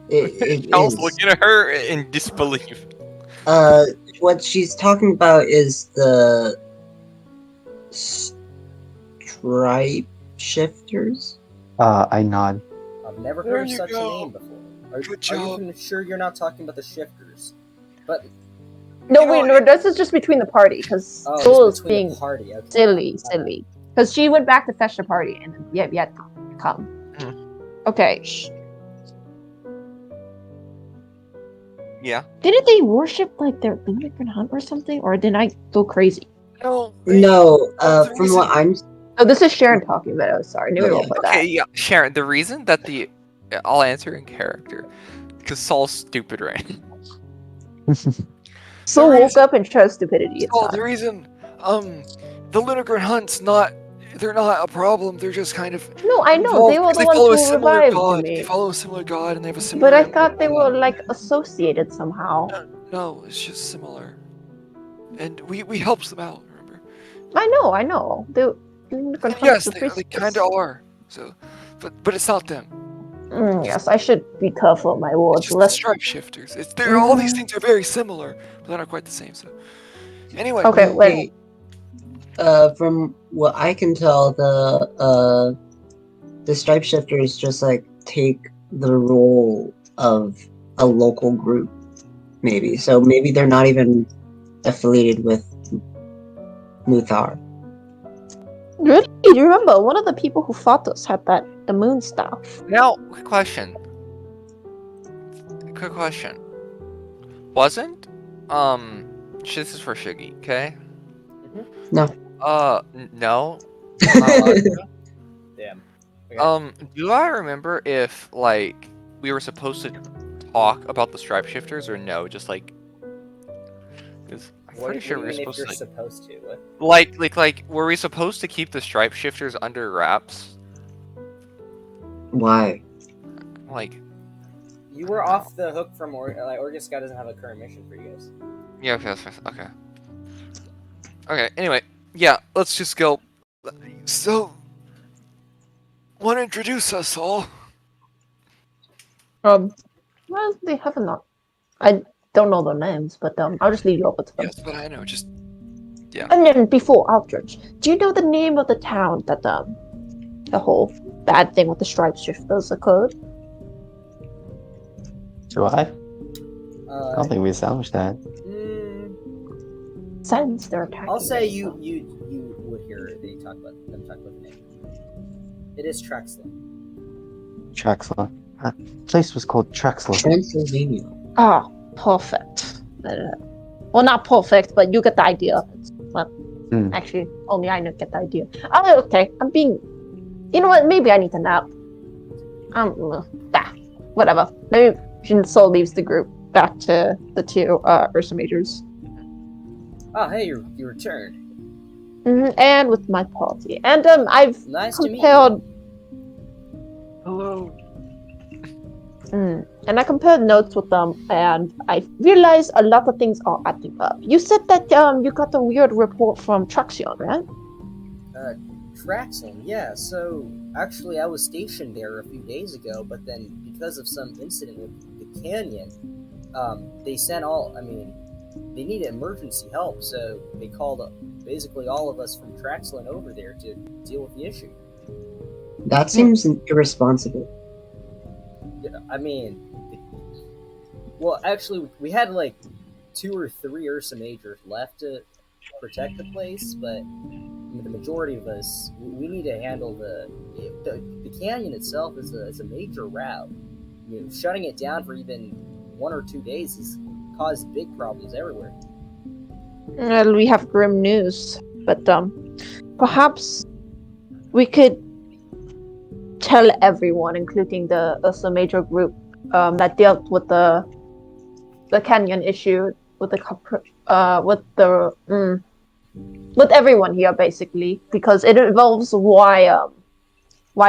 It I was is. looking at her in disbelief. What she's talking about is the Stripeshifters. I nod. I've never There heard of you such go. a name before. Are Good you sure you're not talking about the shifters? But No, You know, wait, no, this is just between the party, because Soul it's is between being the party. Okay. silly. Because she went back to fetch the party, and yet to come. Okay. Yeah. Didn't they worship, like, their Lunagrin Hunt or something? Or did I go crazy? No. No, the from what I'm Oh, this is Sharon talking about it. Oh, sorry. Maybe we'll Yeah. play Okay, that. yeah. Sharon, the reason that the I'll answer in character. Because Saul's stupid right now. So The woke reason- up and chose stupidity. It's Oh, fine. the reason, the Lunagren hunt's not. They're not a problem. They're just kind of. No, I know. involved They were because the they ones follow a who similar revived god. me. They follow a similar god, and they have a similar. But I thought they were like associated somehow. No, it's just similar. And we helped them out. Remember? I know. They Yes, the they priestess. kind of are. So, but it's not them. Yes, I should be careful of my It's words. just the Less. Stripeshifters. All these things are very similar, but they're not quite the same. So, anyway. Okay, wait. From what I can tell, the Stripeshifters just like take the role of a local group, maybe. So maybe they're not even affiliated with Muthar. Really? Do you remember one of the people who fought us had the moon staff? Now, quick question. Wasn't this is for Shiggy, okay? No. No. Not allowed to? Damn. Okay. Do I remember if like we were supposed to talk about the Stripeshifters or no? Just like, 'cause I'm What pretty do sure you we were mean if supposed you're to. supposed to? What? Like, were we supposed to keep the Stripeshifters under wraps? Why? Like, You were off the hook from Oregon Sky doesn't have a current mission for you guys. yeah, okay, that's fine. Okay. Okay. Anyway, yeah, let's just go. So, want to introduce us all? Well, they have not. I don't know their names, but I'll just leave you over to them. Yes, but I know. Just And then before Aldrich, do you know the name of the town that the whole bad thing with the Stripeshifters occurred? Do I? I don't Uh, think we established that. Since they're attacking. I'll say us, you would hear them talk about the name. It is Traxlan. Traxlan. That place was called Traxlan. Transylvania. Ah, perfect. Well, not perfect, but you get the idea. Actually, only I get the idea. Oh, okay. I'm being. You know what? Maybe I need to nap. Whatever. Maybe Soul leaves the group back to the two Ursa Majors. Oh, hey, you returned. And with my party. And I've Nice to meet compared. hello. And I compared notes with them, and I realized a lot of things are adding up. You said that you got a weird report from Traxlan, right? Traxlan, yeah. So actually, I was stationed there a few days ago, but then because of some incident with the canyon, they sent they needed emergency help, so they called basically all of us from Traxlan over there to deal with the issue. That seems irresponsible. Yeah, well, actually, we had like 2 or 3 Ursa Majors left to protect the place, but the majority of us, we need to handle the canyon itself is a major route. Shutting it down for even 1 or 2 days has caused big problems everywhere. Well, we have grim news, but perhaps we could tell everyone, including the Ursa Major group that dealt with the canyon issue with with everyone here, basically, because it involves why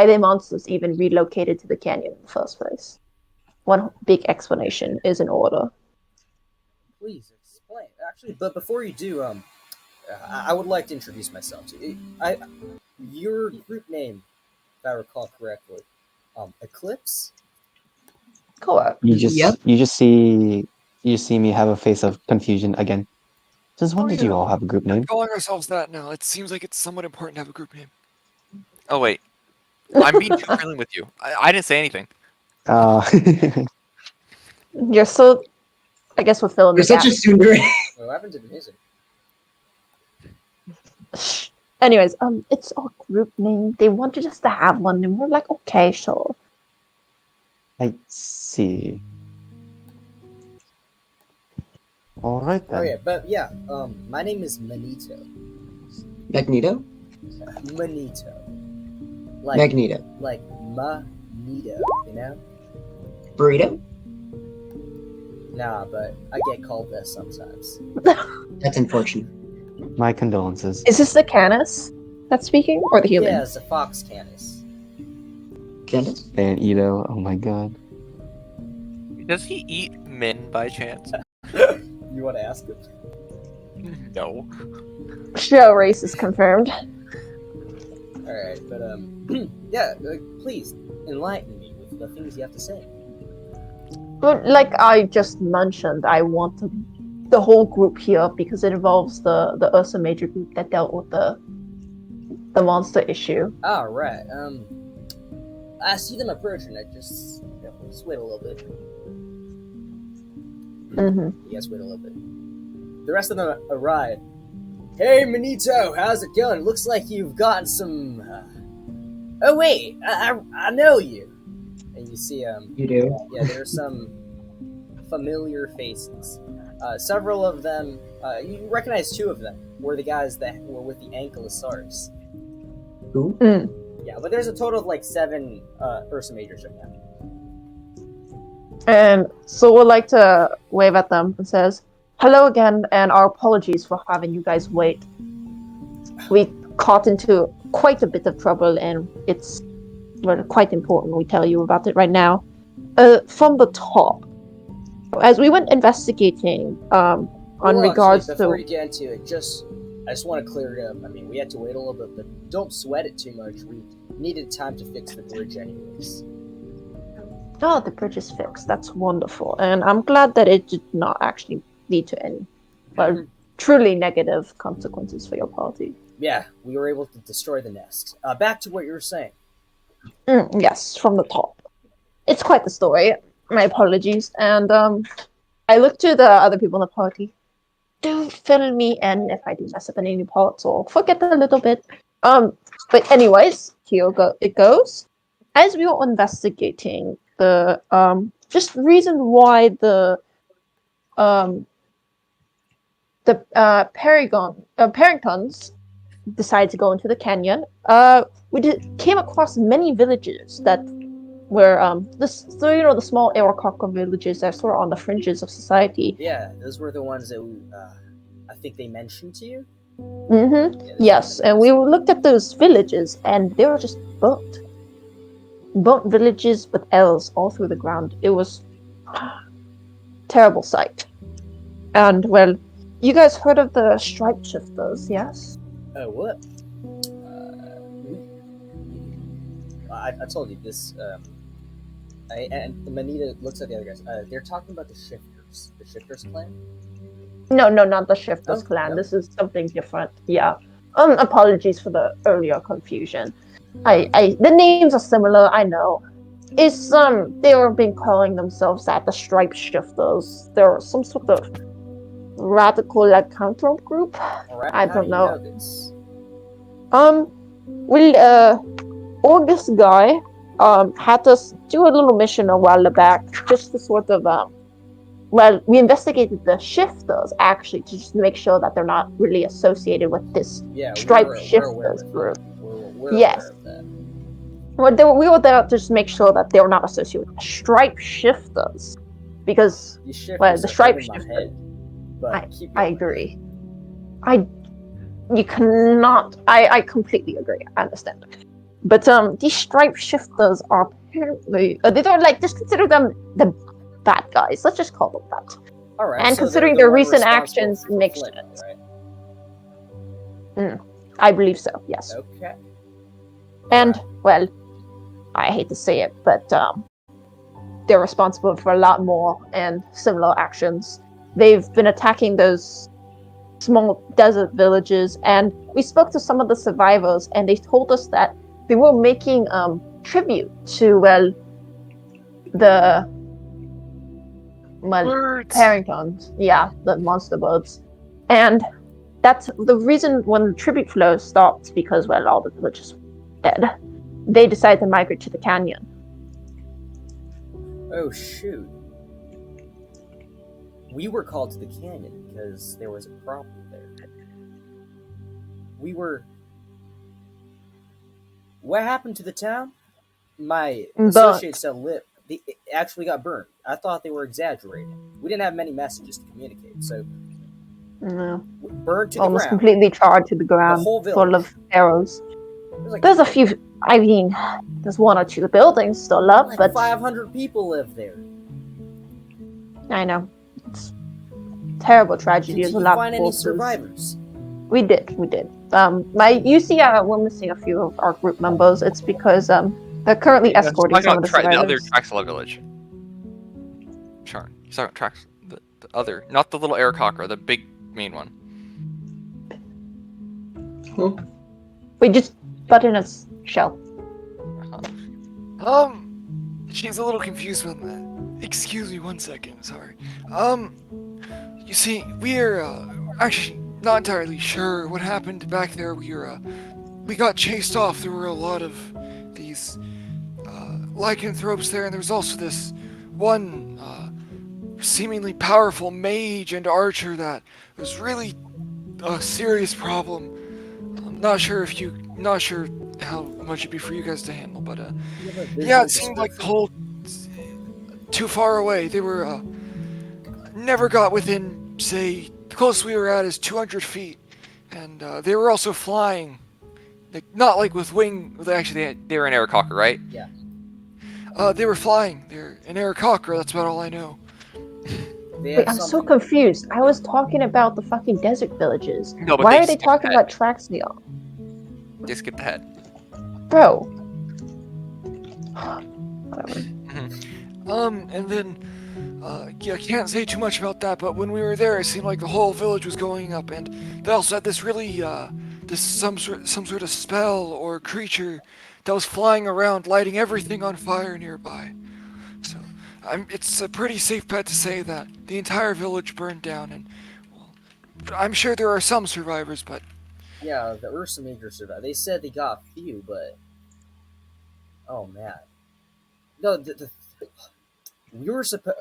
the monsters even relocated to the canyon in the first place. One big explanation is in order. Please explain. Actually, but before you do, I would like to introduce myself to you. Your group name, if I recall correctly, Eclipse. Correct. You just Yep. you just see me have a face of confusion again. Since when Oh, did yeah. you all have a group name? Calling ourselves that now. It seems like it's somewhat important to have a group name. oh wait, I'm being too friendly with you. I didn't say anything. You're so. I guess we're filling You're the gap. such a tsundere. What happened to the music? Anyways, it's our group name. They wanted us to have one, and we're like, okay, sure. I see. All right then. Okay, but yeah, my name is Manito. Magneto? Manito. Like Magneto. like neato, you know? Burrito? Nah, but I get called that sometimes. That's unfortunate. My condolences. Is this the Canis that's speaking, or the human? Yeah, it's a fox canis. Candace? Fan Ito. Oh my god. Does he eat men by chance? You want to ask him? No. Show race is confirmed. Alright, but, yeah, please, enlighten me with the things you have to say. But like I just mentioned, I want the whole group here because it involves the Ursa Major group that dealt with the monster issue. Alright, I see them approaching, just wait a little bit. Mm-hmm. You guys wait a little bit. The rest of them arrive. Hey, Manito, how's it going? Looks like you've gotten some. Oh wait, I know you. And you see, You do? yeah, there's some familiar faces. Several of them, you recognize two of them were the guys that were with the Ankylosaurus. Who? Yeah, but there's a total of like 7 Ursa Majors right now. And so would like to wave at them and says, "Hello again, and our apologies for having you guys wait. We caught into quite a bit of trouble, and it's quite important we tell you about it right now. From the top, as we went investigating, on Well, regards actually, before to you get into it, I just want to clear it up. I mean, we had to wait a little bit, but don't sweat it too much. We needed time to fix the bridge anyways. the bridge is fixed. That's wonderful, and I'm glad that it did not actually lead to any, truly negative consequences for your party." Yeah, we were able to destroy the nest. Back to what you were saying. Yes, from the top. It's quite the story. My apologies. And I look to the other people in the party. Do fill me in if I do mess up in any parts or forget a little bit. But anyways, it goes. As we were investigating the just reason why the Parringtons decided to go into the canyon, came across many villages that were the small Arakaka villages that sort of on the fringes of society. Yeah, those were the ones that I think they mentioned to you. Mm-hmm. Yeah, Yes, and we looked at those villages, and they were just burnt villages with L's all through the ground. It was terrible sight. And well, you guys heard of the Stripeshifters, yes? Oh, what? I told you this. And Manita looks at the other guys. They're talking about the Shifters clan. No, not the Shifters Oh, clan. no? This is something different. Yeah. Apologies for the earlier confusion. The names are similar. I know. It's they were been calling themselves that the Stripeshifters. They're some sort of radical lycanthrope group. Alright, I how don't do you know. this? August guy had us do a little mission a while back, just to sort of we investigated the shifters actually to just make sure that they're not really associated with this Yeah, Stripeshifters group. We're Yes. aware of that. Well, we were there to just make sure that they were not associated with the Stripeshifters, because These shifters well, the are hurting my Stripeshifters. head. But keep I going. agree. You cannot. I completely agree. I understand. But these Stripeshifters are apparently they don't just consider them the bad guys. Let's just call them that. All right. And so considering they're their the one recent responsible actions for makes Flint, sense. right? I believe so. Yes. Okay. And well, I hate to say it, but they're responsible for a lot more and similar actions. They've been attacking those small desert villages, and we spoke to some of the survivors, and they told us that they were making tribute to the Birds. Parringtons, the monster birds, and that's the reason when the tribute flow stopped, because all the villages were dead. They decided to migrate to the canyon. Oh shoot. We were called to the canyon because there was a problem there. What happened to the town? my But- associates that lived, they actually got burned. I thought they were exaggerating. We didn't have many messages to communicate, so No. burned to the Almost ground. completely charred to the ground, whole full village. of arrows. There's like, There's a few. I mean, there's one or two buildings still up, like but 500 people live there. I know it's terrible tragedy. Did There's a you lot find of any corpses. survivors? We did. You see, we're missing a few of our group members. It's because they're currently Yeah, he's escorting talking some of about the the other survivors. Traxlan village. Sure. He's talking about the other, not the little air cocker, the big main one. We just butt in a shell. She's a little confused about that. Excuse me 1 second, sorry. You see, we're actually not entirely sure what happened back there. We got chased off. There were a lot of these lycanthropes there, and there was also this one seemingly powerful mage and archer that was really a serious problem. I'm not sure how much it'd be for you guys to handle, but yeah, it seemed like the whole too far away. They were never got within, say, the closest we were at is 200 feet, and they were also flying, like, not like with wing. Actually, They were an air cocker, right? Yeah. they were flying. They're an Aarakocra. That's about all I know. They Wait, have I'm so something- confused. I was talking about the fucking desert villages. No, but Why they are they skipped talking ahead. about Traxlan? They skipped ahead. Bro. Whatever. And then, yeah, I can't say too much about that, but when we were there, it seemed like the whole village was going up, and they also had this really, some sort of spell or creature that was flying around, lighting everything on fire nearby. So, it's a pretty safe bet to say that the entire village burned down, and, well, I'm sure there are some survivors, but Yeah, the Ursa Majors survived. They said they got a few, but oh man, no, we were supposed.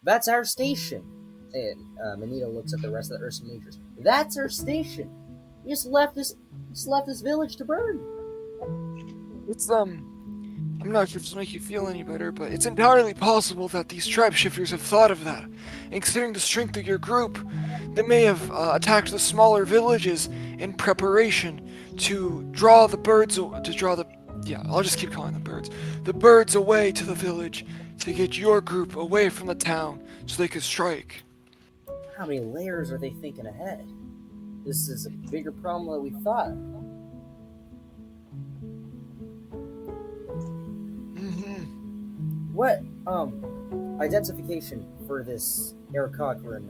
That's our station. And Manito looks at the rest of the Ursa Majors. That's our station. We just left this village to burn. it's, I'm not sure if this will make you feel any better, but it's entirely possible that these Stripeshifters have thought of that. And considering the strength of your group, they may have attacked the smaller villages in preparation to draw the birds, I'll just keep calling them birds. The birds away to the village to get your group away from the town so they could strike. How many layers are they thinking ahead? This is a bigger problem than we thought. Mm-hmm. What identification for this Aarakocran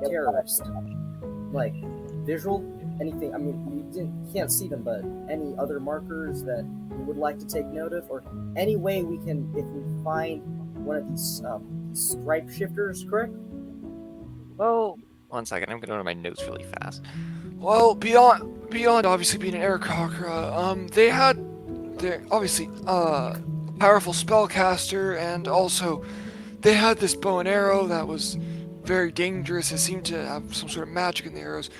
terrorist? Like visual? Anything? I mean, you can't see them, but any other markers that you would like to take note of, or any way we can, if we find one of these Stripeshifters, correct? Well, 1 second. I'm gonna go to my notes really fast. Well, beyond obviously being an Aarakocra, they had their obviously powerful spellcaster, and also they had this bow and arrow that was very dangerous. It seemed to have some sort of magic in the arrows.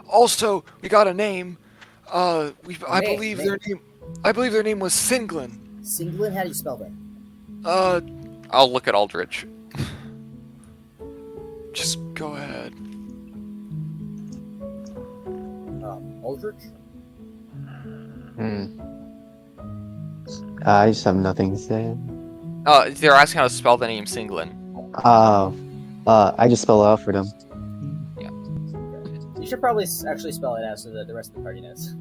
Also, we got a name. I believe their name was Singlin. Singlin? How do you spell that? I'll look at Aldrich. Just go ahead. Aldrich? I just have nothing to say. They're asking how to spell the name Singlin. I just spell it out for them. You should probably actually spell it out so that the rest of the party knows.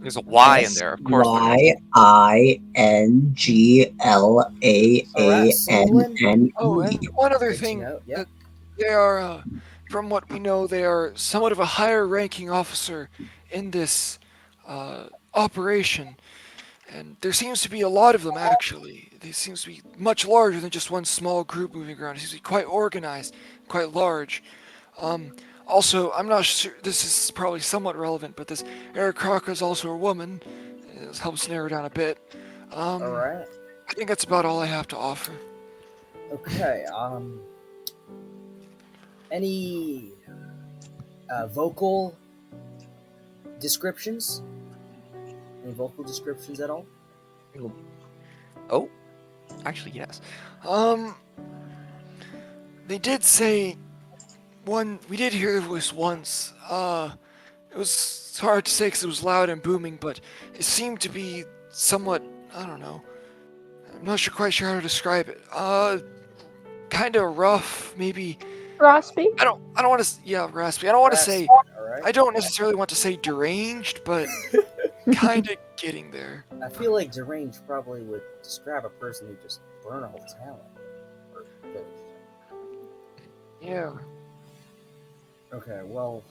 There's a Y in there, of course. YINGLAANNE. Oh, and one other Good to thing. know, yeah. They are, from what we know, they are somewhat of a higher ranking officer in this operation. And there seems to be a lot of them, actually. They seems to be much larger than just one small group moving around. It seems to be quite organized, quite large. Also, I'm not sure, this is probably somewhat relevant, but this Aarakocra is also a woman. It helps narrow down a bit. Alright. I think that's about all I have to offer. Okay, any vocal descriptions? Any vocal descriptions at all? Oh, Actually, yes. They did say we did hear the voice once. It was hard to say because it was loud and booming, but it seemed to be somewhat, I don't know. I'm not quite sure how to describe it. Kind of rough, maybe. Raspy? I don't want to. Yeah, raspy. I don't want to say. Alright. I don't necessarily want to say deranged, but kind of getting there. I feel like deranged probably would describe a person who just burned all talent. Or village. Yeah. Okay, well,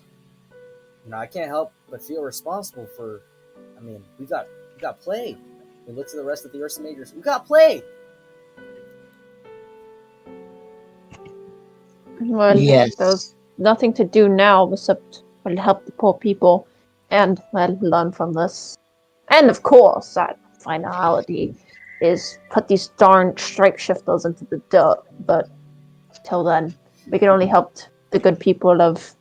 I can't help but feel responsible for. I mean, we got played. We look to the rest of the Ursa Majors. We got played. Well, Yes. there's nothing to do now except help the poor people and learn from this. And of course, that finality is put these darn Stripeshifters into the dirt. But till then, we can only help the good people of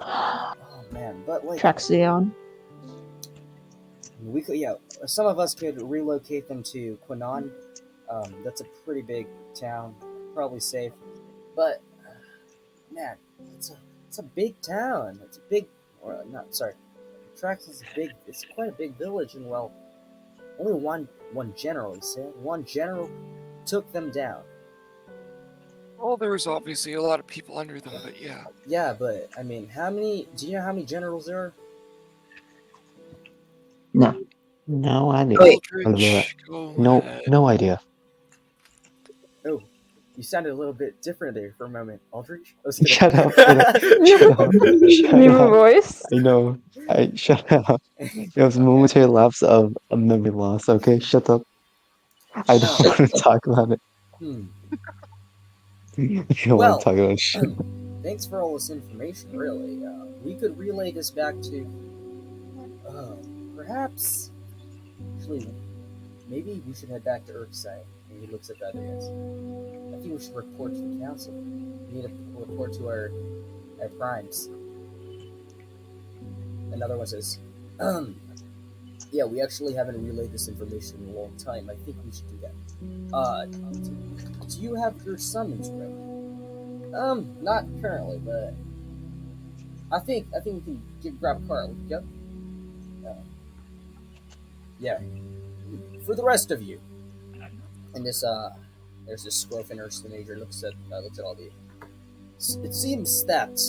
Oh man, but like Traxlan. we could, some of us could relocate them to Quinnon. That's a pretty big town, probably safe. But man, it's a big town. It's a big, or not sorry, Traxlan's big. It's quite a big village, and well, only one general. He said one general took them down. Well, there was obviously a lot of people under them, but yeah. Yeah, but I mean, how many? Do you know how many generals there are? No idea. Wait. Aldrich, go No, ahead. no idea. Oh, you sounded a little bit different there for a moment, Aldrich. I was kidding. Shut up. Shut up. Shut New up. voice. I know. Shut up. It was a momentary lapse of a memory loss. Okay, shut up. I don't Oh. want to talk about it. Hmm. I don't Well, want to talk about shit. Thanks for all this information. Really, we could relay this back to, perhaps. Actually, maybe we should head back to Urkside. And he looks at the other guys. I think we should report to the council. We need to report to our primes. Another one says, yeah, we actually haven't relayed this information in a long time. I think we should do that. Do you have your summons ready? Not currently, but I think we can grab a car. We can go. Yeah. For the rest of you, and this there's this scruff and Ursa Major looks at all of you. It seems that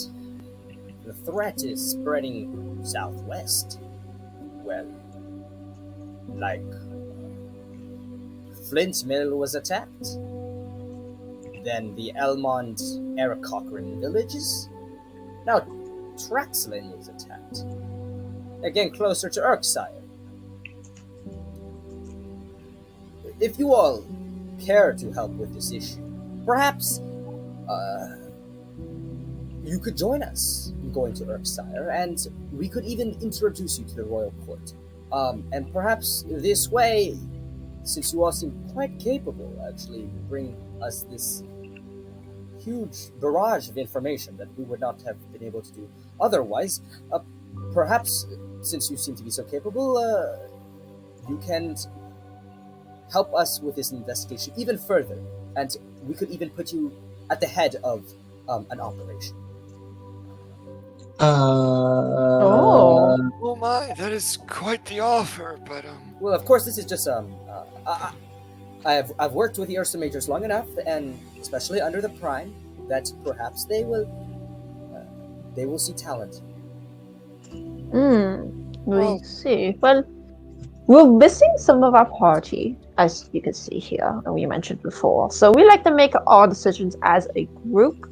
the threat is spreading southwest. Well, like Flint Mill was attacked. Then the Elmond Eric Cochran villages. Now Traxlan was attacked. Again, closer to Urksire. If you all care to help with this issue, perhaps you could join us in going to Urksire, and we could even introduce you to the royal court. And perhaps this way, since you all seem quite capable, actually bring us this huge barrage of information that we would not have been able to do otherwise. Perhaps, since you seem to be so capable, you can help us with this investigation even further, and we could even put you at the head of an operation. Oh my, that is quite the offer, but Well, of course, this is just I've worked with the Ursa Majors long enough, and especially under the Prime, that perhaps they will see talent. We see. Well, we're missing some of our party, as you can see here, and we mentioned before. So we like to make our decisions as a group.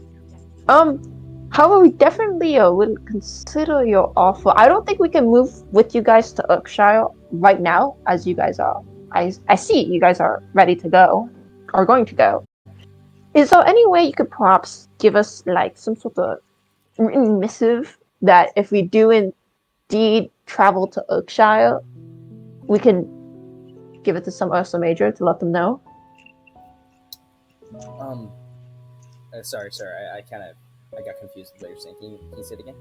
However, we definitely will consider your offer. I don't think we can move with you guys to Urkshire right now, as you guys are. I see you guys are ready to go, or going to go. Is there any way you could perhaps give us like some sort of written missive that if we do indeed travel to Urkshire, we can give it to some Ursa Major to let them know? Sorry, I got confused with what you're saying. Can you say it again?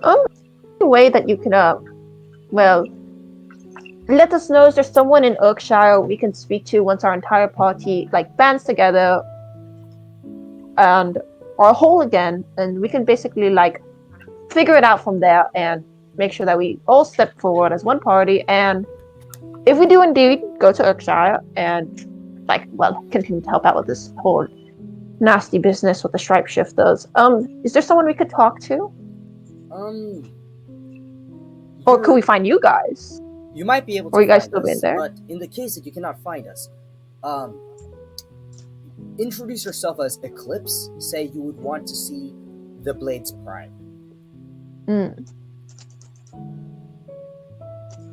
The way that you can, well, let us know if there's someone in Oakshire we can speak to once our entire party, like, bands together and are whole again, and we can basically, like, figure it out from there and make sure that we all step forward as one party. And if we do indeed go to Oakshire and, like, well, continue to help out with this whole nasty business with the Stripeshifters, is there someone we could talk to? Or could we find you guys? You might be able to Or you guys find still be in us, there? but in the case that you cannot find us, introduce yourself as Eclipse. Say you would want to see the Blades Prime.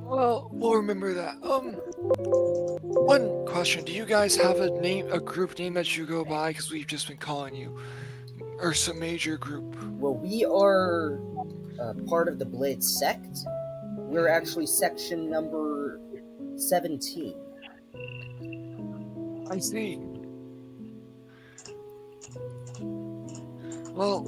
Well, we'll remember that. One question: do you guys have a group name that you go by? Because we've just been calling you Ursa Major Group. Well, we are part of the Blades sect. We're actually section number 17. I see. Well,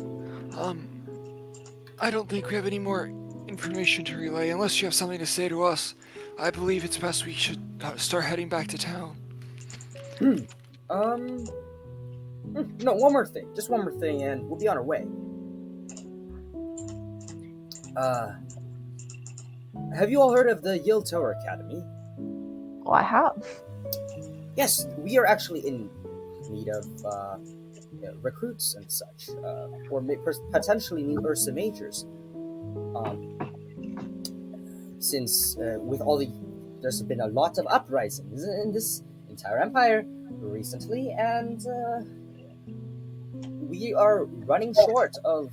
I don't think we have any more information to relay. Unless you have something to say to us, I believe it's best we should start heading back to town. No, one more thing. Just one more thing, and we'll be on our way. Have you all heard of the Yale Tower Academy? Oh, I have. Yes, we are actually in need of recruits and such, or potentially new Ursa Majors. Since with all there's been a lot of uprisings in this entire empire recently, and we are running short of,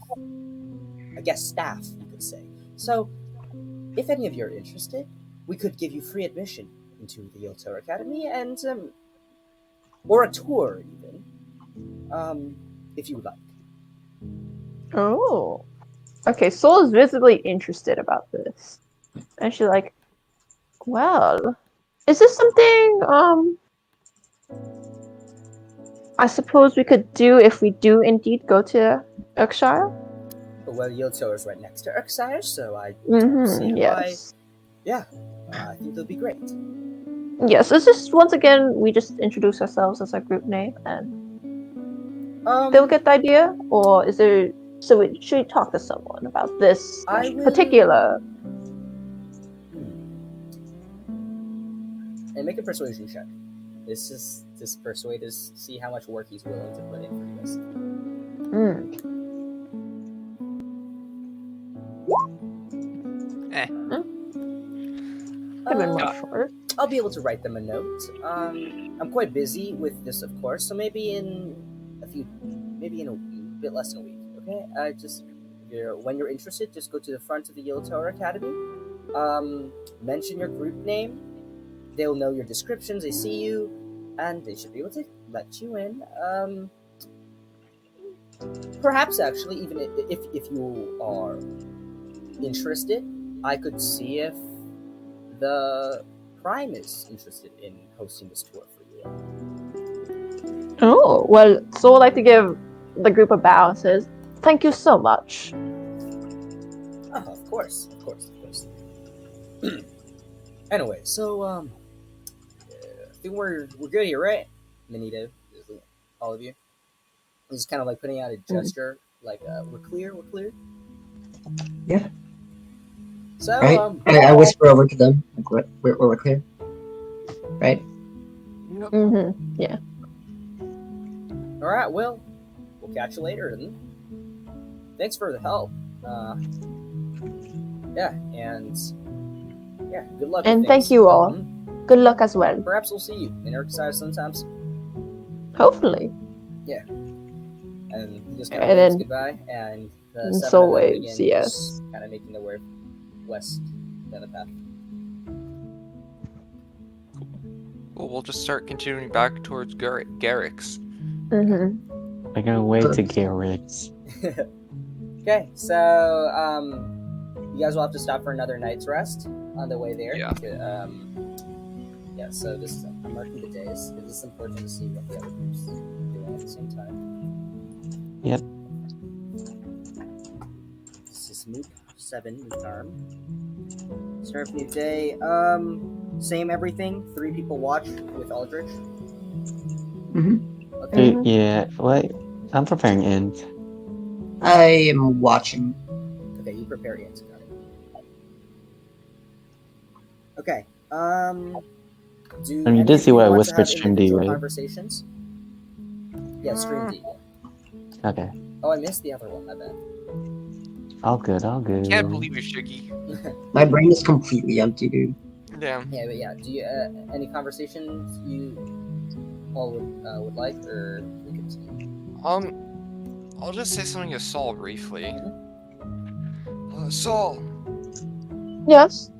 I guess, staff, you could say. So, if any of you are interested, we could give you free admission into the Yale Tower Academy, and or a tour even, if you would like. Oh. Okay, Soul is visibly interested about this. And she's like, well, is this something, I suppose we could do if we do indeed go to Oakshire? Well, Yale Tower is right next to Urksire, so I don't see why. Yes. Yeah, I think it'll be great. Yes, it's just, once again, we just introduce ourselves as our group name, and they'll get the idea? Or is there... So should we talk to someone about this particular... And make a persuasion check. This is just persuade us, see how much work he's willing to put in for this. Could have been more short. I'll be able to write them a note. I'm quite busy with this, of course, so maybe in a bit less than a week. Okay, when you're interested, just go to the front of the Yale Tower Academy. Mention your group name. They'll know your descriptions. They see you, and they should be able to let you in. Perhaps actually, even if you are interested, I could see if the Prime is interested in hosting this tour for you. Oh, well, so I'd like to give the group a bow and says, thank you so much. Oh, of course. Anyway, so, I think we're good here, right? Manito, all of you. Just kind of like putting out a gesture, like, we're clear. Yeah. So, Right? I whisper over to them, like, we're clear. Right? Yeah. Alright, well, we'll catch you later, then. Thanks for the help. Good luck. And with thank things. you all. Good luck as well. Perhaps we'll see you in Urkside sometimes. Hopefully. Yeah. And he just kind And of waves then- goodbye, and the and seven so of them waves, begin yes. just kind of making their way west down the path. Well, we'll just start continuing back towards Garrick's. Mm-hmm. I gotta wait to get Riggs. Okay, so you guys will have to stop for another night's rest on the way there. Yeah. So this is, I'm marking the days. It is important to see what the other groups are doing at the same time. Yep. This is mood. 7, new term. Start of new day. Same everything. 3 people watch with Aldrich. Mhm. Okay. Mhm. Yeah, what? I'm preparing int. I am watching. Okay, you prepare it. Got it. Okay. Do I mean, you any did of see you what I want to whispered have stream D, individual right? conversations? Yeah, stream D. Yeah. Okay. Oh, I missed the other one. My bad. All good, all good. Can't believe you, Shiggy. My brain is completely empty, dude. Damn. Yeah, but yeah. Do you any conversations you all would like, or we continue? I'll just say something to Saul briefly. Saul, Yes.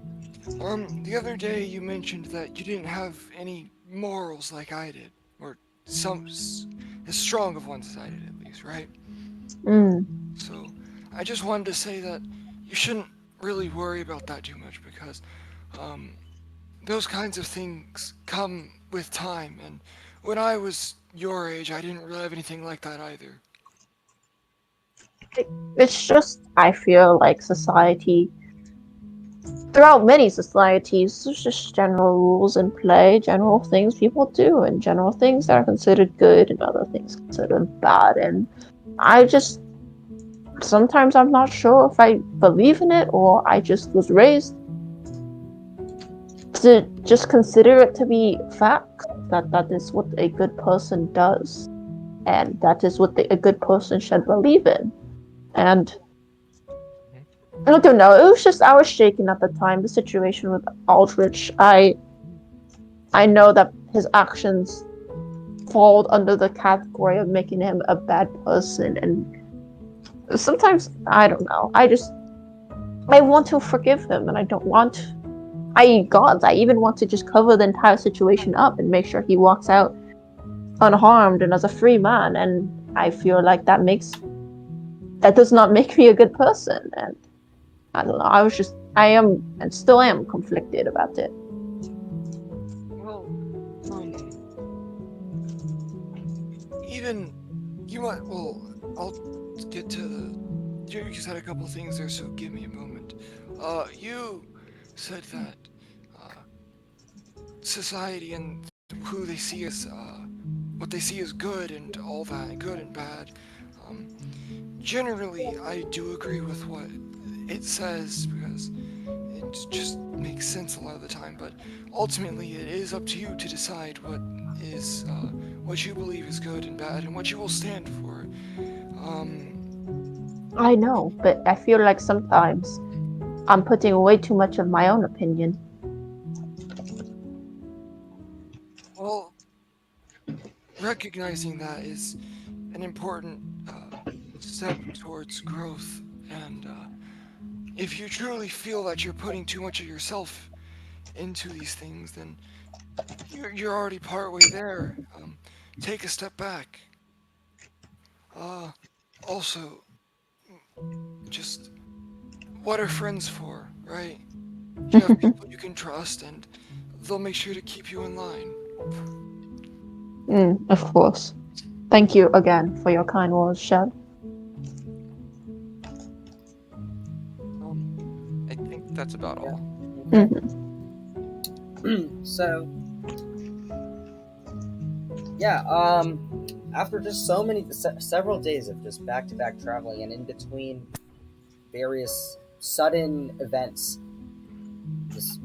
the other day you mentioned that you didn't have any morals like I did, or some as strong of ones as I did at least, right? Mm. So I just wanted to say that you shouldn't really worry about that too much because those kinds of things come with time, and when I was your age, I didn't really have anything like that either. It's just, I feel like society, throughout many societies, there's just general rules in play, general things people do, and general things that are considered good and other things considered bad. And I just, sometimes I'm not sure if I believe in it or I just was raised to just consider it to be facts, that that is what a good person does, and that is what a good person should believe in. And I don't know. It was just I was shaken at the time. The situation with Aldrich. I know that his actions fall under the category of making him a bad person, and sometimes I don't know. I want to forgive him, and I don't want. I even want to just cover the entire situation up and make sure he walks out unharmed and as a free man. And I feel like that does not make me a good person. And I don't know. I am and still am conflicted about it. Well, even you might. Well, I'll get to the. You said a couple things there, so give me a moment. You said that society and who they see as what they see as good and all that, good and bad. Generally, I do agree with what it says because it just makes sense a lot of the time. But ultimately, it is up to you to decide what you believe is good and bad and what you will stand for. I know, but I feel like sometimes I'm putting way too much of my own opinion. Well, recognizing that is an important step towards growth, and if you truly feel that you're putting too much of yourself into these things, then you're already partway there. Take a step back. Also, just what are friends for, right? You have people you can trust, and they'll make sure to keep you in line. Of course. Thank you again for your kind words, Sjel. I think that's about all. Okay. Mhm. So, yeah. After just so many, several days of just back-to-back traveling, and in between various sudden events, just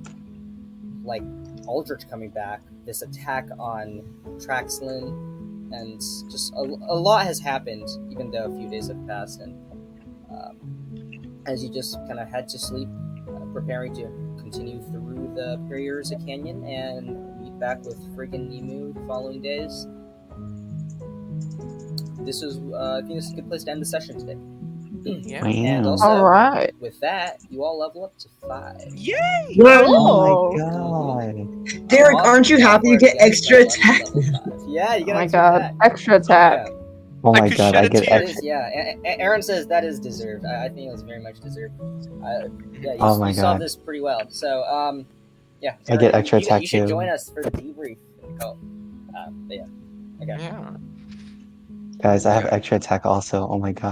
like Aldrich coming back, this attack on Traxlan, and just a lot has happened, even though a few days have passed. And as you just kind of head to sleep, preparing to continue through the Ursa Canyon and meet back with friggin' Nemu the following days. This is, I think this is a good place to end the session today. Yeah. And Wow. also, All right. with that, you all level up to 5. Yay! Oh Oh. my god. Derek, Awesome aren't you job, happy you whoever get gets extra level up to attack? level 5. Yeah, you Oh get my extra god. attack. Extra attack. Yeah. Oh I my could god, shed I a get tear. That is, yeah. Aaron says that is deserved. I think it was very much deserved. Yeah, Oh my you solved god. this pretty well. So, yeah. I get Aaron, extra attack you should too. join us for the debrief in the call. But yeah. Okay. Yeah. Guys, I have extra attack also. Oh my god.